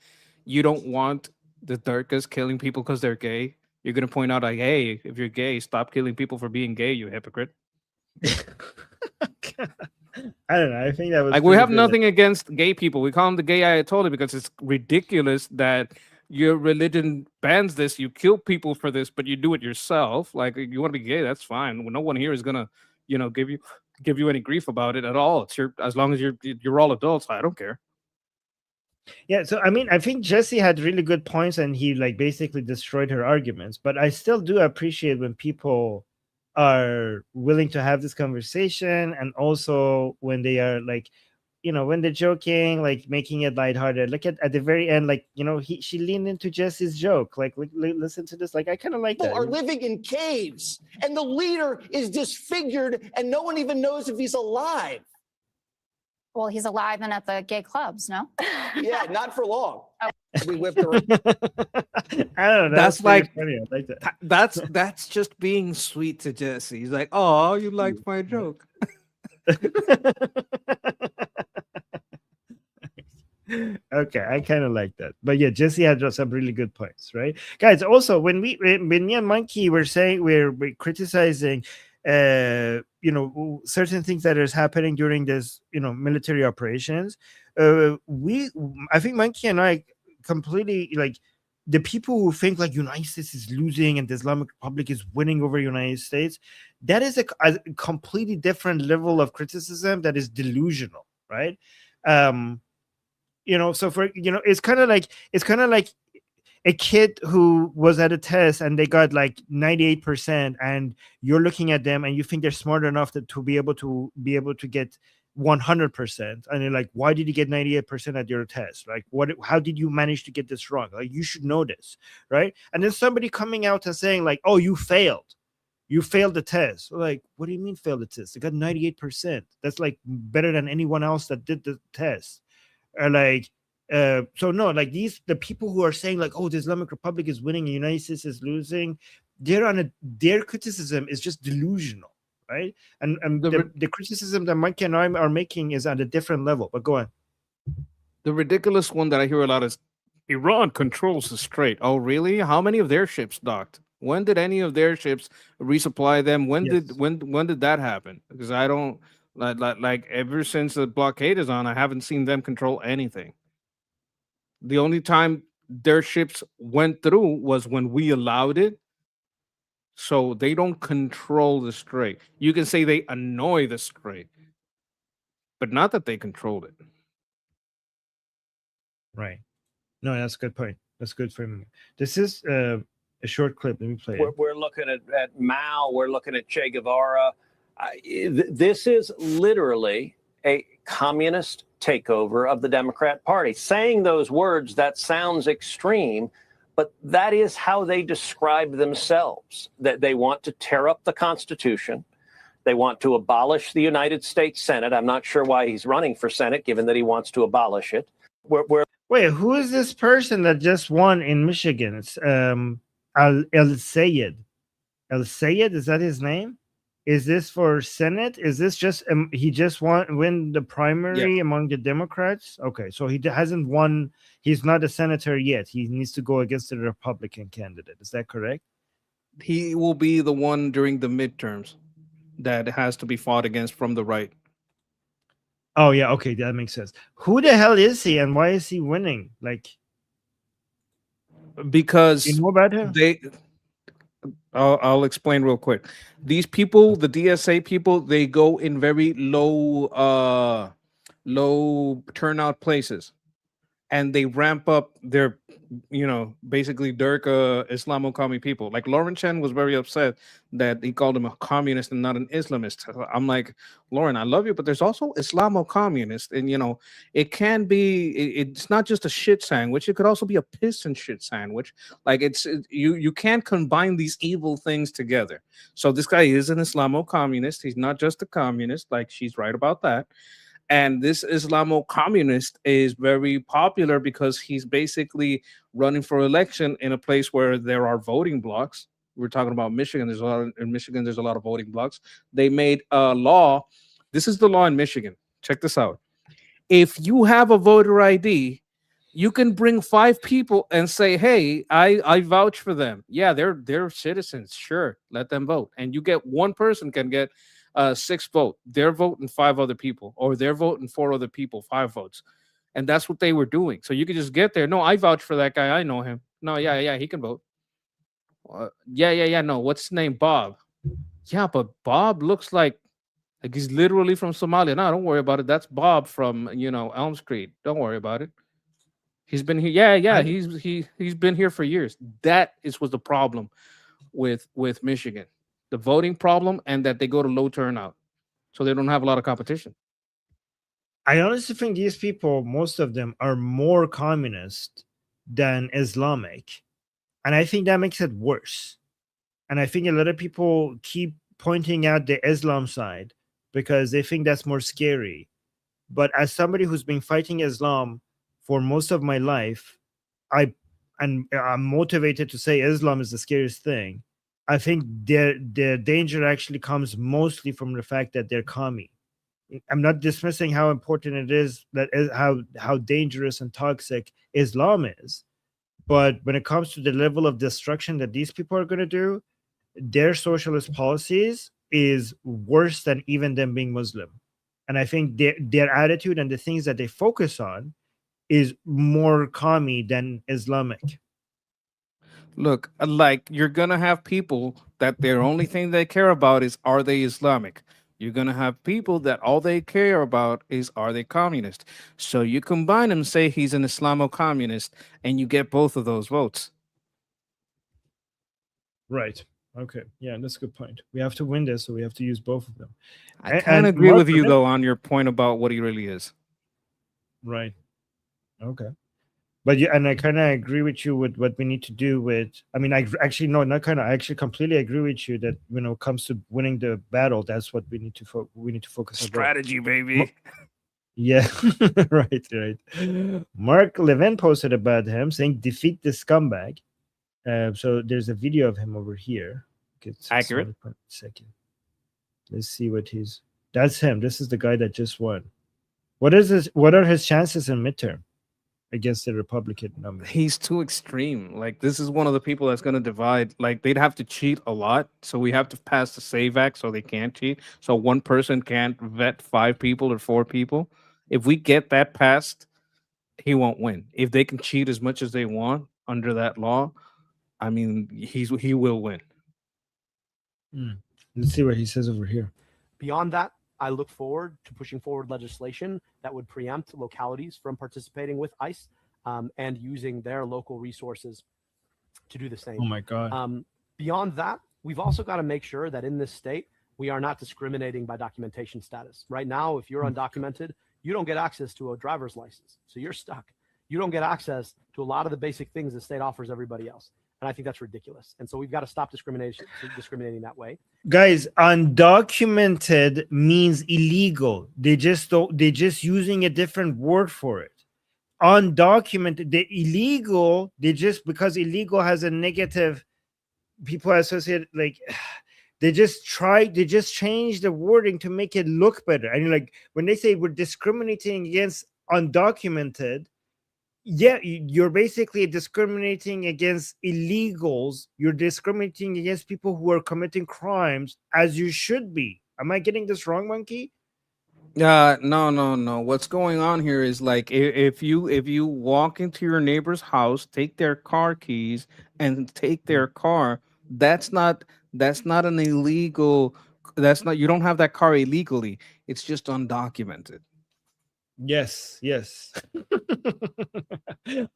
you don't want the Durkas killing people because they're gay. You're gonna point out like, hey, if you're gay, stop killing people for being gay, you hypocrite. I don't know. I think that was Like, we pretty have good. nothing against gay people. We call them the gay Ayatollah because it's ridiculous that your religion bans this. You kill people for this, but you do it yourself. Like, if you want to be gay, that's fine. No one here is gonna, give you any grief about it at all. It's as long as you're all adults. I don't care. Yeah, so I mean, I think Jesse had really good points, and he like basically destroyed her arguments. But I still do appreciate when people are willing to have this conversation, and also when they are like, when they're joking, like making it lighthearted. Look at the very end, like she leaned into Jesse's joke. Like, listen to this. Like, I kind of like that. People are living in caves, and the leader is disfigured, and no one even knows if he's alive. Well, he's alive and at the gay clubs, no? Yeah, not for long. We whipped her. I don't know. That's pretty like funny. I like that. that's just being sweet to Jesse. He's like, oh, you liked my joke. Okay, I kind of like that. But yeah, Jesse had some really good points, right? Guys, also when me and Monkey were saying we're criticizing certain things that is happening during this, military operations, I think Monkey and I completely like the people who think like United States is losing and the Islamic Republic is winning over United States. That is a completely different level of criticism that is delusional, right? So for it's kind of like a kid who was at a test and they got like 98%, and you're looking at them and you think they're smart enough to be able to get 100%, and you're like, why did you get 98% at your test? Like, how did you manage to get this wrong? Like, you should know this, right? And then somebody coming out and saying like, oh, you failed the test. Like, what do you mean failed the test? They got 98%. That's like better than anyone else that did the test. Or like, so no, like the people who are saying like, oh, the Islamic Republic is winning, the United States is losing, their criticism is just delusional, right? And the criticism that Mike and I are making is at a different level. But go on. The ridiculous one that I hear a lot is Iran controls the Strait. Oh, really? How many of their ships docked? When did any of their ships resupply them? When did that happen? Because I don't like ever since the blockade is on, I haven't seen them control anything. The only time their ships went through was when we allowed it. So they don't control the Strait. You can say they annoy the Strait, but not that they control it. Right. No, that's a good point. That's good for him. This is a short clip. Let me play it. We're looking at Mao. We're looking at Che Guevara. This is literally a communist takeover of the Democrat Party. Saying those words, that sounds extreme, but that is how they describe themselves, that they want to tear up the Constitution. They want to abolish the United States Senate. I'm not sure why he's running for Senate, given that he wants to abolish it. Wait, who is this person that just won in Michigan? It's El Sayed. El Sayed, is that his name? Is this for Senate? Is this just he just win the primary among the Democrats? Okay, so he hasn't won. He's not a senator yet. He needs to go against the Republican candidate. Is that correct? He will be the one during the midterms that has to be fought against from the right. Oh yeah, okay, that makes sense. Who the hell is he, and why is he winning? Like, because you know about him? I'll explain real quick. These people, the DSA people, they go in very low turnout places, and they ramp up their, basically Dirk Islamo-Commie people. Like Lauren Chen was very upset that he called him a communist and not an Islamist. I'm like, Lauren, I love you, but there's also Islamo-communist, and it can be. It's not just a shit sandwich. It could also be a piss and shit sandwich. Like you can't combine these evil things together. So this guy is an Islamo-communist. He's not just a communist. Like, she's right about that. And this Islamo-communist is very popular because he's basically running for election in a place where there are voting blocks. We're talking about Michigan. In Michigan, there's a lot of voting blocks. They made a law. This is the law in Michigan. Check this out. If you have a voter ID, you can bring 5 people and say, hey, I vouch for them. Yeah, they're citizens. Sure, let them vote. And you get one person can get 6 votes. Their vote and 5 other people, or their vote and 4 other people, 5 votes. And that's what they were doing. So you could just get there. No, I vouch for that guy. I know him. No, yeah, he can vote. Yeah. No, what's his name? Bob. Yeah, but Bob looks like he's literally from Somalia. No, don't worry about it. That's Bob from Elm Street. Don't worry about it. He's been here. Yeah. He's been here for years. That was the problem with Michigan. The voting problem, and that they go to low turnout, so they don't have a lot of competition. I honestly think these people, most of them, are more communist than Islamic, and I think that makes it worse. And I think a lot of people keep pointing out the Islam side because they think that's more scary. But as somebody who's been fighting Islam for most of my life, I'm motivated to say Islam is the scariest thing. I think their danger actually comes mostly from the fact that they're commie. I'm not dismissing how important it is, how dangerous and toxic Islam is, but when it comes to the level of destruction that these people are going to do, their socialist policies is worse than even them being Muslim. And I think their attitude and the things that they focus on is more commie than Islamic. Look, like, you're gonna have people that their only thing they care about is, are they Islamic? You're gonna have people that all they care about is, are they communist? So you combine them, say he's an Islamo-communist, and you get both of those votes. Right. Okay. Yeah, that's a good point. We have to win this, so we have to use both of them. I kind of agree with you, though, on your point about what he really is. Right. Okay. But yeah, and I kind of agree with you with what we need to do with. I mean, I actually no, not kind of. I actually completely agree with you that when it comes to winning the battle, that's what we need to focus on. Strategy, baby. Yeah, right. Mark Levin posted about him saying, "Defeat the scumbag." So there's a video of him over here. Accurate. Second. Let's see what he's. That's him. This is the guy that just won. What is this? What are his chances in midterm against the Republican nominee? He's too extreme. Like, this is one of the people that's going to divide. Like, they'd have to cheat a lot. So we have to pass the SAVE Act so they can't cheat. So one person can't vet 5 people or 4 people. If we get that passed, he won't win. If they can cheat as much as they want under that law, I mean, he will win. Let's see what he says over here. Beyond that, I look forward to pushing forward legislation that would preempt localities from participating with ICE and using their local resources to do the same. Oh my God. Beyond that, we've also got to make sure that in this state, we are not discriminating by documentation status. Right now, if you're undocumented, you don't get access to a driver's license. So you're stuck. You don't get access to a lot of the basic things the state offers everybody else. And I think that's ridiculous. And so we've got to stop discriminating that way. Guys, undocumented means illegal. They're just using a different word for it. Undocumented, the illegal, because illegal has a negative, people associate, like, they just change the wording to make it look better. And like when they say we're discriminating against undocumented, yeah, you're basically discriminating against illegals. You're discriminating against people who are committing crimes, as you should be. Am I getting this wrong, Monkey? No. What's going on here is like if you walk into your neighbor's house, take their car keys and take their car, that's not an illegal. You don't have that car illegally. It's just undocumented. Yes.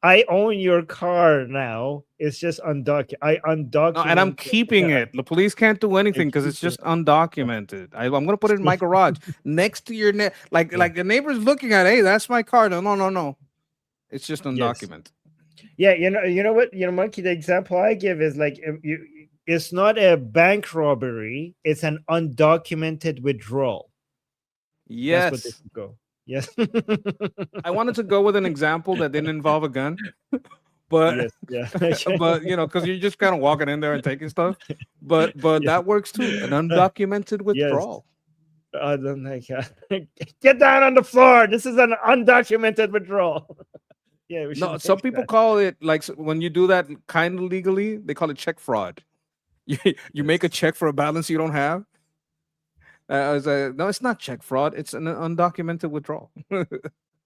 I own your car now. It's just undocumented. No, and I'm keeping it. The police can't do anything because it's just undocumented. I'm gonna put it in my garage next to your like the neighbor's looking at. Hey, that's my car. No. It's just undocumented. Yes. Yeah, you know what, Monkey. The example I give is like it's not a bank robbery. It's an undocumented withdrawal. Yes. That's what this would go. Yes. I wanted to go with an example that didn't involve a gun, but yes, but because you're just kind of walking in there and taking stuff, but that works too. An undocumented withdrawal. Get down on the floor. This is an undocumented withdrawal. Yeah. No, some people call it, like, when you do that kind of legally, they call it check fraud. You make a check for a balance you don't have. I was like, no, it's not check fraud. It's an undocumented withdrawal.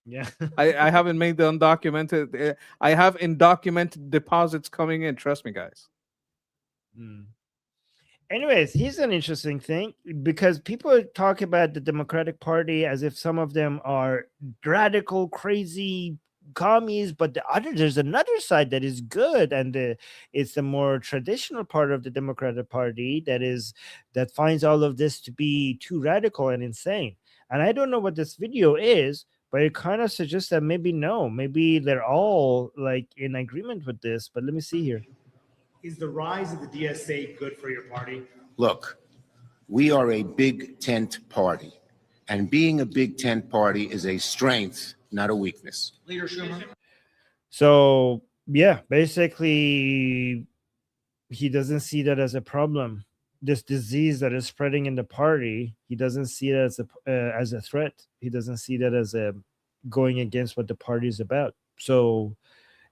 Yeah. I haven't made the undocumented. I have undocumented deposits coming in. Trust me, guys. Anyways, here's an interesting thing, because people talk about the Democratic Party as if some of them are radical, crazy commies, but there's another side that is good, and it's the more traditional part of the Democratic Party that finds all of this to be too radical and insane. And I don't know what this video is, but it kind of suggests that maybe they're all like in agreement with this. But let me see here. Is the rise of the DSA good for your party? Look, we are a big tent party, and being a big tent party is a strength, not a weakness. So yeah, basically, he doesn't see that as a problem. This disease that is spreading in the party, he doesn't see it as a threat. He doesn't see that as a going against what the party is about. So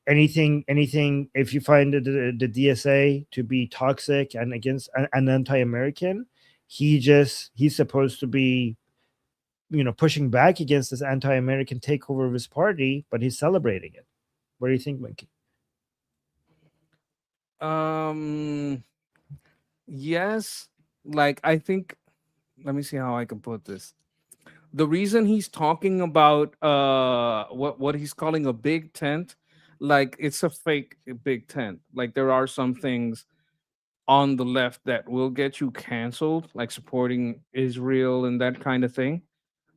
anything, if you find the DSA to be toxic and against an anti-American, he's supposed to be, pushing back against this anti-American takeover of his party, but he's celebrating it. What do you think, Minky? Yes. Like, I think, let me see how I can put this. The reason he's talking about what he's calling a big tent, like, it's a fake big tent. Like, there are some things on the left that will get you canceled, like supporting Israel and that kind of thing.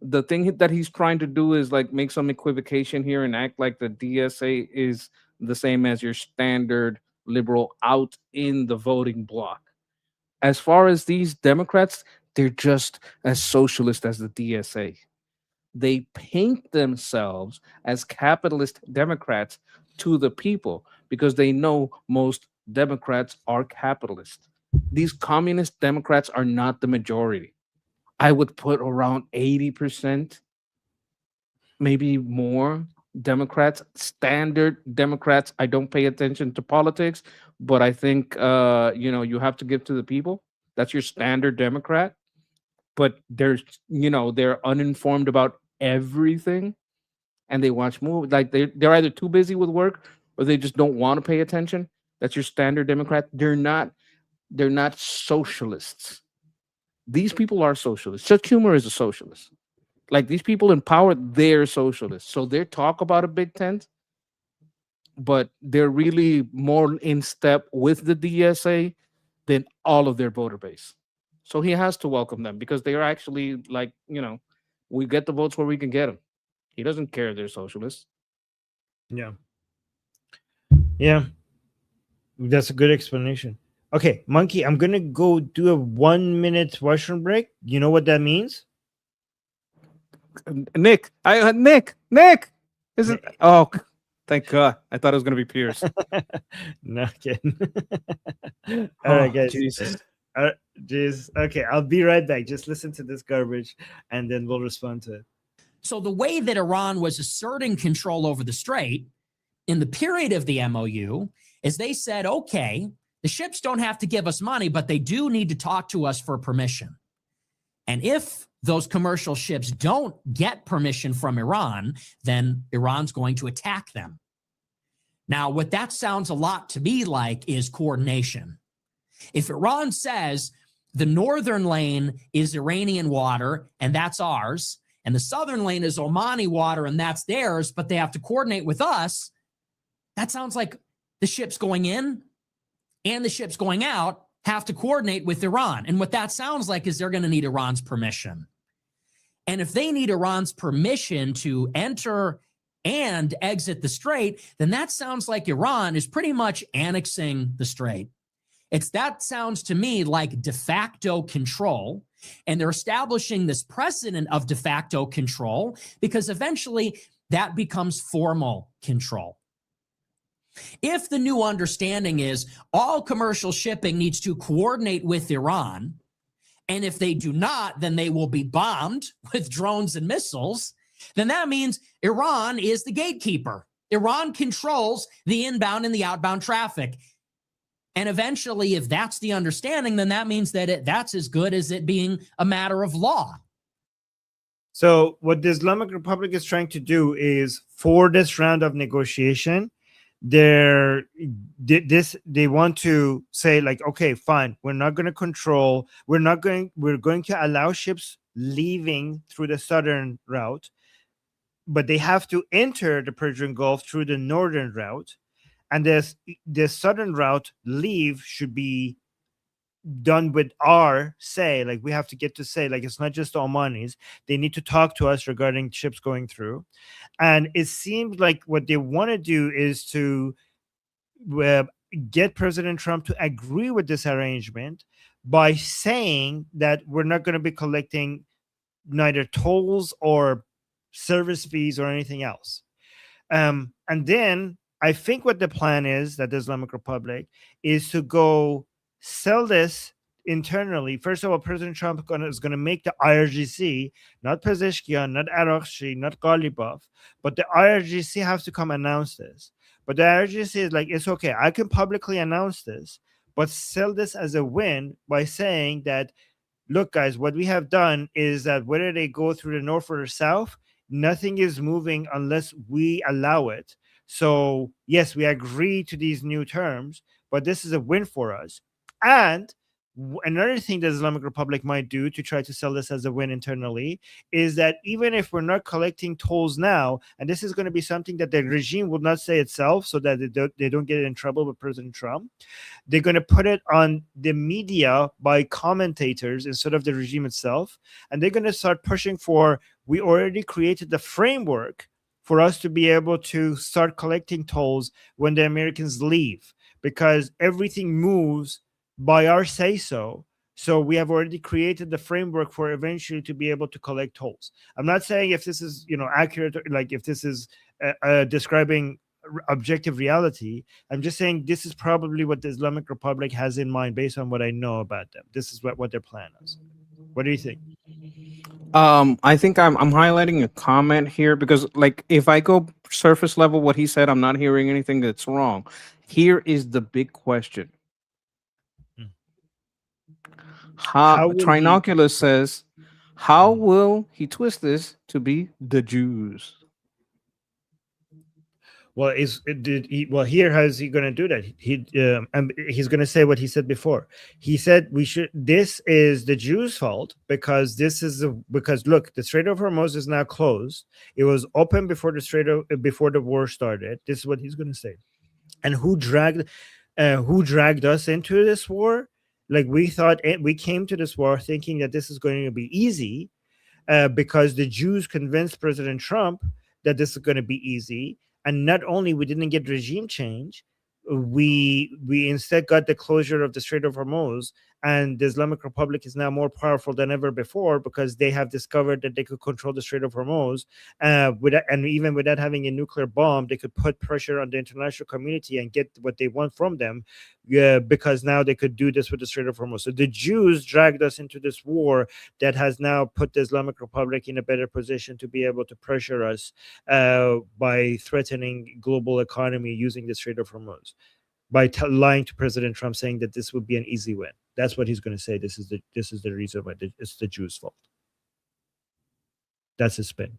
The thing that he's trying to do is like make some equivocation here and act like the DSA is the same as your standard liberal out in the voting block. As far as these Democrats, they're just as socialist as the DSA. They paint themselves as capitalist Democrats to the people because they know most Democrats are capitalist. These communist Democrats are not the majority. I would put around 80%, maybe more, Democrats, standard Democrats. I don't pay attention to politics, but I think you have to give to the people. That's your standard Democrat. But they're uninformed about everything, and they watch movies. Like they're either too busy with work or they just don't want to pay attention. That's your standard Democrat. They're not socialists. These people are socialists. Chuck Schumer is a socialist. Like, these people in power, they're socialists. So their talk about a big tent, but they're really more in step with the DSA than all of their voter base. So he has to welcome them because they are actually like, we get the votes where we can get them. He doesn't care they're socialists. Yeah. Yeah. That's a good explanation. Okay, Monkey, I'm gonna go do a 1 minute washroom break. You know what that means? Nick, Nick, is it? Oh, thank God! I thought it was gonna be Pierce. No kidding. All right, guys. Jesus. Jeez. Okay, I'll be right back. Just listen to this garbage, and then we'll respond to it. So the way that Iran was asserting control over the Strait in the period of the MOU is they said, okay, the ships don't have to give us money, but they do need to talk to us for permission. And if those commercial ships don't get permission from Iran, then Iran's going to attack them. Now, what that sounds a lot to me like is coordination. If Iran says the northern lane is Iranian water and that's ours, and the southern lane is Omani water and that's theirs, but they have to coordinate with us, that sounds like the ships going in and the ships going out have to coordinate with Iran. And what that sounds like is they're going to need Iran's permission. And if they need Iran's permission to enter and exit the Strait, then that sounds like Iran is pretty much annexing the Strait. That sounds to me like de facto control. And they're establishing this precedent of de facto control because eventually that becomes formal control. If the new understanding is all commercial shipping needs to coordinate with Iran, and if they do not, then they will be bombed with drones and missiles, then that means Iran is the gatekeeper. Iran controls the inbound and the outbound traffic. And eventually, if that's the understanding, then that means that that's as good as it being a matter of law. So what the Islamic Republic is trying to do is, for this round of negotiation, they want to say like, okay, fine, we're not going to control, we're going to allow ships leaving through the southern route, but they have to enter the Persian Gulf through the northern route, and the southern route leave should be done with our say. Like, we have to get to say, like, it's not just Omanis. They need to talk to us regarding ships going through. And it seems like what they want to do is to get President Trump to agree with this arrangement by saying that we're not going to be collecting neither tolls or service fees or anything else. And then I think what the plan is, that the Islamic Republic is to go sell this internally. First of all, President Trump is going to make the IRGC, not Pezeshkian, not Araghchi, not Ghalibaf, but the IRGC have to come announce this. But the IRGC is like, it's okay, I can publicly announce this, but sell this as a win by saying that, look, guys, what we have done is that whether they go through the north or the south, nothing is moving unless we allow it. So, yes, we agree to these new terms, but this is a win for us. And another thing that the Islamic Republic might do to try to sell this as a win internally is that even if we're not collecting tolls now, and this is going to be something that the regime will not say itself so that they don't get in trouble with President Trump, they're going to put it on the media by commentators instead of the regime itself. And they're going to start pushing for, we already created the framework for us to be able to start collecting tolls when the Americans leave, because everything moves by our say-so. So we have already created the framework for eventually to be able to collect tolls. I'm not saying if this is, accurate, like if this is describing objective reality. I'm just saying this is probably what the Islamic Republic has in mind based on what I know about them. This is what their plan is. What do you think? I think I'm highlighting a comment here because, like, if I go surface level, what he said, I'm not hearing anything that's wrong. Here is the big question. How Trinoculus says, how will he twist this to be the Jews? Well, here, how is he going to do that? He's going to say what he said before. He said this is the Jews' fault because because look, the Strait of Hormuz is now closed. It was open before before the war started. This is what he's going to say. And who dragged us into this war? Like, we thought we came to this war thinking that this is going to be easy, because the Jews convinced President Trump that this is going to be easy. And not only we didn't get regime change, we instead got the closure of the Strait of Hormuz, and the Islamic Republic is now more powerful than ever before because they have discovered that they could control the Strait of Hormuz, and even without having a nuclear bomb, they could put pressure on the international community and get what they want from them, because now they could do this with the Strait of Hormuz. So the Jews dragged us into this war that has now put the Islamic Republic in a better position to be able to pressure us by threatening global economy using the Strait of Hormuz, by lying to President Trump, saying that this would be an easy win. That's what he's going to say. This is the reason why it's the Jews' fault. That's his spin.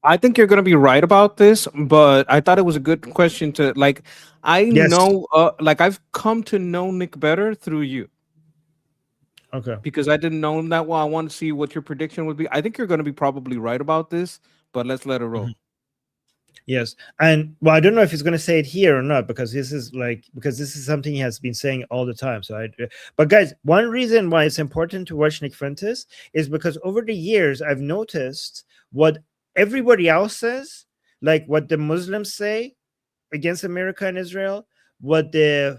I think you're going to be right about this, but I thought it was a good question to know, I've come to know Nick better through you. Okay. Because I didn't know him that well. I want to see what your prediction would be. I think you're going to be probably right about this, but let's let it roll. Yes. And I don't know if he's going to say it here or not, because this is something he has been saying all the time. But guys, one reason why it's important to watch Nick Fuentes is because over the years, I've noticed what everybody else says, like what the Muslims say against America and Israel, what the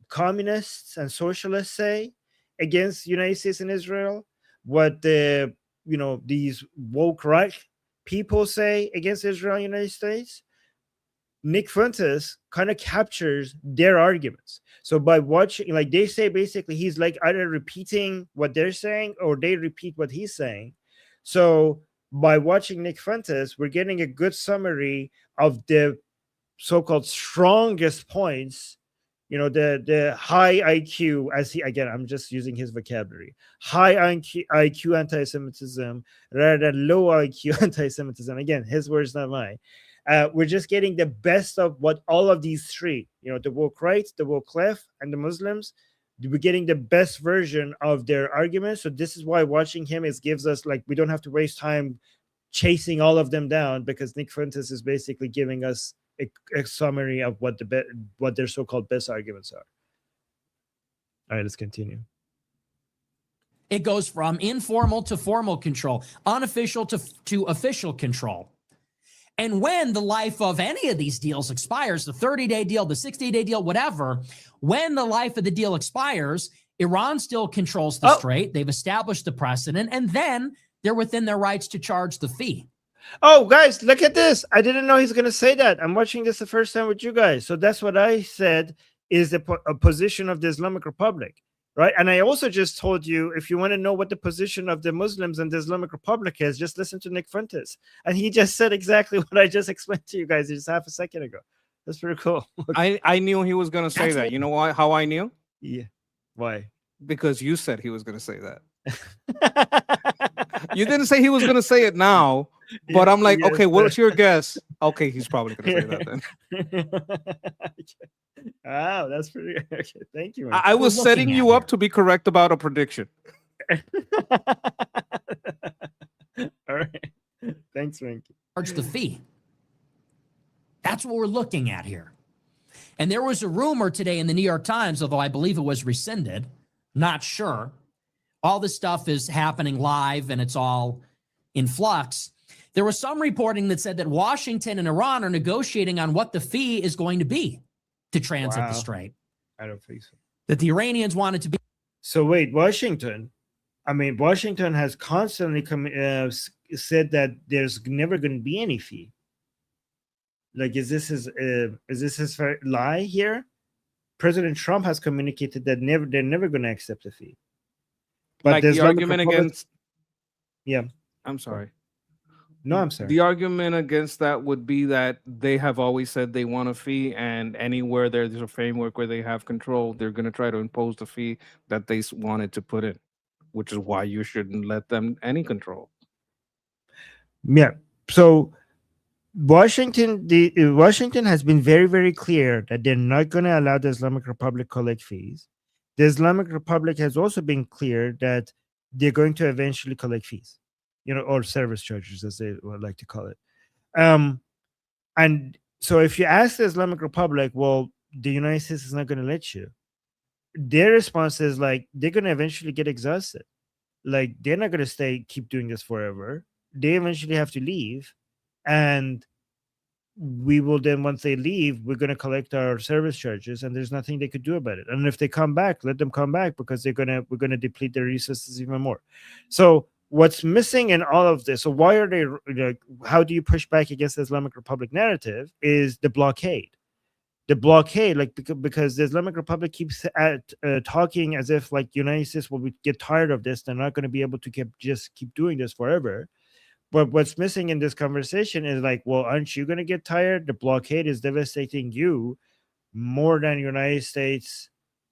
communists and socialists say against United States and Israel, what these woke right people say against Israel and United States. Nick Fuentes kind of captures their arguments. So by watching, like they say, basically he's like either repeating what they're saying or they repeat what he's saying. So by watching Nick Fuentes, we're getting a good summary of the so-called strongest points, the high IQ, I'm just using his vocabulary, high IQ anti-Semitism rather than low IQ anti-Semitism. Again, his words, not mine. We're just getting the best of what all of these three, the woke right, the woke left, and the Muslims, we're getting the best version of their arguments. So this is why watching him gives us, we don't have to waste time chasing all of them down, because Nick Fuentes is basically giving us a summary of what their so-called best arguments are. All right, let's continue. It goes from informal to formal control, unofficial to official control. And when the life of any of these deals expires, the 30-day deal, the 60-day deal, whatever, when the life of the deal expires, Iran still controls the Strait. They've established the precedent, and then they're within their rights to charge the fee. Oh, guys, look at this. I didn't know he's going to say that. I'm watching this the first time with you guys. So that's what I said is a position of the Islamic Republic, right? And I also just told you, if you want to know what the position of the Muslims and the Islamic Republic is, just listen to Nick Fuentes. And he just said exactly what I just explained to you guys just half a second ago. That's pretty cool. I knew he was going to say that. You know why? How I knew? Yeah. Why? Because you said he was going to say that. You didn't say he was going to say it now, but I'm like, okay, what's your guess? Okay, he's probably going to say that then. Wow, that's pretty okay. Thank you. I was setting you up to be correct about a prediction. All right. Thanks, Frankie. Charge the fee. That's what we're looking at here. And there was a rumor today in the New York Times, although I believe it was rescinded, not sure. All this stuff is happening live and it's all in flux. There was some reporting that said that Washington and Iran are negotiating on what the fee is going to be to transit the Strait. I don't think so. That the Iranians wanted to be. So wait, Washington has constantly said that there's never going to be any fee. Like, is this his lie here? President Trump has communicated that they're never going to accept a fee. But like the argument against. Yeah. I'm sorry. No, I'm sorry. The argument against that would be that they have always said they want a fee, and anywhere there's a framework where they have control, they're going to try to impose the fee that they wanted to put in, which is why you shouldn't let them any control. Yeah. So Washington has been very, very clear that they're not going to allow the Islamic Republic collect fees. The Islamic Republic has also been clear that they're going to eventually collect fees, or service charges, as they would like to call it. And so, if you ask the Islamic Republic, well, the United States is not going to let you. Their response is like they're going to eventually get exhausted. Like they're not going to keep doing this forever. They eventually have to leave, and we will then, once they leave, we're going to collect our service charges, and there's nothing they could do about it. And if they come back, let them come back, because we're going to deplete their resources even more. So what's missing in all of this, so why are they, how do you push back against the Islamic Republic narrative, is the blockade. Because the Islamic Republic keeps talking as if like United States will get tired of this. They're not going to be able to keep doing this forever. But what's missing in this conversation is like, well, aren't you going to get tired? The blockade is devastating you more than United States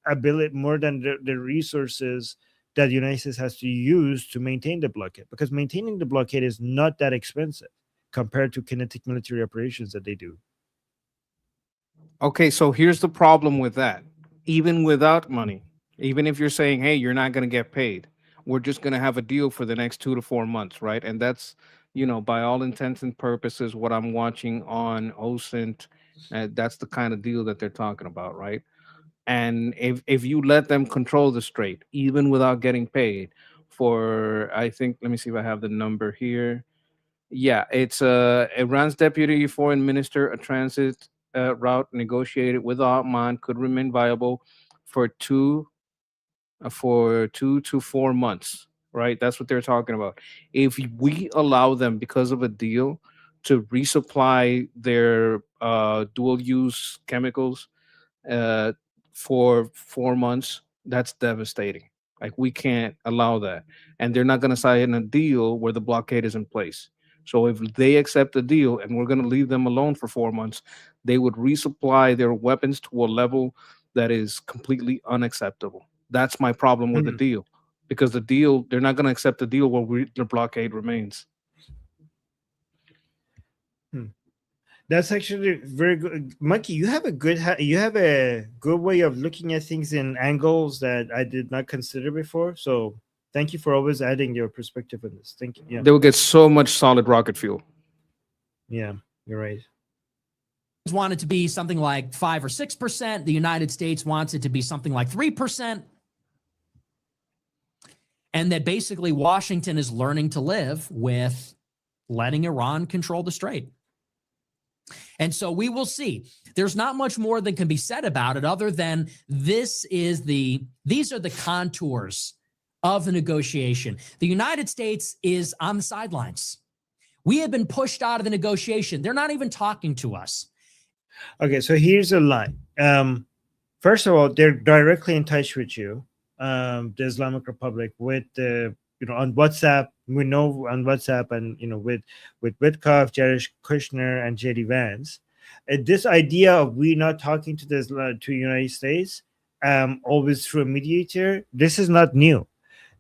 ability, more than the resources that the United States has to use to maintain the blockade. Because maintaining the blockade is not that expensive compared to kinetic military operations that they do. Okay, so here's the problem with that. Even without money, even if you're saying, hey, you're not going to get paid, we're just going to have a deal for the next 2 to 4 months, right? And that's, by all intents and purposes, what I'm watching on OSINT. That's the kind of deal that they're talking about, right? And if you let them control the Strait, even without getting paid for, I think, let me see if I have the number here. Yeah, it's Iran's deputy foreign minister, a transit route negotiated with Oman could remain viable for 2 to 4 months, right? That's what they're talking about. If we allow them, because of a deal, to resupply their dual use chemicals for 4 months, that's devastating. Like, we can't allow that. And they're not going to sign a deal where the blockade is in place. So if they accept the deal and we're going to leave them alone for 4 months, they would resupply their weapons to a level that is completely unacceptable. That's my problem with the deal, because the deal, they're not going to accept the deal where the blockade remains. That's actually very good, Monkey. You have a good way of looking at things in angles that I did not consider before. So thank you for always adding your perspective on this. Thank you. Yeah. They will get so much solid rocket fuel. Yeah, you're right. Want it to be something like 5 or 6%. The United States wants it to be something like 3%. And that basically Washington is learning to live with letting Iran control the Strait. And so we will see. There's not much more that can be said about it other than these are the contours of the negotiation. The United States is on the sidelines. We have been pushed out of the negotiation. They're not even talking to us. Okay, so here's a line. First of all, they're directly in touch with you, the Islamic Republic, with on WhatsApp. We know on WhatsApp, and with Witkoff, Jared Kushner, and JD Vance. This idea of we not talking to the United States, always through a mediator, this is not new.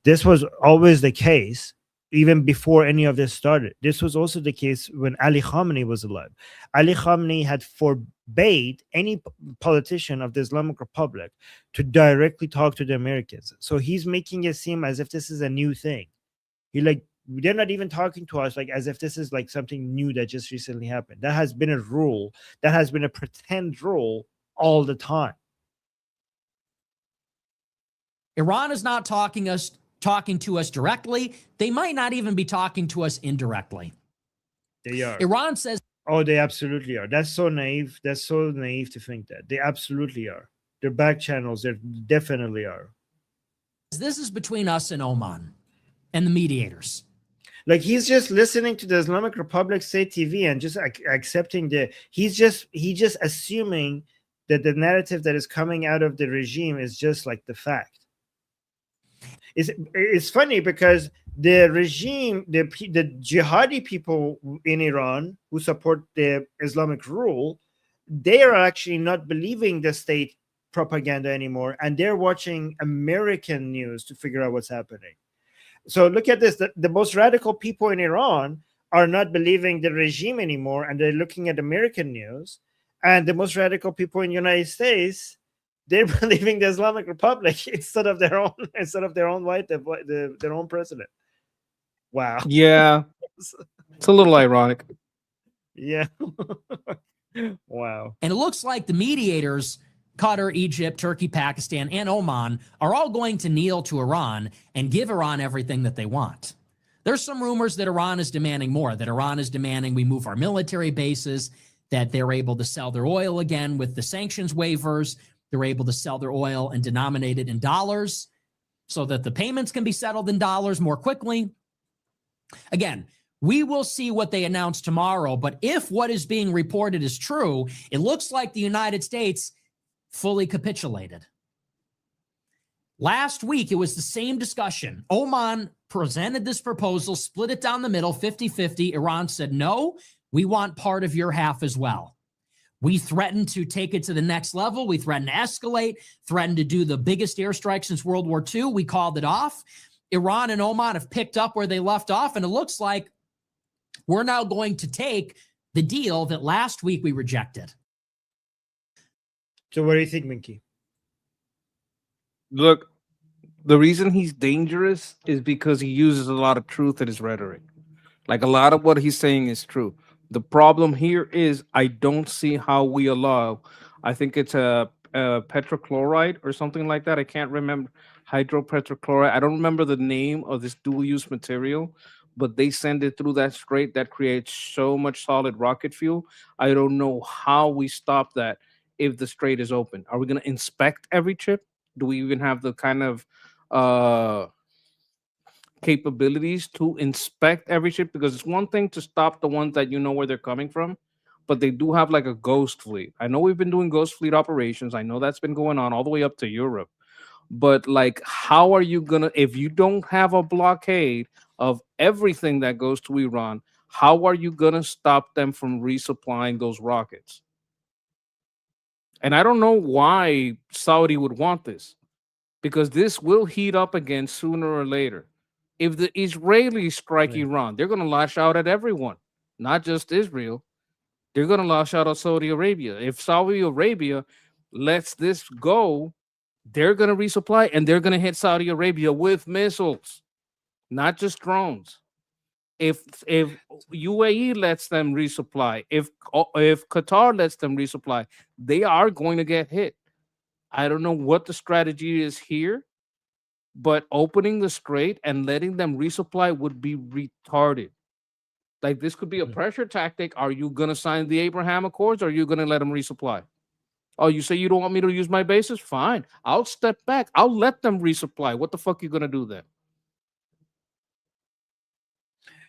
This was always the case. Even before any of this started. This was also the case when Ali Khamenei was alive. Ali Khamenei had forbade any politician of the Islamic Republic to directly talk to the Americans. So he's making it seem as if this is a new thing. They're not even talking to us as if this is something new that just recently happened. That has been a rule. That has been a pretend rule all the time. Iran is not talking to us directly. They might not even be talking to us indirectly. They are. Iran says, oh, they absolutely are. That's so naive. That's so naive to think that. They absolutely are. They're back channels. They definitely are. This is between us and Oman and the mediators. He's just listening to the Islamic Republic State TV and just accepting he's just assuming that the narrative that is coming out of the regime is just like the fact. It's funny because the regime, the jihadi people in Iran who support the Islamic rule, they are actually not believing the state propaganda anymore, and they're watching American news to figure out what's happening. So look at this: the most radical people in Iran are not believing the regime anymore, and they're looking at American news, and the most radical people in the United States, they're believing the Islamic Republic instead of their own their own president. Wow. Yeah, it's a little ironic. Yeah. Wow. And it looks like the mediators, Qatar, Egypt, Turkey, Pakistan, and Oman, are all going to kneel to Iran and give Iran everything that they want. There's some rumors that Iran is demanding more, that Iran is demanding we move our military bases, that they're able to sell their oil again with the sanctions waivers. They're able to sell their oil and denominate it in dollars so that the payments can be settled in dollars more quickly. Again, we will see what they announce tomorrow, but if what is being reported is true, it looks like the United States fully capitulated. Last week, it was the same discussion. Oman presented this proposal, split it down the middle, 50-50. Iran said, no, we want part of your half as well. We threatened to take it to the next level. We threatened to escalate, threatened to do the biggest airstrike since World War II. We called it off. Iran and Oman have picked up where they left off, and it looks like we're now going to take the deal that last week we rejected. So what do you think, Minky? Look, the reason he's dangerous is because he uses a lot of truth in his rhetoric. Like, a lot of what he's saying is true. The problem here is I don't see how we allow, I think it's a petrochloride or something like that. I can't remember. Hydropetrochloride. I don't remember the name of this dual-use material, but they send it through that strait that creates so much solid rocket fuel. I don't know how we stop that if the strait is open. Are we going to inspect every chip? Do we even have the kind of capabilities to inspect every chip? Because it's one thing to stop the ones that you know where they're coming from, but they do have like a ghost fleet. I know we've been doing ghost fleet operations. I know that's been going on all the way up to Europe. But like, how are you gonna, if you don't have a blockade of everything that goes to Iran, how are you gonna stop them from resupplying those rockets? And I don't know why Saudi would want this, because this will heat up again sooner or later. If the Israelis strike Iran, they're gonna lash out at everyone, not just Israel. They're gonna lash out at Saudi Arabia. If Saudi Arabia lets this go, they're going to resupply, and they're going to hit Saudi Arabia with missiles, not just drones. If UAE lets them resupply, if Qatar lets them resupply, they are going to get hit. I don't know what the strategy is here, but opening the strait and letting them resupply would be retarded. Like, this could be a pressure tactic. Are you going to sign the Abraham Accords, or are you going to let them resupply? Oh, you say you don't want me to use my bases? Fine. I'll step back. I'll let them resupply. What the fuck are you going to do then?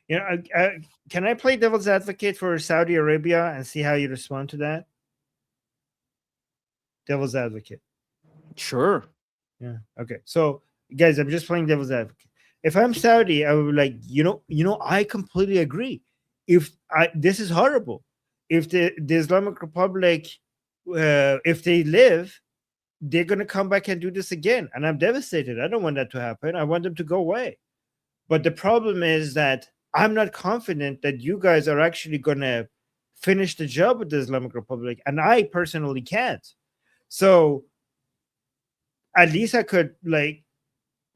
You know, can I play devil's advocate for Saudi Arabia and see how you respond to that? Devil's advocate. Sure. Yeah. Okay. So, guys, I'm just playing devil's advocate. If I'm Saudi, I would be like, I completely agree. This is horrible. If the Islamic Republic, if they live, they're going to come back and do this again. And I'm devastated. I don't want that to happen. I want them to go away. But the problem is that I'm not confident that you guys are actually going to finish the job with the Islamic Republic. And I personally can't. So at least I could,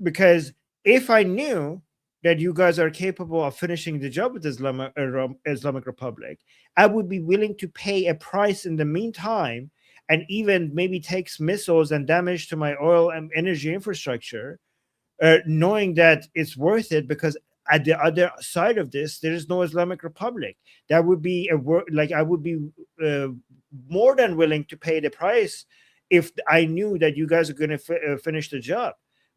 because if I knew that you guys are capable of finishing the job with the Islamic Republic, I would be willing to pay a price in the meantime, and even maybe takes missiles and damage to my oil and energy infrastructure, knowing that it's worth it, because at the other side of this, there is no Islamic Republic. That would be I would be more than willing to pay the price if I knew that you guys are going to finish the job.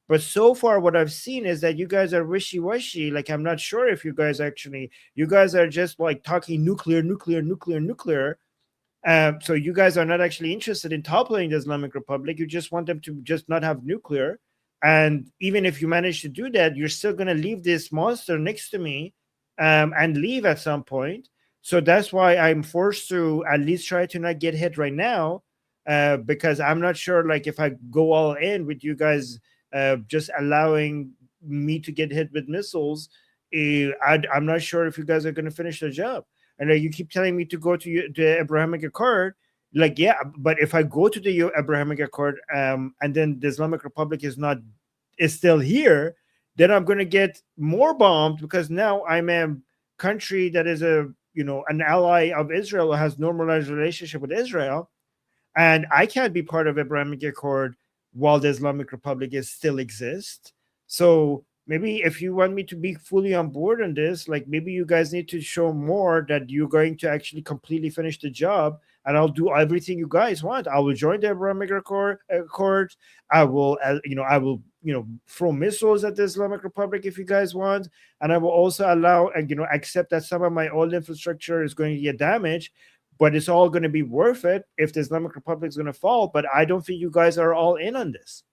But so far, what I've seen is that you guys are wishy-washy. Like, I'm not sure if you guys are just like talking nuclear. So you guys are not actually interested in toppling the Islamic Republic. You just want them to just not have nuclear. And even if you manage to do that, you're still going to leave this monster next to me and leave at some point. So that's why I'm forced to at least try to not get hit right now, because I'm not sure, like, if I go all in with you guys just allowing me to get hit with missiles, I'm not sure if you guys are going to finish the job. And you keep telling me to go to the Abrahamic Accord. Like, yeah, but if I go to the Abrahamic Accord, and then the Islamic Republic is still here, then I'm going to get more bombed, because now I'm a country that is an ally of Israel, has normalized relationship with Israel, and I can't be part of Abrahamic Accord while the Islamic Republic still exists. So maybe if you want me to be fully on board on this, like maybe you guys need to show more that you're going to actually completely finish the job, and I'll do everything you guys want. I will join the Abrahamic Accord. I will, throw missiles at the Islamic Republic if you guys want, and I will also allow and accept that some of my old infrastructure is going to get damaged, but it's all going to be worth it if the Islamic Republic is going to fall. But I don't think you guys are all in on this.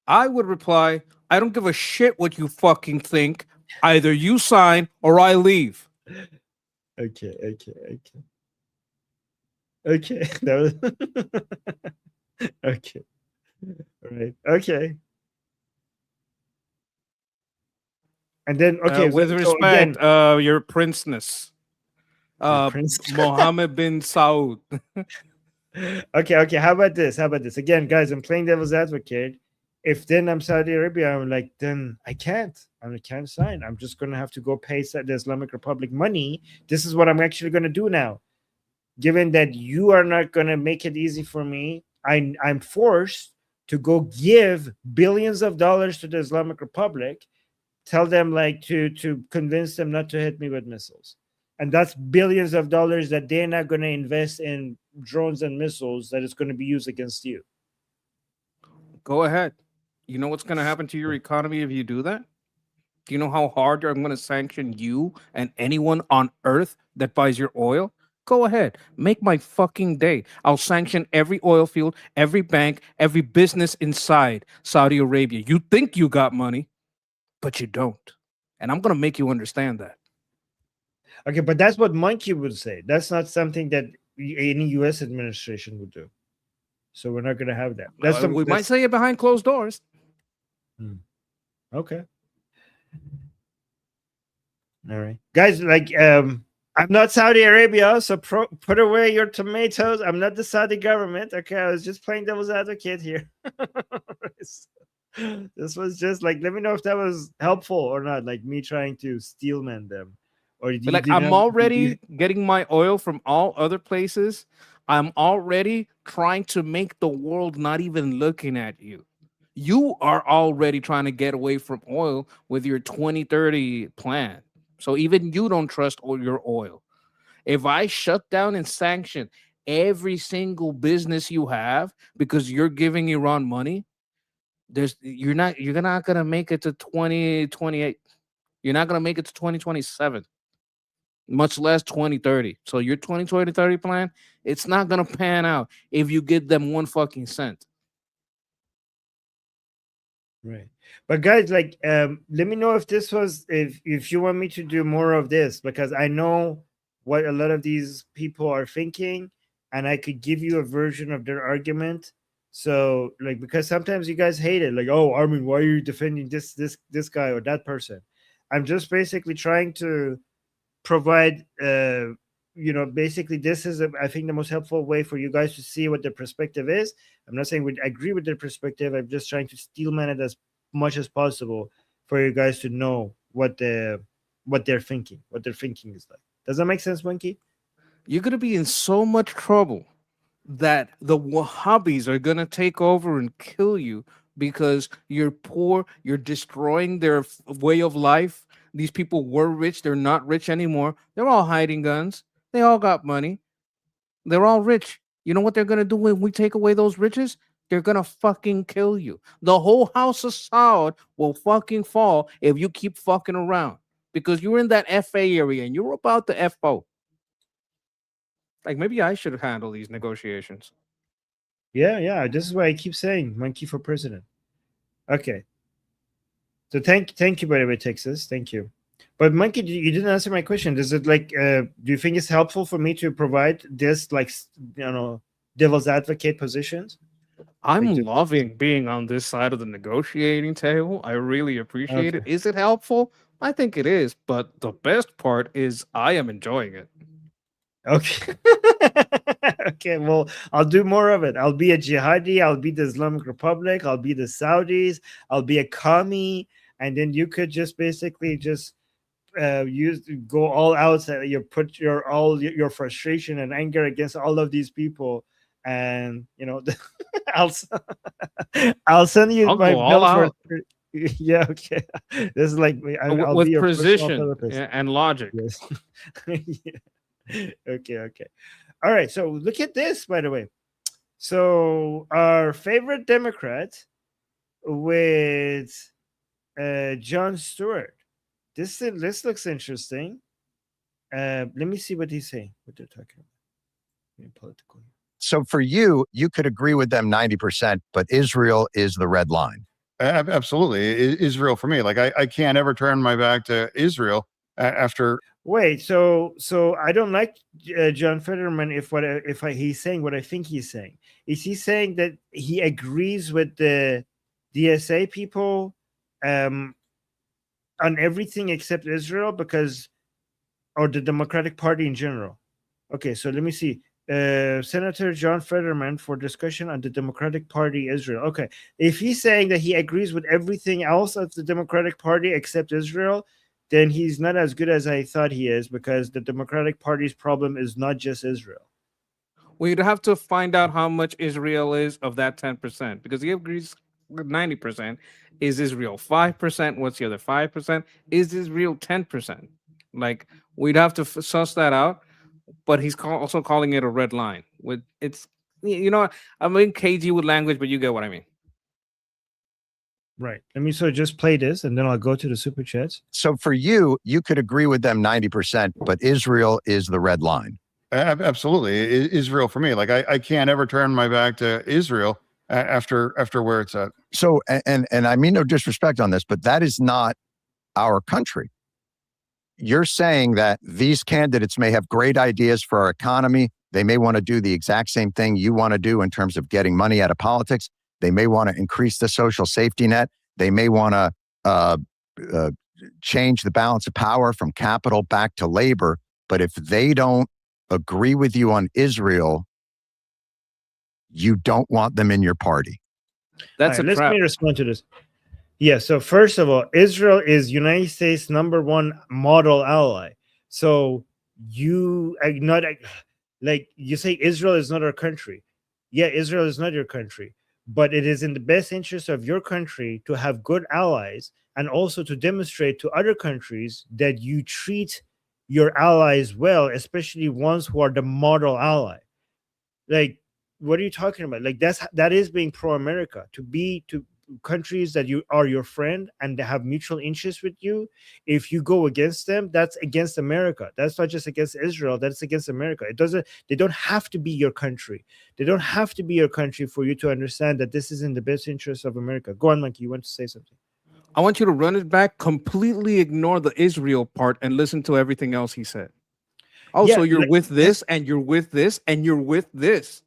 I would reply, I don't give a shit what you fucking think. Either you sign or I leave. Okay. That was okay. All right. Okay. And then with so respect, again, your princeness, Mohammed bin Saud. okay. How about this? Again, guys, I'm playing devil's advocate. If then I'm Saudi Arabia, I'm like, then I can't sign. I'm just gonna have to go pay the Islamic Republic money. This is what I'm actually gonna do now. Given that you are not gonna make it easy for me, I'm forced to go give billions of dollars to the Islamic Republic, tell them like to convince them not to hit me with missiles. And that's billions of dollars that they're not going to invest in drones and missiles that is going to be used against you. Go ahead. You know what's going to happen to your economy if you do that? Do you know how hard I'm going to sanction you and anyone on earth that buys your oil? Go ahead. Make my fucking day. I'll sanction every oil field, every bank, every business inside Saudi Arabia. You think you got money, but you don't. And I'm going to make you understand that. Okay, but that's what Monkey would say. That's not something that any U.S. administration would do. So we're not going to have that. We might say it behind closed doors. Okay. All right. Guys, I'm not Saudi Arabia, so put away your tomatoes. I'm not the Saudi government. Okay, I was just playing devil's advocate here. This was just let me know if that was helpful or not, like me trying to steelman them. Or I'm already getting my oil from all other places. I'm already trying to make the world not even looking at you. You are already trying to get away from oil with your 2030 plan. So even you don't trust your oil. If I shut down and sanction every single business you have because you're giving Iran money, you're not gonna make it to 2028. You're not gonna make it to 2027, much less 2030. So your 2030 plan, it's not gonna pan out if you give them 1 fucking cent. Right. But guys, let me know if this was if you want me to do more of this, because I know what a lot of these people are thinking, and I could give you a version of their argument. So because sometimes you guys hate it, oh, Armin, why are you defending this guy or that person? I'm just basically trying to provide basically this is I think the most helpful way for you guys to see what their perspective is. I'm not saying we agree with their perspective. I'm just trying to steelman it as much as possible for you guys to know what they're thinking, what their thinking is like. Does that make sense, Monkey? You're gonna be in so much trouble that the Wahhabis are gonna take over and kill you because you're poor, you're destroying their way of life. These people were rich, they're not rich anymore. They're all hiding guns. They all got money. They're all rich. You know what they're gonna do when we take away those riches? They're gonna fucking kill you. The whole house of Saud will fucking fall if you keep fucking around because you're in that FA area and you're about to FO. Maybe I should handle these negotiations. Yeah. This is why I keep saying Monkey for president. Okay. So thank you, by the way, Texas. Thank you. But Monkey, you didn't answer my question. Does it do you think it's helpful for me to provide this devil's advocate positions? I'm loving being on this side of the negotiating table. I really appreciate it. Is it helpful? I think it is, but the best part is I am enjoying it. Okay. Okay, well, I'll do more of it. I'll be a jihadi, I'll be the Islamic Republic, I'll be the Saudis, I'll be a commie, and then you could just basically just go all out. You put your frustration and anger against all of these people, and I'll I'll send you I'll my go all bill for. out. Yeah, okay. This is like I'll With be your personal precision therapist. and logic. Yes. Yeah. Okay. All right. So look at this, by the way. So our favorite Democrat with Jon Stewart. This looks interesting. Let me see what he's saying. What they're talking about. Political. So for you, you could agree with them 90%, but Israel is the red line. Absolutely. Israel for me. Like I can't ever turn my back to Israel after. Wait, so I don't like John Fetterman if he's saying what I think he's saying. Is he saying that he agrees with the DSA people on everything except Israel or the Democratic Party in general? Okay, so let me see. Senator John Fetterman for discussion on the Democratic Party Israel. Okay, if he's saying that he agrees with everything else of the Democratic Party except Israel, then he's not as good as I thought he is, because the Democratic Party's problem is not just Israel. We'd have to find out how much Israel is of that 10%, because he agrees with 90%. Is Israel 5%? What's the other 5%? Is Israel 10%? Like, we'd have to suss that out. But he's also calling it a red line. I'm in cagey with language, but you get what I mean. Right. Let me just play this, and then I'll go to the super chats. So for you, you could agree with them 90%, but Israel is the red line. Absolutely. Israel for me. Like I can't ever turn my back to Israel after where it's at. So, and I mean no disrespect on this, but that is not our country. You're saying that these candidates may have great ideas for our economy. They may want to do the exact same thing you want to do in terms of getting money out of politics. They may want to increase the social safety net. They may want to change the balance of power from capital back to labor. But if they don't agree with you on Israel, you don't want them in your party. That's Let me respond to this. Yeah, so first of all, Israel is United States' #1 model ally. So you you say Israel is not our country. Yeah, Israel is not your country, but it is in the best interest of your country to have good allies, and also to demonstrate to other countries that you treat your allies well, especially ones who are the model ally. Like, what are you talking about? Like, that is being pro-America, to countries that you are your friend and they have mutual interests with you. If you go against them, that's against America. That's not just against Israel, that's against America. They don't have to be your country. They don't have to be your country for you to understand that this is in the best interest of America. Go on, Monkey, you want to say something? I want you to run it back, completely ignore the Israel part, and listen to everything else he said. Also, you're with this, and you're with this, and you're with this.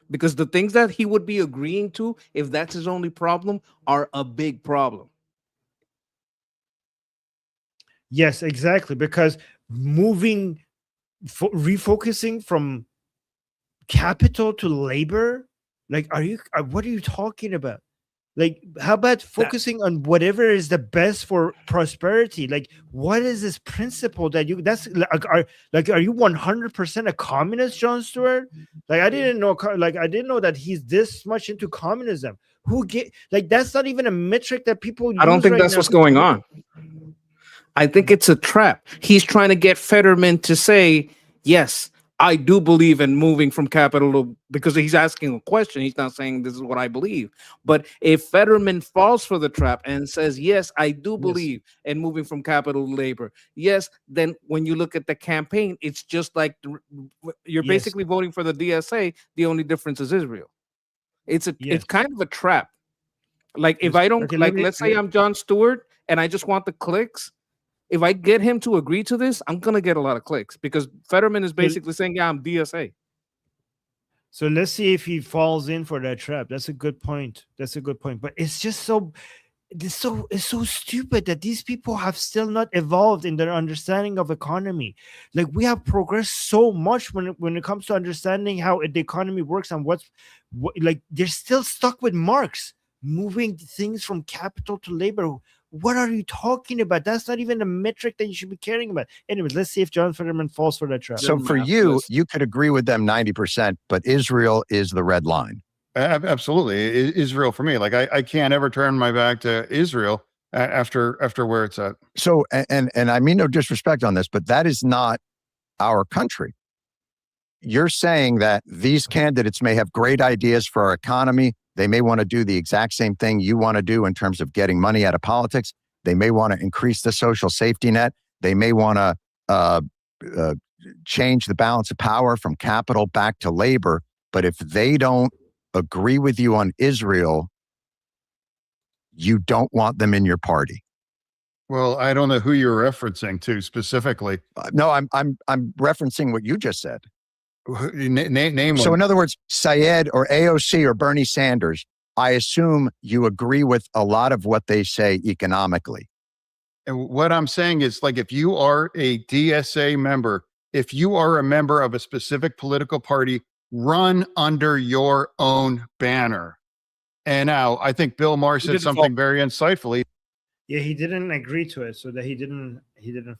Because the things that he would be agreeing to, if that's his only problem, are a big problem. Yes, exactly. Because refocusing from capital to labor, like, what are you talking about? Like, how about focusing on whatever is the best for prosperity? Like, what is this principle that are you 100% a communist, Jon Stewart? Like, I didn't know that he's this much into communism. That's not even a metric that people use. I don't think right that's now. what's going on. I think it's a trap. He's trying to get Fetterman to say, yes, I do believe in moving from capital to, because he's asking a question. He's not saying this is what I believe. But if Fetterman falls for the trap and says, yes, I do believe in moving from capital to labor, yes, then when you look at the campaign, it's just like you're basically voting for the DSA. The only difference is Israel. It's kind of a trap. Like, if I don't, let's say I'm Jon Stewart and I just want the clicks. If I get him to agree to this, I'm going to get a lot of clicks, because Fetterman is basically saying, yeah, I'm DSA. So let's see if he falls in for that trap. That's a good point. But it's just it's so stupid that these people have still not evolved in their understanding of economy. Like, we have progressed so much when it comes to understanding how the economy works and like, they're still stuck with Marx, moving things from capital to labor. What are you talking about? That's not even a metric that you should be caring about. Anyways, let's see if John Fetterman falls for that trap. So for you, you could agree with them 90%, but Israel is the red line. Absolutely. Israel for me. Like I can't ever turn my back to Israel after where it's at. So, and I mean no disrespect on this, but that is not our country. You're saying that these candidates may have great ideas for our economy. They may want to do the exact same thing you want to do in terms of getting money out of politics. They may want to increase the social safety net. They may want to change the balance of power from capital back to labor. But if they don't agree with you on Israel, you don't want them in your party. Well, I don't know who you're referencing to specifically. No, I'm referencing what you just said. Name So one. in other words, Syed or AOC or Bernie Sanders, I assume you agree with a lot of what they say economically. And what I'm saying is, like, if you are a DSA member, if you are a member of a specific political party, run under your own banner. And now I think Bill Maher said something very insightfully. Yeah, he didn't agree to it, so that he didn't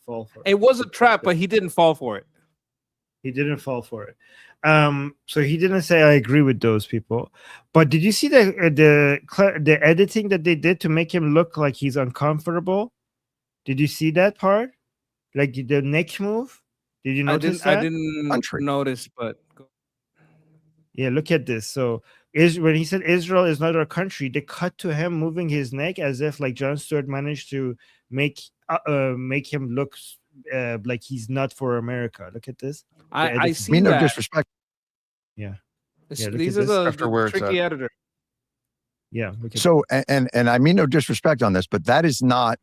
fall for it. It was a trap, but he didn't fall for it. He didn't fall for it. So he didn't say I agree with those people. But did you see the editing that they did to make him look like he's uncomfortable? Did you see that part? Like the neck move? Did you notice that? I didn't notice, but yeah, look at this. So when he said Israel is not our country, they cut to him moving his neck as if like Jon Stewart managed to make him look like he's not for America. Look at this. I see mean no that. disrespect. Yeah. These are the tricky editor. Yeah. So and I mean no disrespect on this, but that is not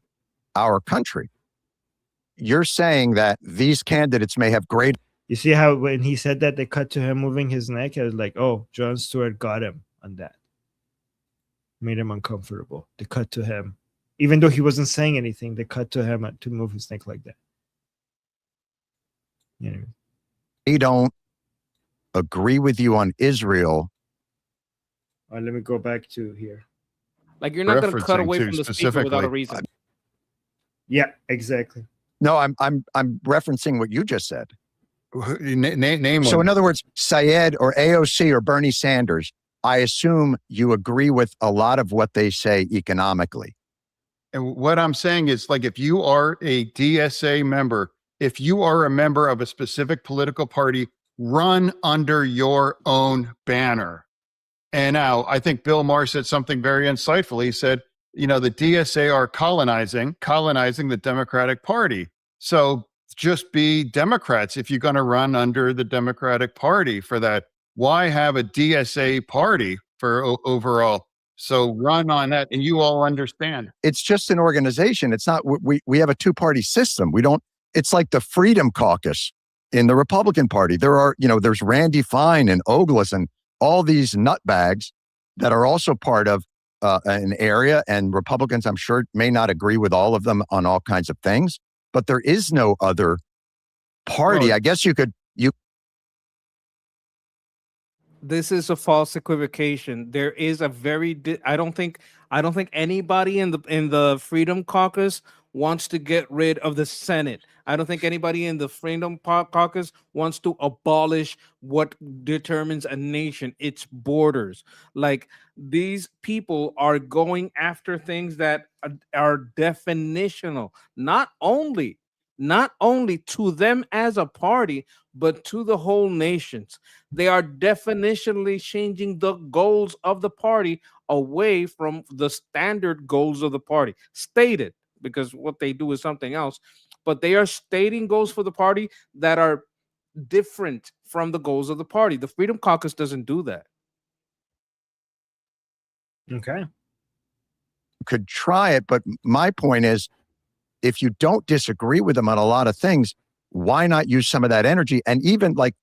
our country. You're saying that these candidates may have great. You see how when he said that, they cut to him moving his neck? I was like, oh, Jon Stewart got him on that. Made him uncomfortable. They cut to him. Even though he wasn't saying anything, they cut to him to move his neck like that. Anyway. They don't agree with you on Israel. Let me go back to here. Like, you're not going to cut away from the speaker without a reason. Yeah, exactly. No, I'm referencing what you just said. Name So one. in other words, Syed or AOC or Bernie Sanders, I assume you agree with a lot of what they say economically. And what I'm saying is, like, if you are a DSA member, if you are a member of a specific political party, run under your own banner. And now I think Bill Maher said something very insightful. He said, you know, the DSA are colonizing the Democratic Party. So just be Democrats if you're going to run under the Democratic Party for that. Why have a DSA party for overall? So run on that, and you all understand. It's just an organization. It's not, we have a two-party system. We don't, it's like the Freedom Caucus in the Republican Party. There are, there's Randy Fine and Ogles and all these nutbags that are also part of an area, and Republicans, I'm sure, may not agree with all of them on all kinds of things, but there is no other party. Well, I guess this is a false equivocation. There is a very I don't think anybody in the Freedom Caucus wants to get rid of the Senate. I don't think anybody in the Freedom Caucus wants to abolish what determines a nation, its borders. Like, these people are going after things that are definitional, not only to them as a party, but to the whole nations. They are definitionally changing the goals of the party away from the standard goals of the party, stated, because what they do is something else. But they are stating goals for the party that are different from the goals of the party. The Freedom Caucus doesn't do that. Okay. could try it, but my point is, if you don't disagree with them on a lot of things, why not use some of that energy? And even like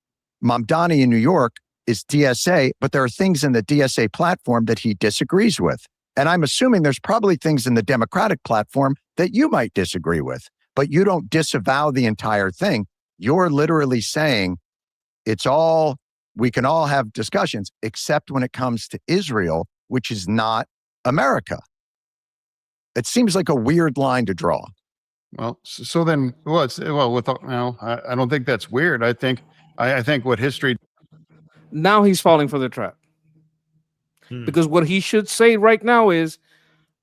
Mamdani in New York, is DSA, but there are things in the DSA platform that he disagrees with. And I'm assuming there's probably things in the Democratic platform that you might disagree with, but you don't disavow the entire thing. You're literally saying we can all have discussions, except when it comes to Israel, which is not America. It seems like a weird line to draw. Well, so then, I don't think that's weird. I think what history. Now he's falling for the trap. Because what he should say right now is,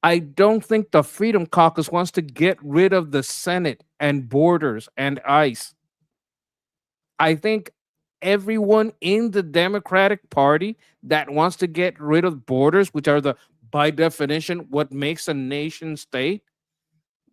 I don't think the Freedom Caucus wants to get rid of the Senate and borders and ICE. I think everyone in the Democratic Party that wants to get rid of borders, which are by definition what makes a nation state,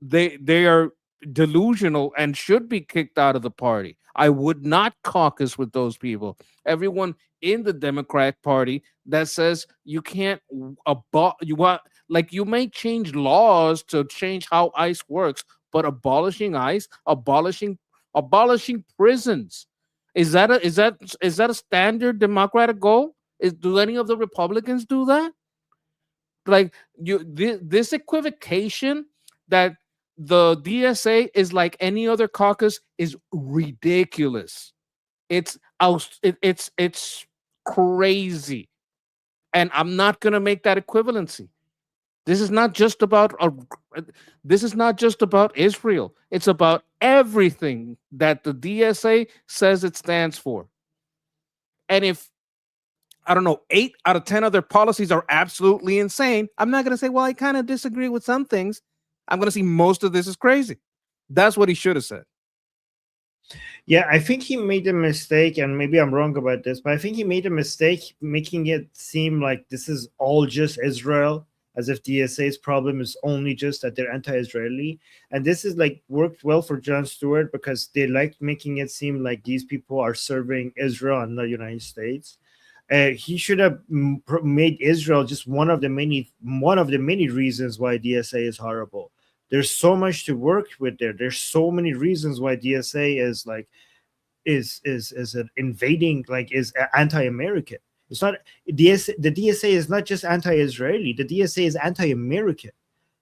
they are delusional and should be kicked out of the party. I would not caucus with those people. Everyone in the Democratic Party that says you can't you may change laws to change how ICE works, but abolishing ICE, abolishing prisons, is that a standard Democratic goal? Do any of the Republicans do that? Like this equivocation that the DSA is like any other caucus is ridiculous. It's crazy, and I'm not going to make that equivalency. This is not just about Israel. It's about everything that the DSA says it stands for. And if 8 out of 10 other policies are absolutely insane, I'm not going to say, well, I kind of disagree with some things. I'm going to see most of this is crazy. That's what he should have said. Yeah, I think he made a mistake, and maybe I'm wrong about this, but I think he made a mistake making it seem like this is all just Israel, as if DSA's problem is only just that they're anti-Israeli. And this is worked well for Jon Stewart because they liked making it seem like these people are serving Israel and the United States. He should have made Israel just one of the many reasons why DSA is horrible. There's so much to work with there. There's so many reasons why DSA is an invading, is anti-American. It's not the DSA is not just anti-Israeli. The DSA is anti-American,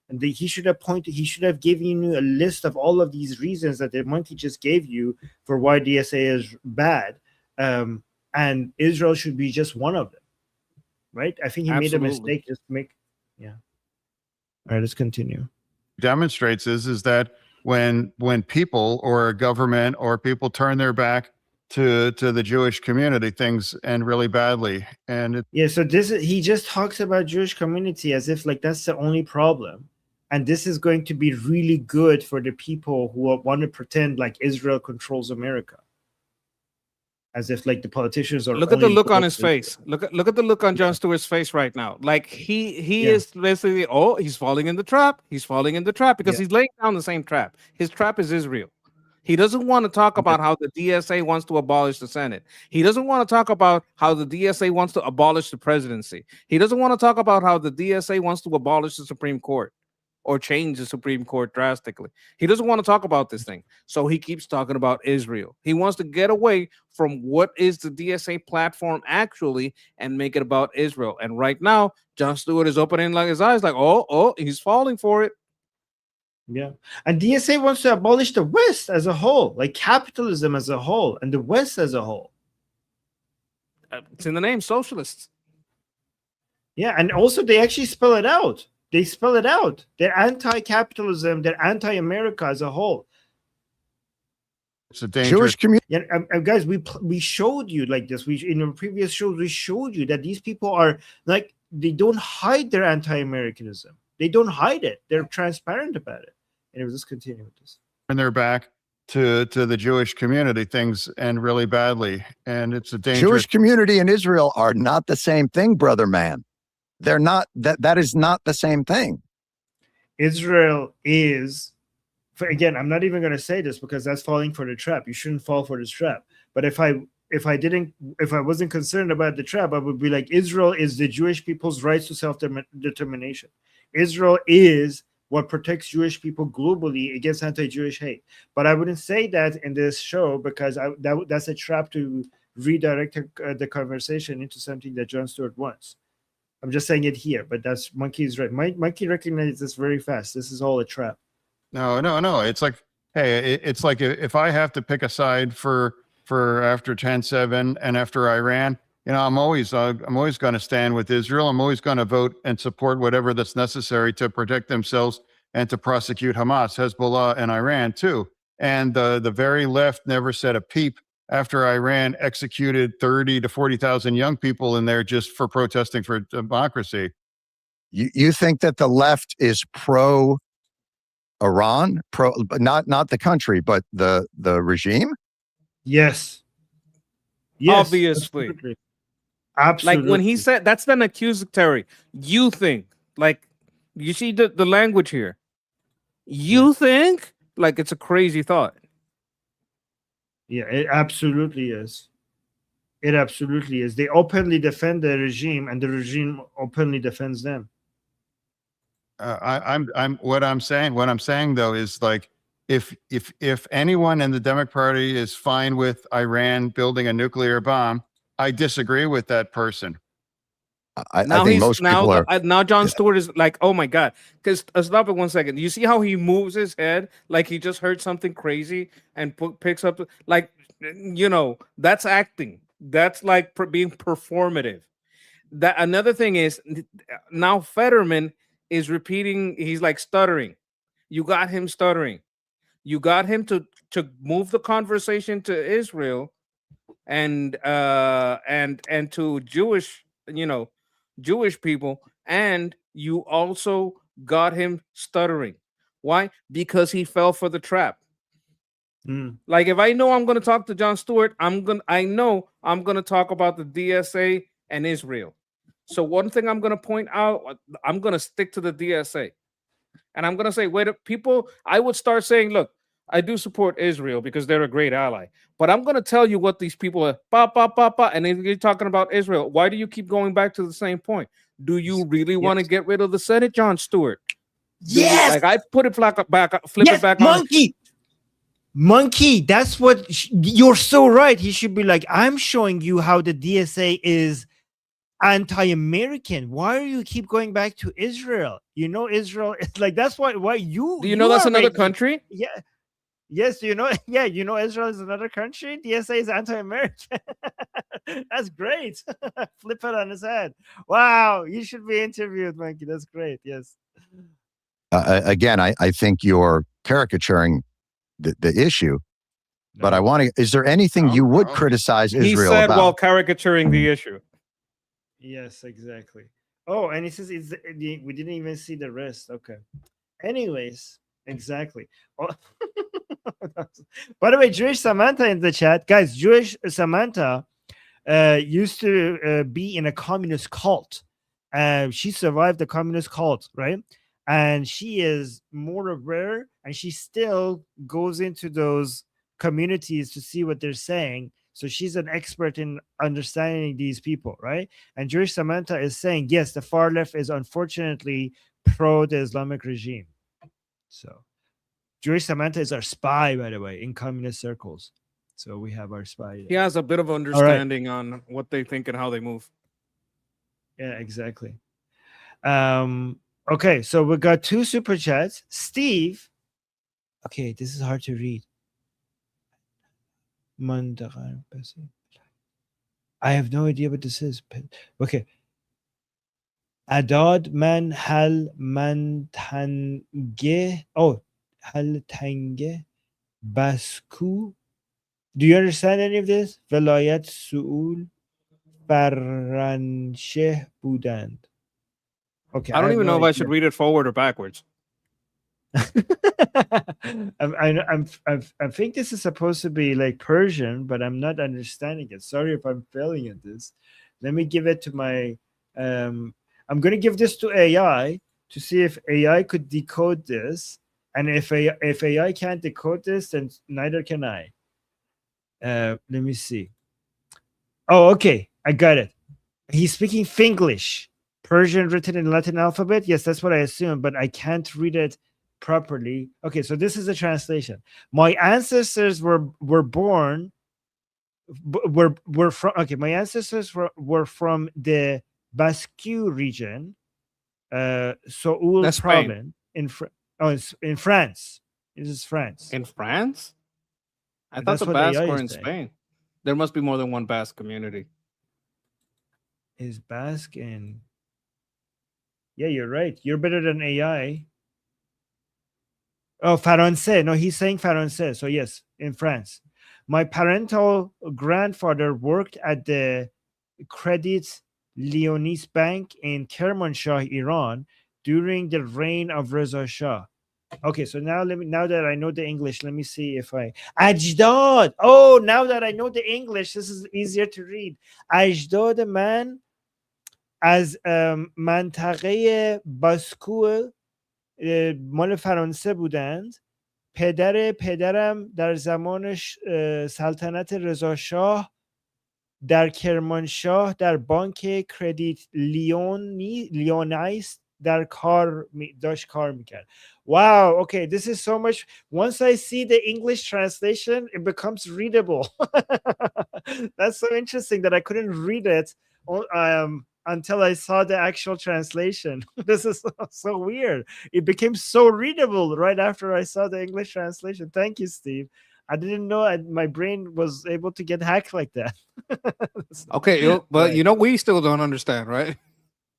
and he should have given you a list of all of these reasons that the monkey just gave you for why DSA is bad. And Israel should be just one of them, right? I think he made a mistake. Yeah. All right, let's continue. Demonstrates is that when people or a government or people turn their back to the Jewish community, things end really badly. And so he just talks about Jewish community as if that's the only problem, and this is going to be really good for the people who want to pretend like Israel controls America. As if the politicians are. Look at the look on his face. Look at the look on Jon Stewart's face right now. Like he is basically, he's falling in the trap. He's falling in the trap because he's laying down the same trap. His trap is Israel. He doesn't want to talk about how the DSA wants to abolish the Senate. He doesn't want to talk about how the DSA wants to abolish the presidency. He doesn't want to talk about how the DSA wants to abolish the Supreme Court or change the Supreme Court drastically. He doesn't want to talk about this thing. So he keeps talking about Israel. He wants to get away from what is the DSA platform actually and make it about Israel. And right now, Jon Stewart is opening his eyes he's falling for it. Yeah. And DSA wants to abolish the West as a whole, capitalism as a whole and the West as a whole. It's in the name, socialists. Yeah. And also they actually spell it out. They're anti-capitalism. They're anti-America as a whole. It's a dangerous community. Yeah, guys, we showed you this. In the previous shows, we showed you that these people are they don't hide their anti-Americanism. They don't hide it. They're transparent about it. Anyway, let's continue with this. Turn their back to the Jewish community, things end really badly, and it's a dangerous. Jewish community and Israel are not the same thing, brother man. They're not. That is not the same thing. Israel is, again, I'm not even going to say this because that's falling for the trap. You shouldn't fall for this trap. But if I wasn't concerned about the trap, I would be like, Israel is the Jewish people's rights to self-determination. Israel is what protects Jewish people globally against anti-Jewish hate. But I wouldn't say that in this show because that's a trap to redirect the conversation into something that Jon Stewart wants. I'm just saying it here, but that's Monkey's right. Monkey recognizes this very fast. This is all a trap. No. It's like, hey, it's like if I have to pick a side for after 10/7 and after Iran, I'm always going to stand with Israel. I'm always going to vote and support whatever that's necessary to protect themselves and to prosecute Hamas, Hezbollah, and Iran too. And the very left never said a peep after Iran executed 30 to 40,000 young people in there just for protesting for democracy. You think that the left is pro Iran, not the country, but the regime? Yes. Obviously. Absolutely. Like when he said that's an accusatory. You think, like, you see the language here. You think, like, it's a crazy thought. Yeah, it absolutely is. It absolutely is. They openly defend the regime, and the regime openly defends them. What I'm saying though is, like, if anyone in the Democratic Party is fine with Iran building a nuclear bomb, I disagree with that person. I think most people are. Now Jon Stewart is like, oh my God. Because stop it 1 second. You see how he moves his head like he just heard something crazy and picks up, like, that's acting. That's like being performative. That another thing is now Fetterman is repeating. He's like stuttering. You got him stuttering. You got him to move the conversation to Israel and to Jewish, Jewish people, and you also got him stuttering. Why? Because he fell for the trap. Like, if I know I'm going to talk to Jon Stewart, I know I'm going to talk about the DSA and Israel. So one thing I'm going to point out, I'm going to stick to the DSA. And I'm going to say, I would start saying, look, I do support Israel because they're a great ally. But I'm going to tell you what these people are, and then you're talking about Israel. Why do you keep going back to the same point? Do you really want to get rid of the Senate, Jon Stewart? Yes. I put it flip it back on. Monkey, that's what you're so right. He should be like, I'm showing you how the DSA is anti-American. Why do you keep going back to Israel? Israel. It's like, that's why you. Do you know that's another country? Yeah. Yes, yeah, Israel is another country. DSA is anti-American. That's great. Flip it on his head. Wow, you should be interviewed, Monkey. That's great. Yes. Again, I think you're caricaturing the issue, but I want to. Is there anything you would criticize Israel about? He said about? while caricaturing the issue. Yes, exactly. Oh, and he says we didn't even see the rest. Okay. Anyways, exactly. Oh. By the way, Jewish Samantha in the chat, guys. Jewish Samantha used to be in a communist cult. She survived the communist cult, right? And she is more aware, and she still goes into those communities to see what they're saying. So she's an expert in understanding these people, right? And Jewish Samantha is saying, yes, the far left is unfortunately pro the Islamic regime. So Jewish Samantha is our spy, by the way, in communist circles. So we have our spy there. He has a bit of understanding on what they think and how they move. Yeah, exactly. Okay, so we got 2 super chats. Steve. Okay, this is hard to read. I have no idea what this is. Okay. Adad man hal man tange. Oh, hal tange basku. Do you understand any of this? Velayat su'ul faransheh budand. Okay. I don't even know if I should read it forward or backwards. I think this is supposed to be like Persian, but I'm not understanding it. Sorry if I'm failing at this. Let me give it to my. I'm going to give this to AI to see if AI could decode this, and if AI can't decode this, then neither can I. Let me see. Oh, okay, I got it. He's speaking Finglish. Persian written in Latin alphabet. Yes, that's what I assume, but I can't read it properly. Okay, so this is a translation. My ancestors were born We're from, okay, my ancestors were from the Basque region, Seoul That's Spain. province it's in France. This is France. In France? I thought That's the what Basques AI were is in saying. Spain. There must be more than one Basque community. Is Basque and yeah, you're right. You're better than AI. Oh, Français. No, he's saying Français. So yes, in France. My parental grandfather worked at the Credit Lyonnais Bank in Kermanshah, Iran, during the reign of Reza Shah. Okay, so now now that I know the English, let me see if I Ajdad. Oh, now that I know the English, this is easier to read. Ajdad man از منطقه باسکو مال فرانسه بودند. پدرم در زمان سلطنت رضاشاه در کرمانشاه در بانک کردیت لیونایس داشت کار میکرد. Wow, okay, this is so much. Once I see the English translation, it becomes readable. That's so interesting that I couldn't read it until I saw the actual translation. This is so weird. It became so readable right after I saw the English translation. Thank you, Steve. I didn't know my brain was able to get hacked like that. Okay, but Right. we still don't understand, right?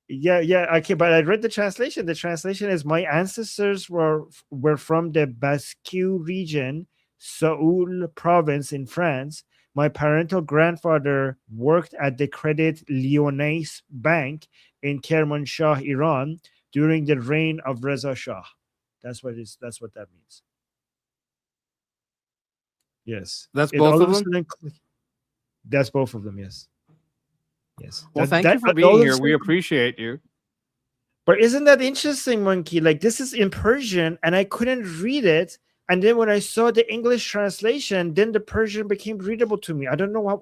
Yeah, okay, but I read the translation. The translation is my ancestors were from the Basque region, Seoul province in France. My parental grandfather worked at the Credit Lyonnais Bank in Kermanshah, Iran, during the reign of Reza Shah. That's what that means. Yes. That's It both all of a them? sudden that's both of them, yes. Yes. Well, thank you for all being of a here. We sudden- appreciate you. But isn't that interesting, Monkey? Like, this is in Persian and I couldn't read it. And then when I saw the English translation, then the Persian became readable to me. I don't know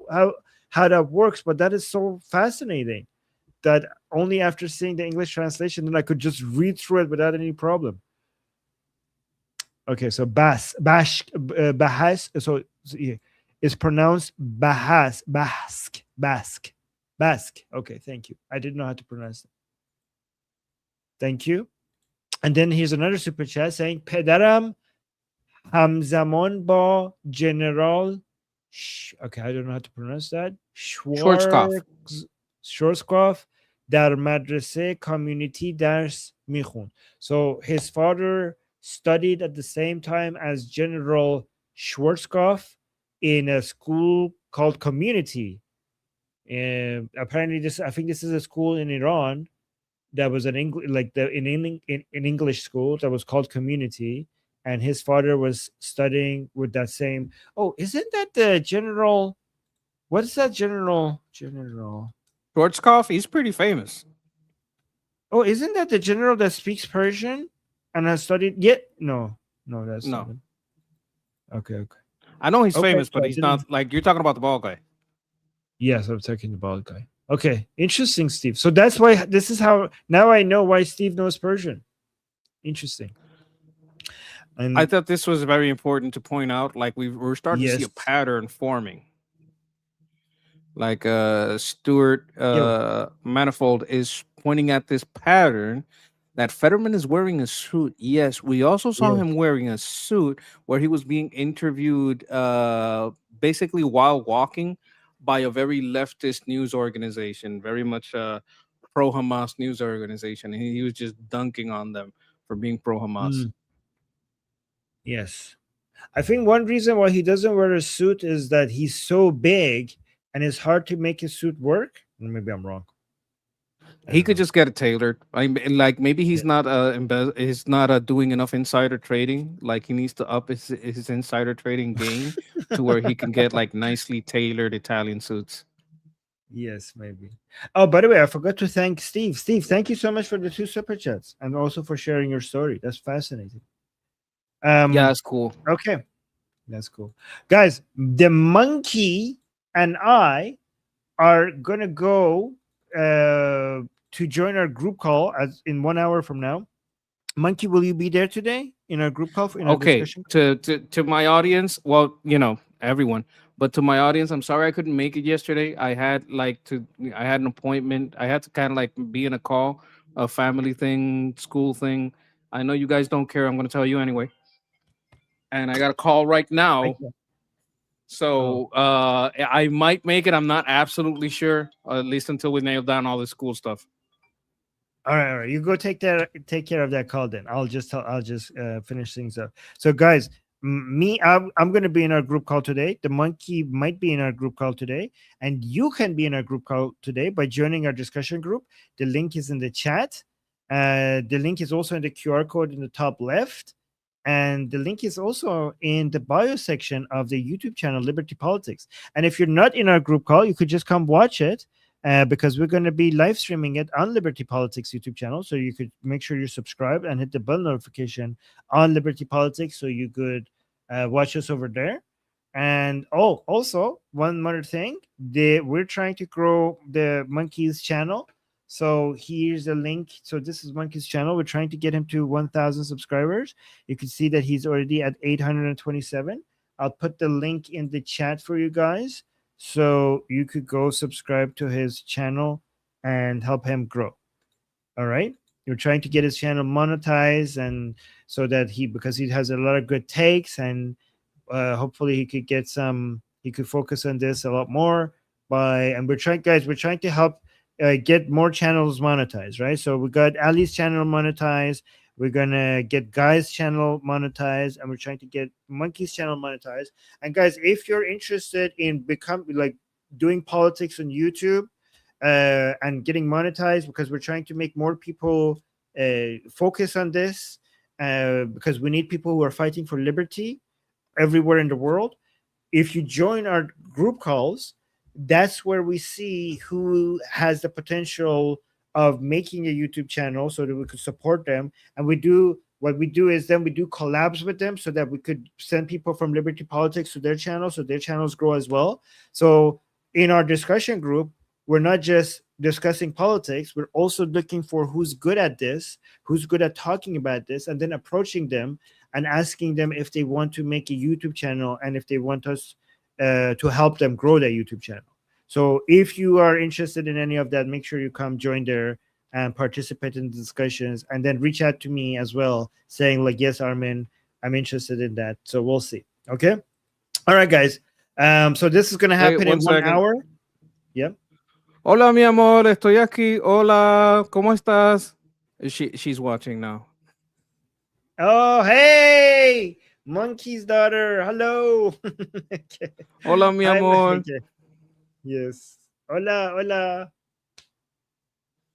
how that works, but that is so fascinating that only after seeing the English translation, then I could just read through it without any problem. Okay, so Bahas, so yeah, it's pronounced Basque. Okay, thank you. I didn't know how to pronounce it. Thank you. And then here's another super chat saying پدرم همزمان با جنرال okay, I don't know how to pronounce that. Schwarzkopf در مدرسه کامیونیتی درس میخوند. So his father studied at the same time as General Schwarzkopf in a school called Community. Apparently, I think this is a school in Iran that was an English school that was called Community, and his father was studying with that same. Oh, isn't that the general? What is that General Schwarzkopf? He's pretty famous. Oh, isn't that the general that speaks Persian and has studied? Yet no, that's No. not it. Okay. I know he's Okay, famous, so but I he's didn't- not like you're talking about the bald guy. Yes, I'm talking about guy. Okay, interesting, Steve. So that's why this is how now I know why Steve knows Persian. Interesting. And I thought this was very important to point out. Like we're starting to see a Yes. pattern forming. Like Stuart Manifold is pointing at this pattern that Fetterman is wearing a suit. Yes, we also saw Yeah. him wearing a suit where he was being interviewed basically while walking by a very leftist news organization, very much pro-Hamas news organization. And he was just dunking on them for being pro-Hamas. Yes. I think one reason why he doesn't wear a suit is that he's so big and it's hard to make his suit work. Maybe I'm wrong. He could just get it tailored. I mean, like maybe he's not he's not doing enough insider trading. Like he needs to up his insider trading game to where he can get like nicely tailored Italian suits. Yes, maybe. Oh, by the way, I forgot to thank Steve. Steve, thank you so much for the 2 super chats and also for sharing your story. That's fascinating. Yeah, that's cool. Okay. That's cool. Guys, the monkey and I are going to go to join our group call in 1 hour from now. Monkey, will you be there today in our group call? In our Okay, discussion? to my audience, well, you know, everyone. But to my audience, I'm sorry I couldn't make it yesterday. I had an appointment. I had to kind of like be in a call, a family thing, school thing. I know you guys don't care. I'm going to tell you anyway. And I got a call right now. So I might make it. I'm not absolutely sure, at least until we nail down all this school stuff. All right. You go take care of that call then. I'll just finish things up. So guys, I'm going to be in our group call today. The monkey might be in our group call today, and you can be in our group call today by joining our discussion group. The link is in the chat. The link is also in the QR code in the top left. And the link is also in the bio section of the YouTube channel, Liberty Politics. And if you're not in our group call, you could just come watch it because we're going to be live streaming it on Liberty Politics YouTube channel. So you could make sure you're subscribed and hit the bell notification on Liberty Politics so you could watch us over there. And also one more thing, we're trying to grow the Monkeys channel. So here's a link. So this is Monkey's channel. We're trying to get him to 1,000 subscribers. You can see that he's already at 827. I'll put the link in the chat for you guys. So you could go subscribe to his channel and help him grow. All right. We're trying to get his channel monetized, and so that because he has a lot of good takes, and hopefully he could focus on this a lot more and we're trying to help get more channels monetized, right? So we got Ali's channel monetized, we're gonna get Guy's channel monetized, and we're trying to get Monkey's channel monetized. And guys, if you're interested in doing politics on YouTube and getting monetized, because we're trying to make more people focus on this, because we need people who are fighting for liberty everywhere in the world. If you join our group calls, that's where we see who has the potential of making a YouTube channel so that we could support them. And what we do is then we do collabs with them so that we could send people from Liberty Politics to their channel so their channels grow as well. So in our discussion group, we're not just discussing politics, we're also looking for who's good at this, who's good at talking about this, and then approaching them and asking them if they want to make a YouTube channel and if they want us to help them grow their YouTube channel. So if you are interested in any of that, make sure you come join there and participate in the discussions, and then reach out to me as well saying like, yes, Armin, I'm interested in that. So we'll see. Okay. All right, guys. So this is going to happen in 1 hour. Yeah. Hola, mi amor. Estoy aquí. Hola. ¿Cómo estás? She's watching now. Oh, hey. Monkey's daughter. Hello. Okay. Hola, mi amor. Okay. Yes. Hola.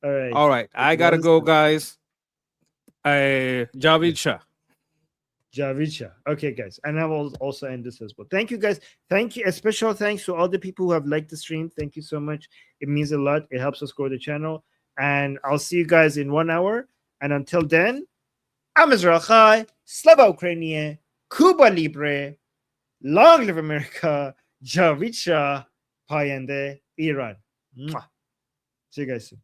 All right. I gotta go, guys. Javidsha. Okay, guys. And I will also end this as well. Thank you, guys. Thank you. A special thanks to all the people who have liked the stream. Thank you so much. It means a lot. It helps us grow the channel. And I'll see you guys in 1 hour. And until then, I'm Israel Chai, Slava Ukrainian, Cuba Libre, long live America, Javidsha, Payende, Iran. Mwah. See you guys soon.